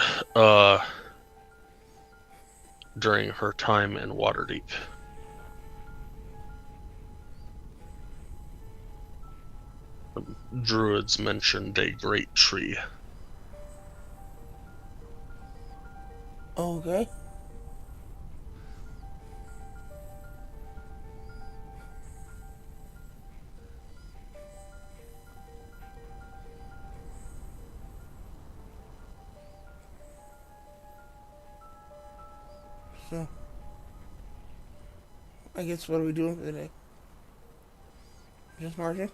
during her time in Waterdeep. The druids mentioned a great tree. Okay. So, I guess what are we doing for the day? Just marching?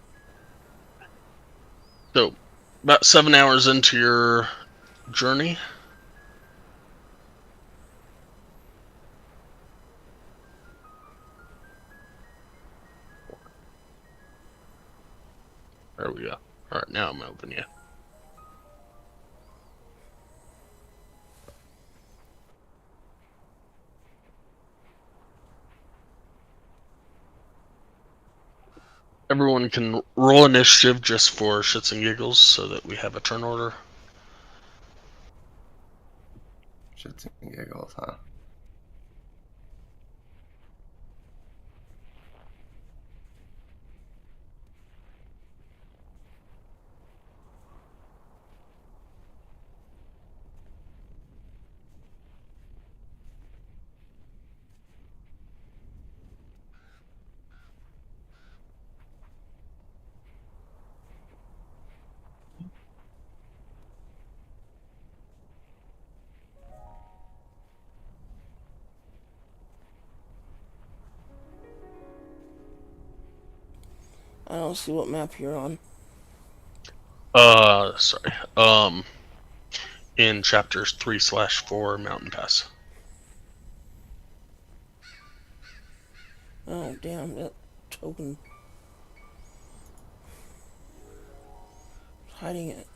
So, about 7 hours into your journey, there we go. Alright, now I'm helping you. Everyone can roll initiative just for shits and giggles so that we have a turn order. Shits and giggles, huh? I don't see what map you're on. Sorry. In chapters 3/4, Mountain Pass. Oh, damn, that token. Hiding it.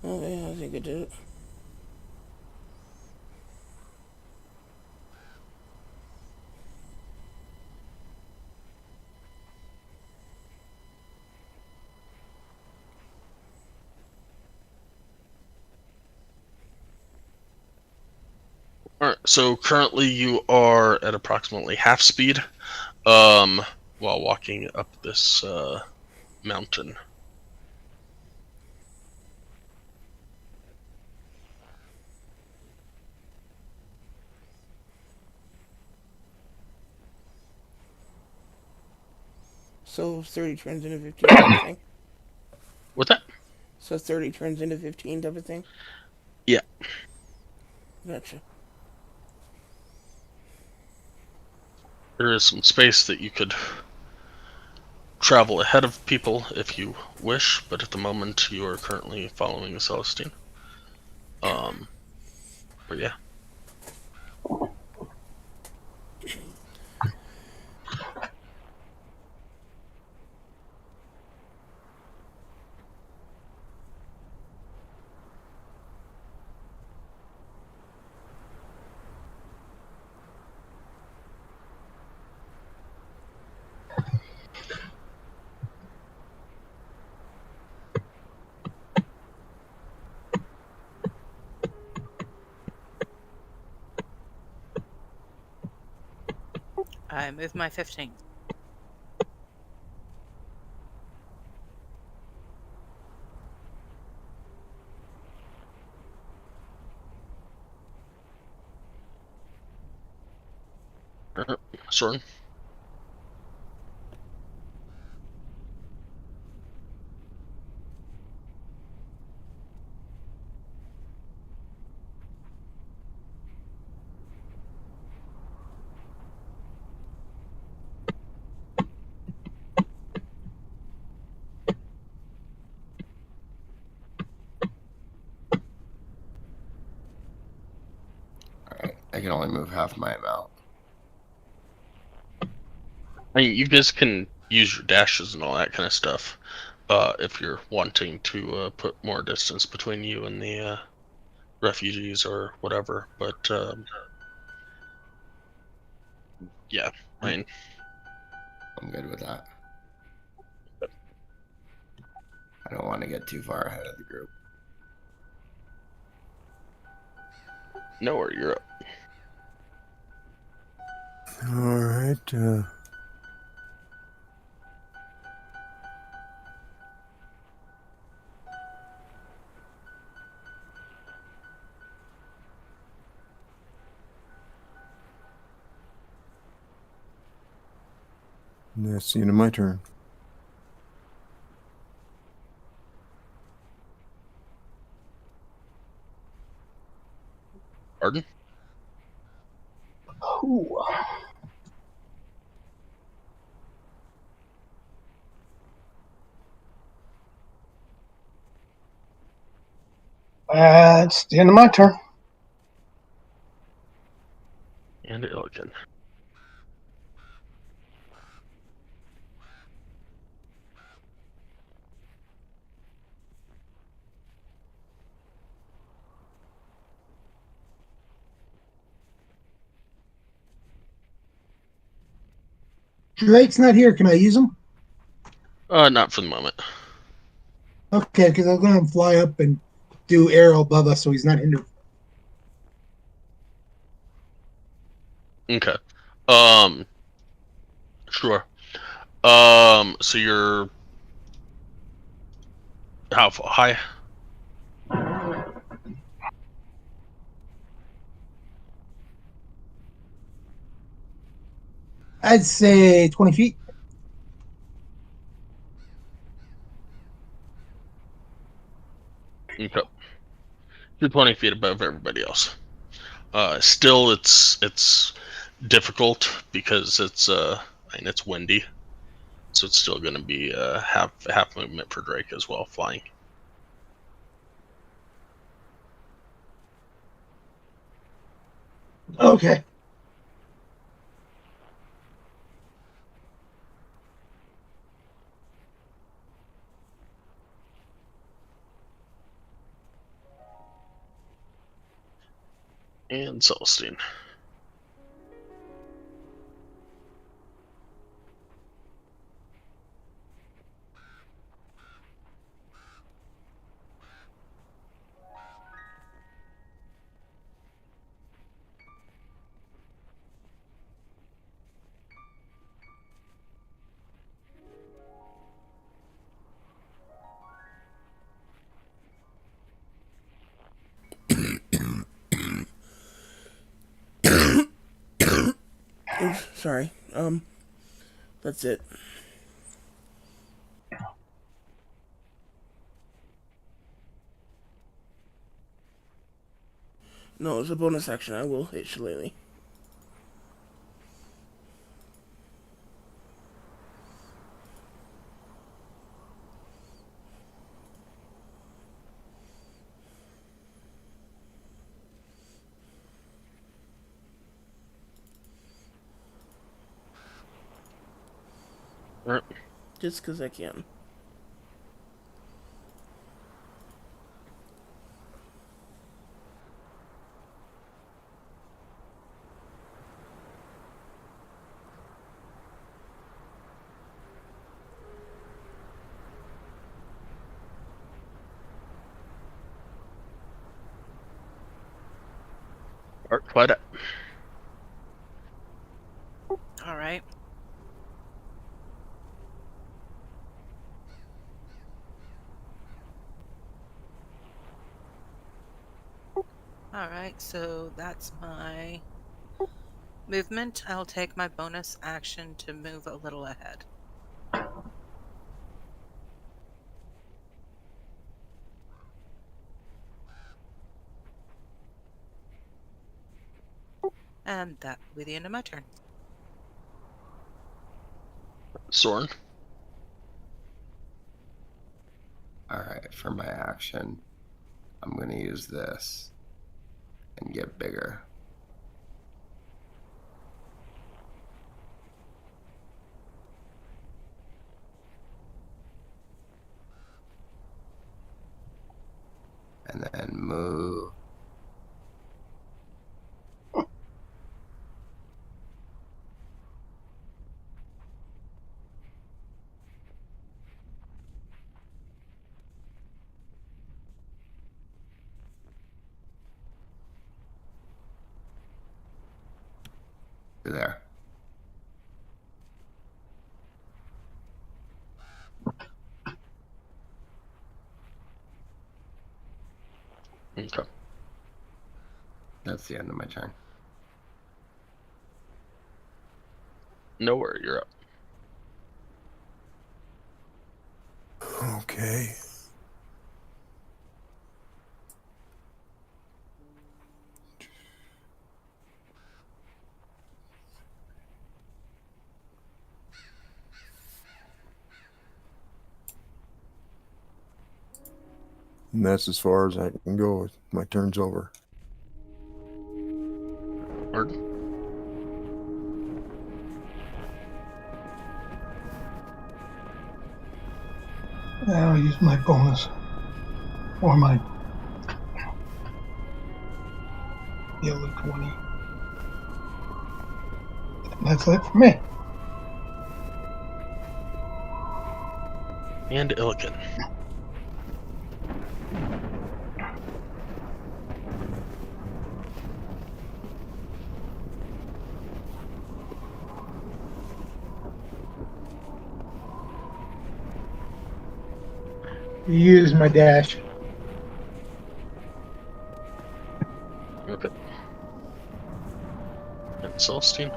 Okay, I think I did it. So currently you are at approximately half speed, while walking up this mountain. So 30 turns into 15 type of thing. With that? So 30 turns into 15 type of thing. Yeah. Gotcha. There is some space that you could travel ahead of people if you wish, but at the moment you are currently following the Celestine. But yeah. I move my 15. Soren? Alright, I can only move half my amount. I mean, you guys can use your dashes and all that kind of stuff, if you're wanting to put more distance between you and the refugees or whatever. But yeah, I mean, I'm good with that. I don't want to get too far ahead of the group. nowhere you're up. All right. That's the end of my turn. Arden? Ooh. It's the end of my turn. And Illigan. Drake's not here. Can I use him? Not for the moment. Okay, because I was going to fly up and do arrow above us so he's not hindered. Okay. Sure. So you're how high? I'd say 20 feet. Okay. You're 20 feet above everybody else. Still, it's difficult because it's windy, so it's still going to be half movement for Drake as well, flying. Okay. And Celestine. Oops, sorry. That's it. No, it's a bonus action. I will hit Shillelagh. Alright. Just because I can. Alright, quiet up. All right. All right, so that's my movement. I'll take my bonus action to move a little ahead. And that will be the end of my turn. Soren. Alright, for my action, I'm going to use this and get bigger. And then move. There. Okay. That's the end of my turn. Nowhere, you're up. Okay. And that's as far as I can go. My turn's over. Arden. I'll use my bonus or my yellow 20. And that's it for me. And Illigan. Use my dash. Okay. And Celestine.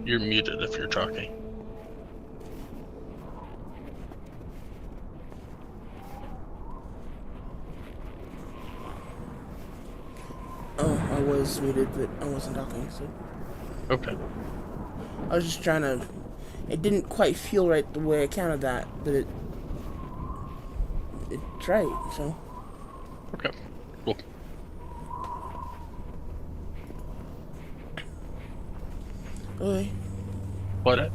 You're muted if you're talking. Oh, I was muted, but I wasn't talking, so. Okay. I was just trying to. It didn't quite feel right the way I counted that, but it's right. So Okay. Cool. okay. What?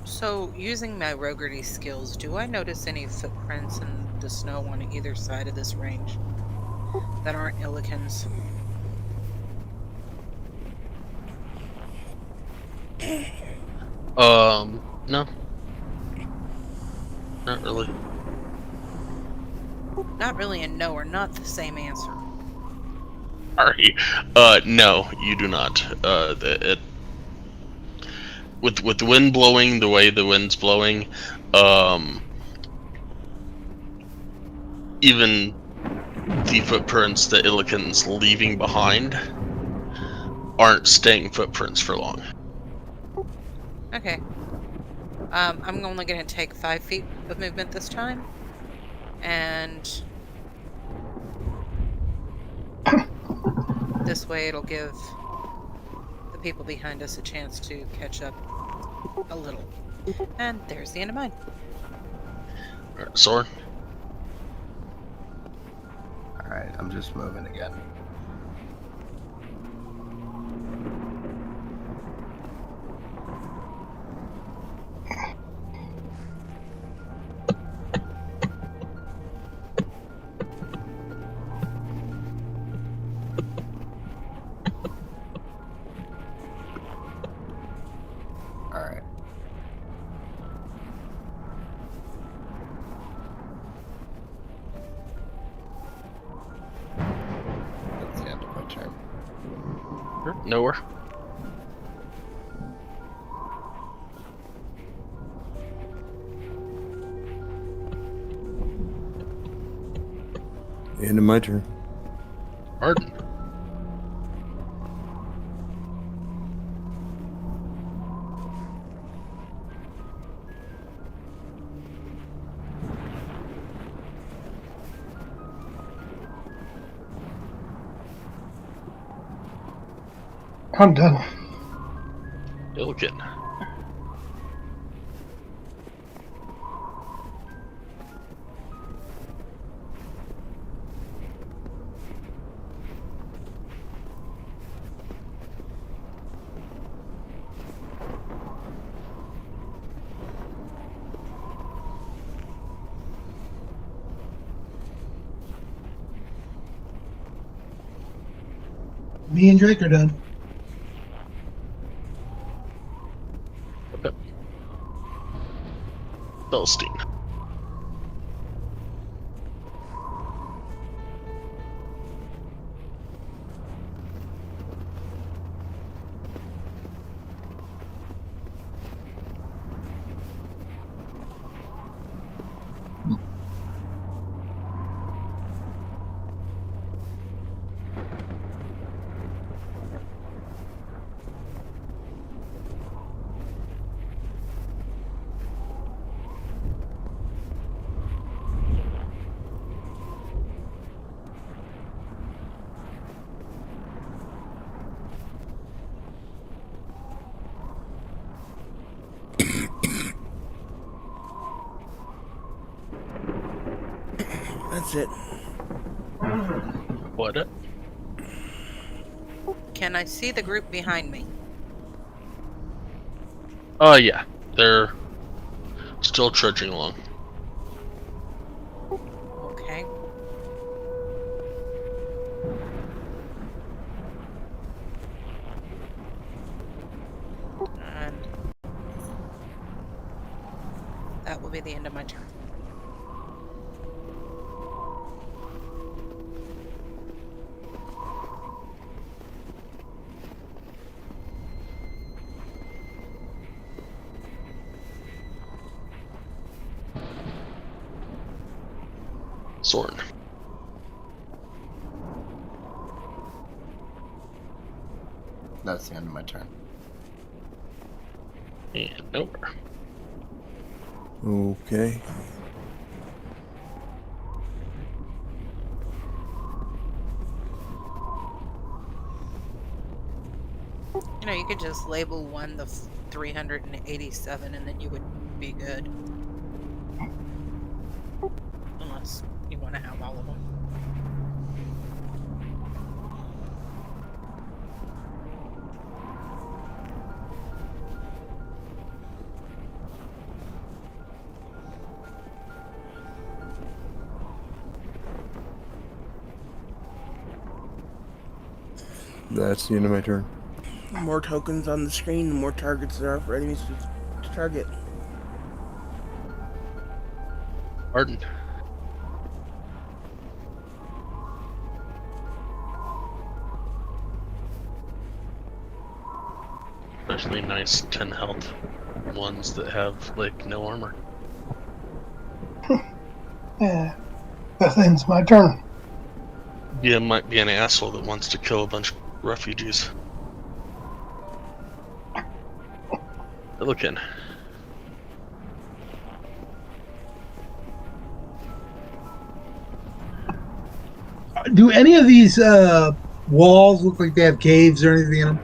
So, using my roguery skills, do I notice any footprints in the snow on either side of this range that aren't Illikens? No, not really. Not really, and no are not the same answer. Sorry. No, you do not. With the wind blowing the way the wind's blowing, even the footprints that Illiken's leaving behind aren't staying footprints for long. Okay. I'm only going to take 5 feet of movement this time. And this way it'll give the people behind us a chance to catch up a little. And there's the end of mine. Alright, Soren? Alright, I'm just moving again. Alright. That's the end of my turn. Nowhere. End of my turn. Arden. I'm done. Illiken. Me and Drake are done. Okay. Celestine. That's it. What? Can I see the group behind me? Yeah. They're still trudging along. Okay. And that will be the end of my turn. Soren. That's the end of my turn. And nowhere. Okay. You know, you could just label one the 387 and then you would be good. Unless you want to have all of them. That's the end of my turn. The more tokens on the screen, the more targets there are for enemies to target. Arden. Especially nice 10 health ones that have, like, no armor. Yeah. That ends my turn. Yeah, might be an asshole that wants to kill a bunch of refugees. Look in. Do any of these walls look like they have caves or anything in them?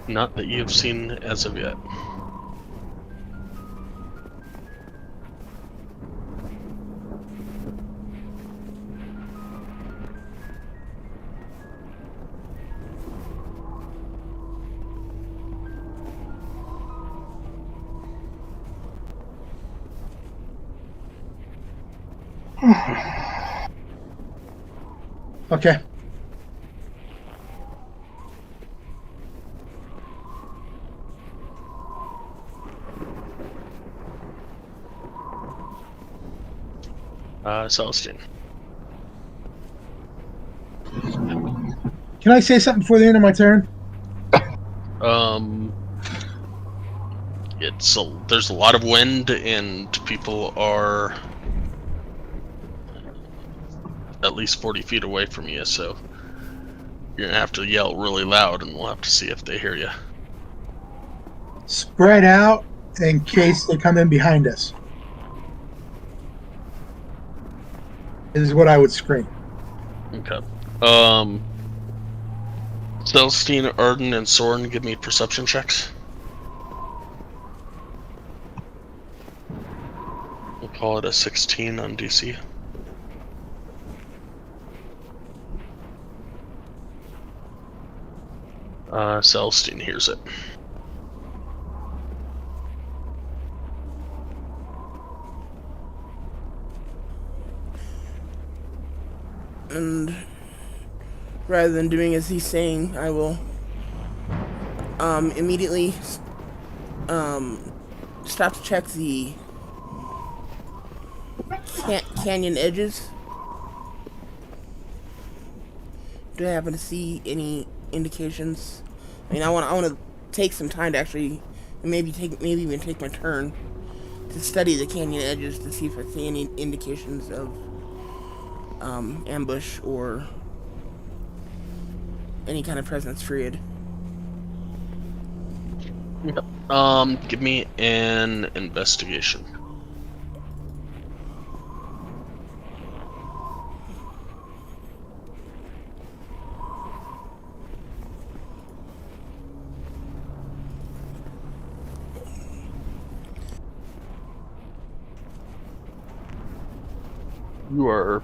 Not that you've seen as of yet. Okay. Celestine. Can I say something before the end of my turn? There's a lot of wind and people are at least 40 feet away from you, so you're gonna have to yell really loud and we'll have to see if they hear you. Spread out in case they come in behind us. This is what I would scream. Okay. Celestine, Arden, and Soren, give me perception checks. We'll call it a 16 on DC. Celestine hears it. And rather than doing as he's saying, I will immediately stop to check the canyon edges. Do I happen to see any indications? I mean, I want to take some time to actually maybe even take my turn to study the canyon edges to see if I see any indications of ambush or any kind of presence period. Yep. Give me an investigation. You are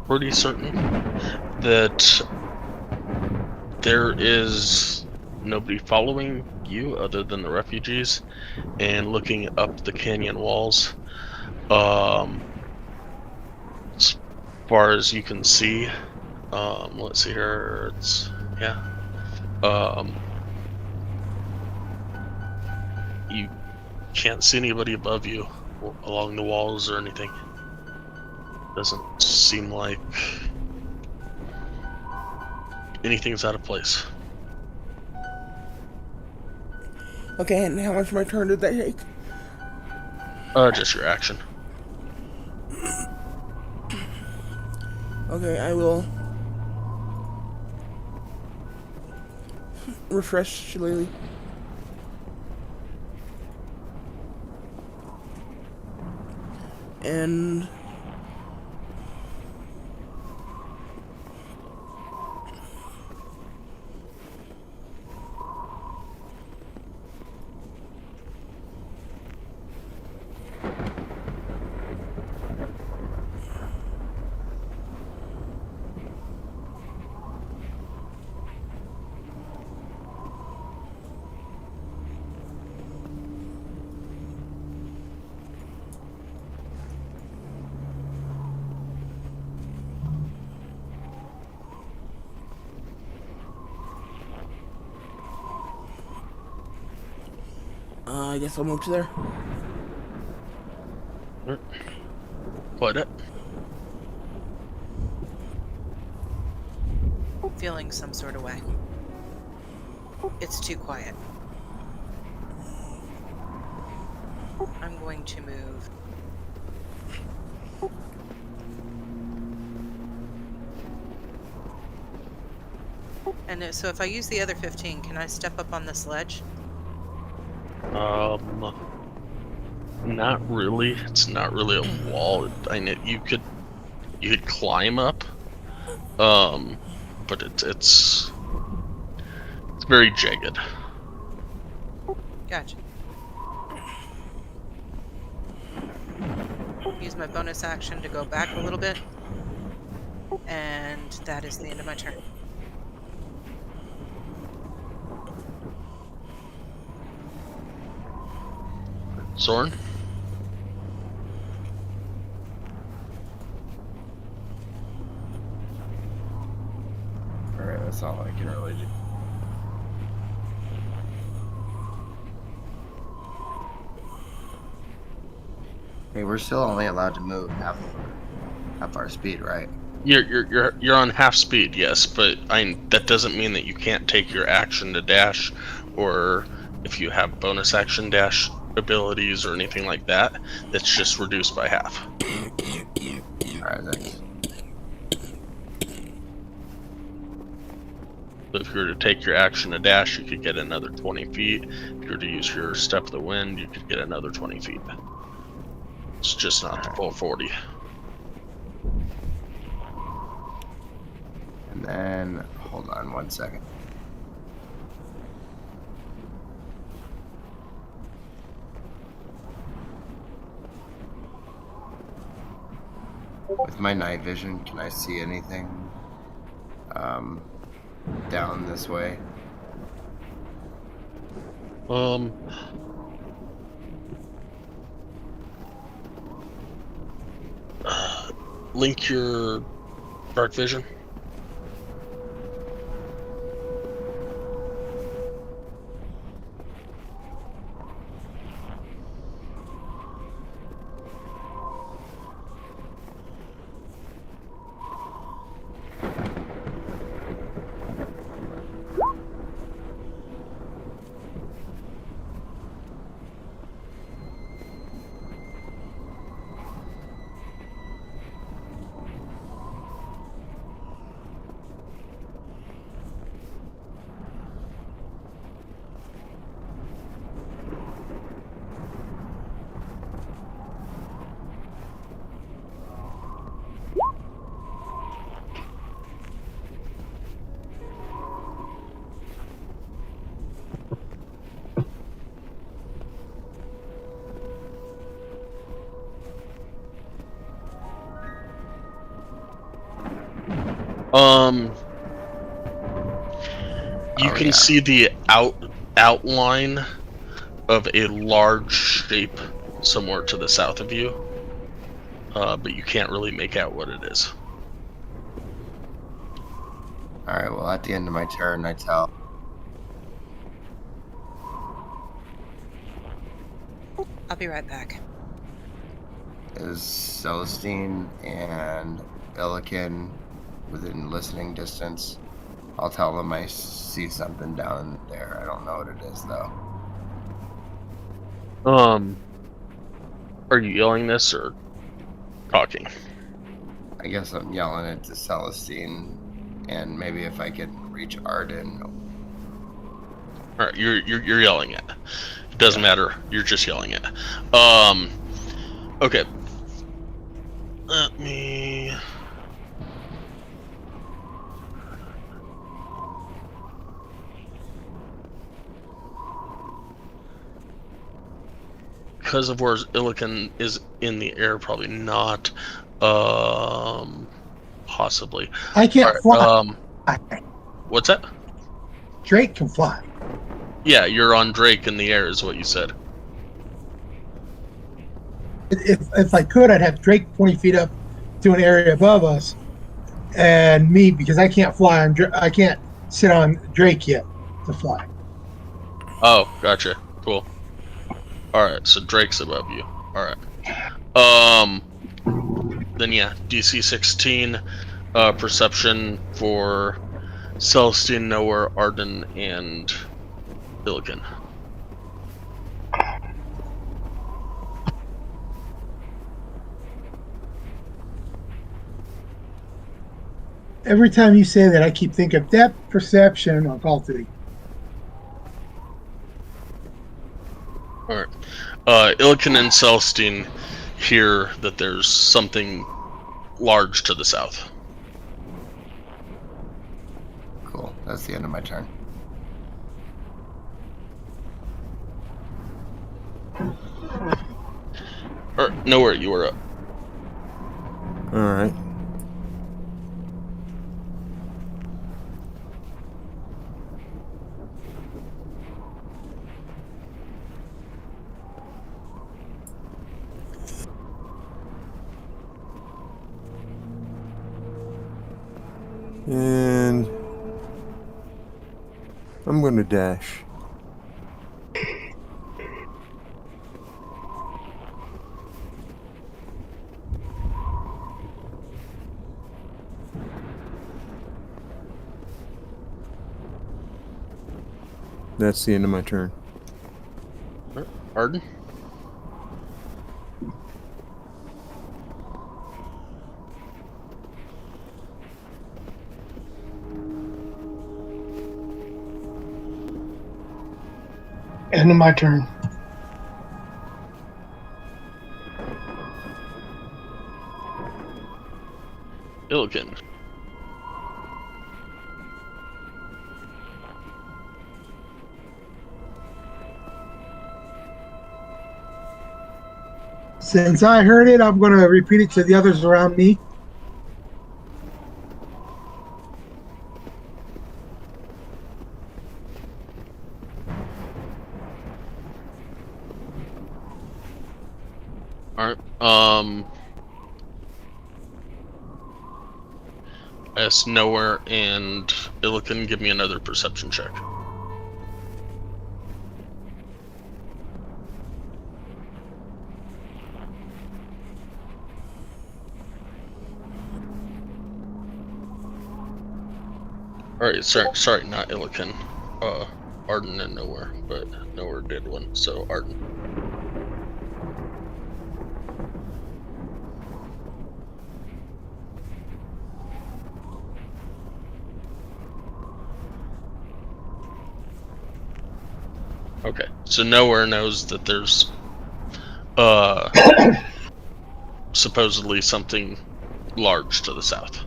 pretty certain that there is nobody following you other than the refugees, and looking up the canyon walls, as far as you can see, let's see here, you can't see anybody above you along the walls or anything. Doesn't seem like anything's out of place. Okay, and how much of my turn did that take? Just your action. Okay, I will refresh Shillelagh. And I guess I'll move to there. Put it. Feeling some sort of way. It's too quiet. I'm going to move. And so if I use the other 15, can I step up on this ledge? Not really. It's not really a wall. I know you could climb up, but it's very jagged. Gotcha. Use my bonus action to go back a little bit, and that is the end of my turn. Soren? Alright, that's all I can really do. Hey, we're still only allowed to move half our speed, right? You're on half speed, yes, but that doesn't mean that you can't take your action to dash, or if you have bonus action dash abilities or anything like that, that's just reduced by half. Alright, thanks. So if you were to take your action to dash, you could get another 20 feet. If you were to use your step of the wind, you could get another 20 feet. It's just not the full 40. And then, hold on 1 second. With my night vision, can I see anything down this way? Link your dark vision. You can see the outline of a large shape somewhere to the south of you, but you can't really make out what it is. Alright, well, at the end of my turn, I tell. I'll be right back. Is Celestine and Illiken within listening distance? I'll tell them I see something down there. I don't know what it is, though. Are you yelling this or talking? I guess I'm yelling it to Celestine, and maybe if I can reach Arden. Alright, you're yelling it. It doesn't matter. You're just yelling it. Okay. Let me... Because of where Illiken is in the air, probably not. Possibly. I can't fly. What's that? Drake can fly. Yeah, you're on Drake in the air, is what you said. If I could, I'd have Drake 20 feet up to an area above us, and me, because I can't fly. I can't sit on Drake yet to fly. Oh, gotcha. Cool. Alright, so Drake's above you. Alright. Then yeah, DC 16, perception for Celestine, Nowhere, Arden, and Illigan. Every time you say that, I keep thinking of depth perception on Call of Duty. Alright. Illigan and Celestine hear that there's something large to the south. Cool. That's the end of my turn. Nowhere, you were up. All right. And I'm going to dash. That's the end of my turn. Arden? End of my turn. Illigan. Since I heard it, I'm going to repeat it to the others around me. Alright, as Nowhere and Illigan, give me another perception check. Alright, sorry, not Illigan. Arden and Nowhere, but Nowhere did one, so Arden. Okay, so Nowhere knows that there's supposedly something large to the south.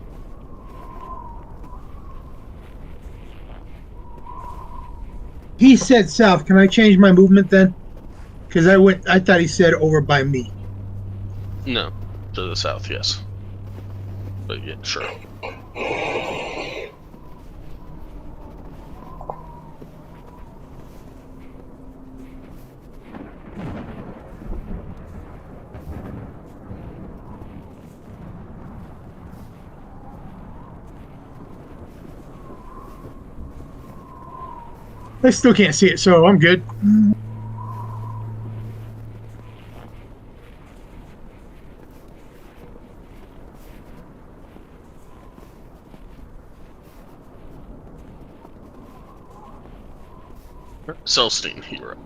He said south. Can I change my movement then? Because I thought he said over by me. No, to the south, yes. But yeah, sure. I still can't see it, so I'm good. Celestine, you're up.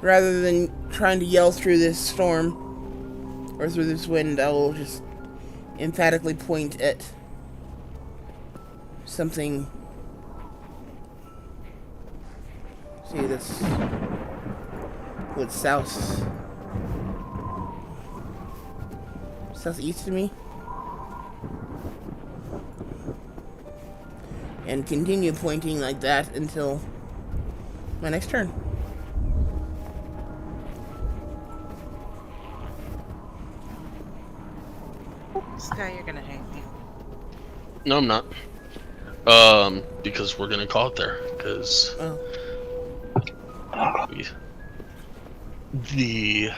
Rather than trying to yell through this storm or through this wind, I will just emphatically point at something. See, that's what's southeast of me, and continue pointing like that until my next turn. Sky, you're gonna hate me. No, I'm not. Because we're gonna call it there. Because the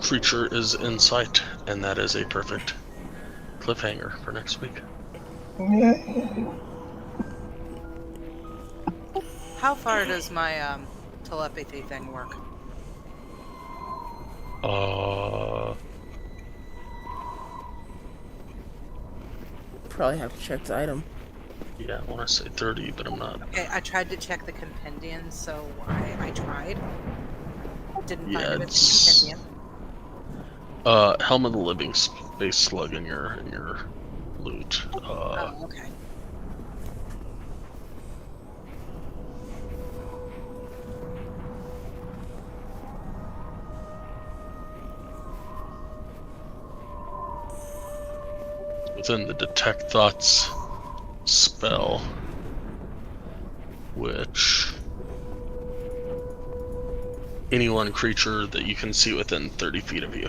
creature is in sight, and that is a perfect cliffhanger for next week. How far does my telepathy thing work? Probably have to check the item. Yeah, I want to say 30, but I'm not. Okay, I tried to check the compendium, so I tried. Didn't Yeah, find it in the it's compendium. Helm of the Living Space Slug in your loot. Oh, okay. Within the Detect Thoughts spell, which any one creature that you can see within 30 feet of you.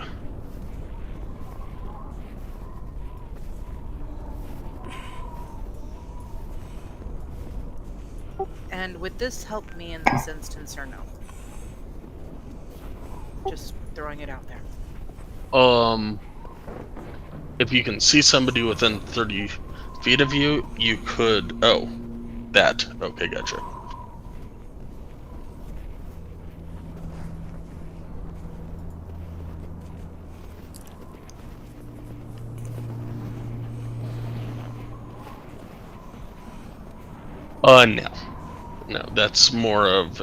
And would this help me in this instance or no? Just throwing it out there. If you can see somebody within 30 feet of you, you could... Oh, that. Okay, gotcha. No. No, that's more of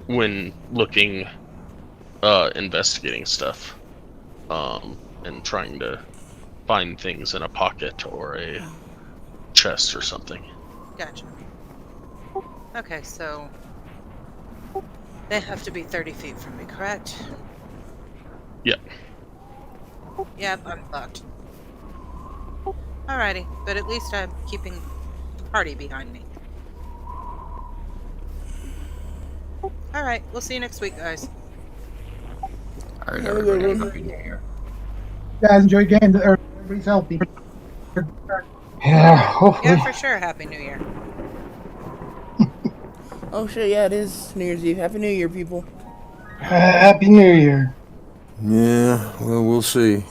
when looking, investigating stuff, and trying to find things in a pocket or a chest or something. Gotcha. Okay, so they have to be 30 feet from me, correct? Yep. Yep, I'm fucked. Alrighty, but at least I'm keeping the party behind me. Alright, we'll see you next week, guys. All right, Have a good everybody. one. Happy New Year. Guys, enjoy games. Everybody's healthy. Yeah, hopefully. Yeah, for sure. Happy New Year. Oh shit, yeah, it is New Year's Eve. Happy New Year, people. Happy New Year. Yeah, well, we'll see.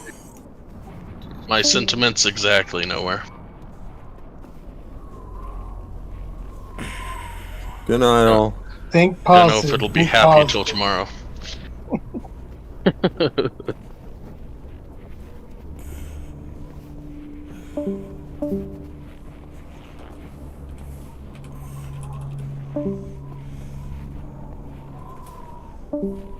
My sentiments exactly nowhere. Good night, all. Think Don't positive. know if it'll be Think happy positive. till tomorrow. Thank you.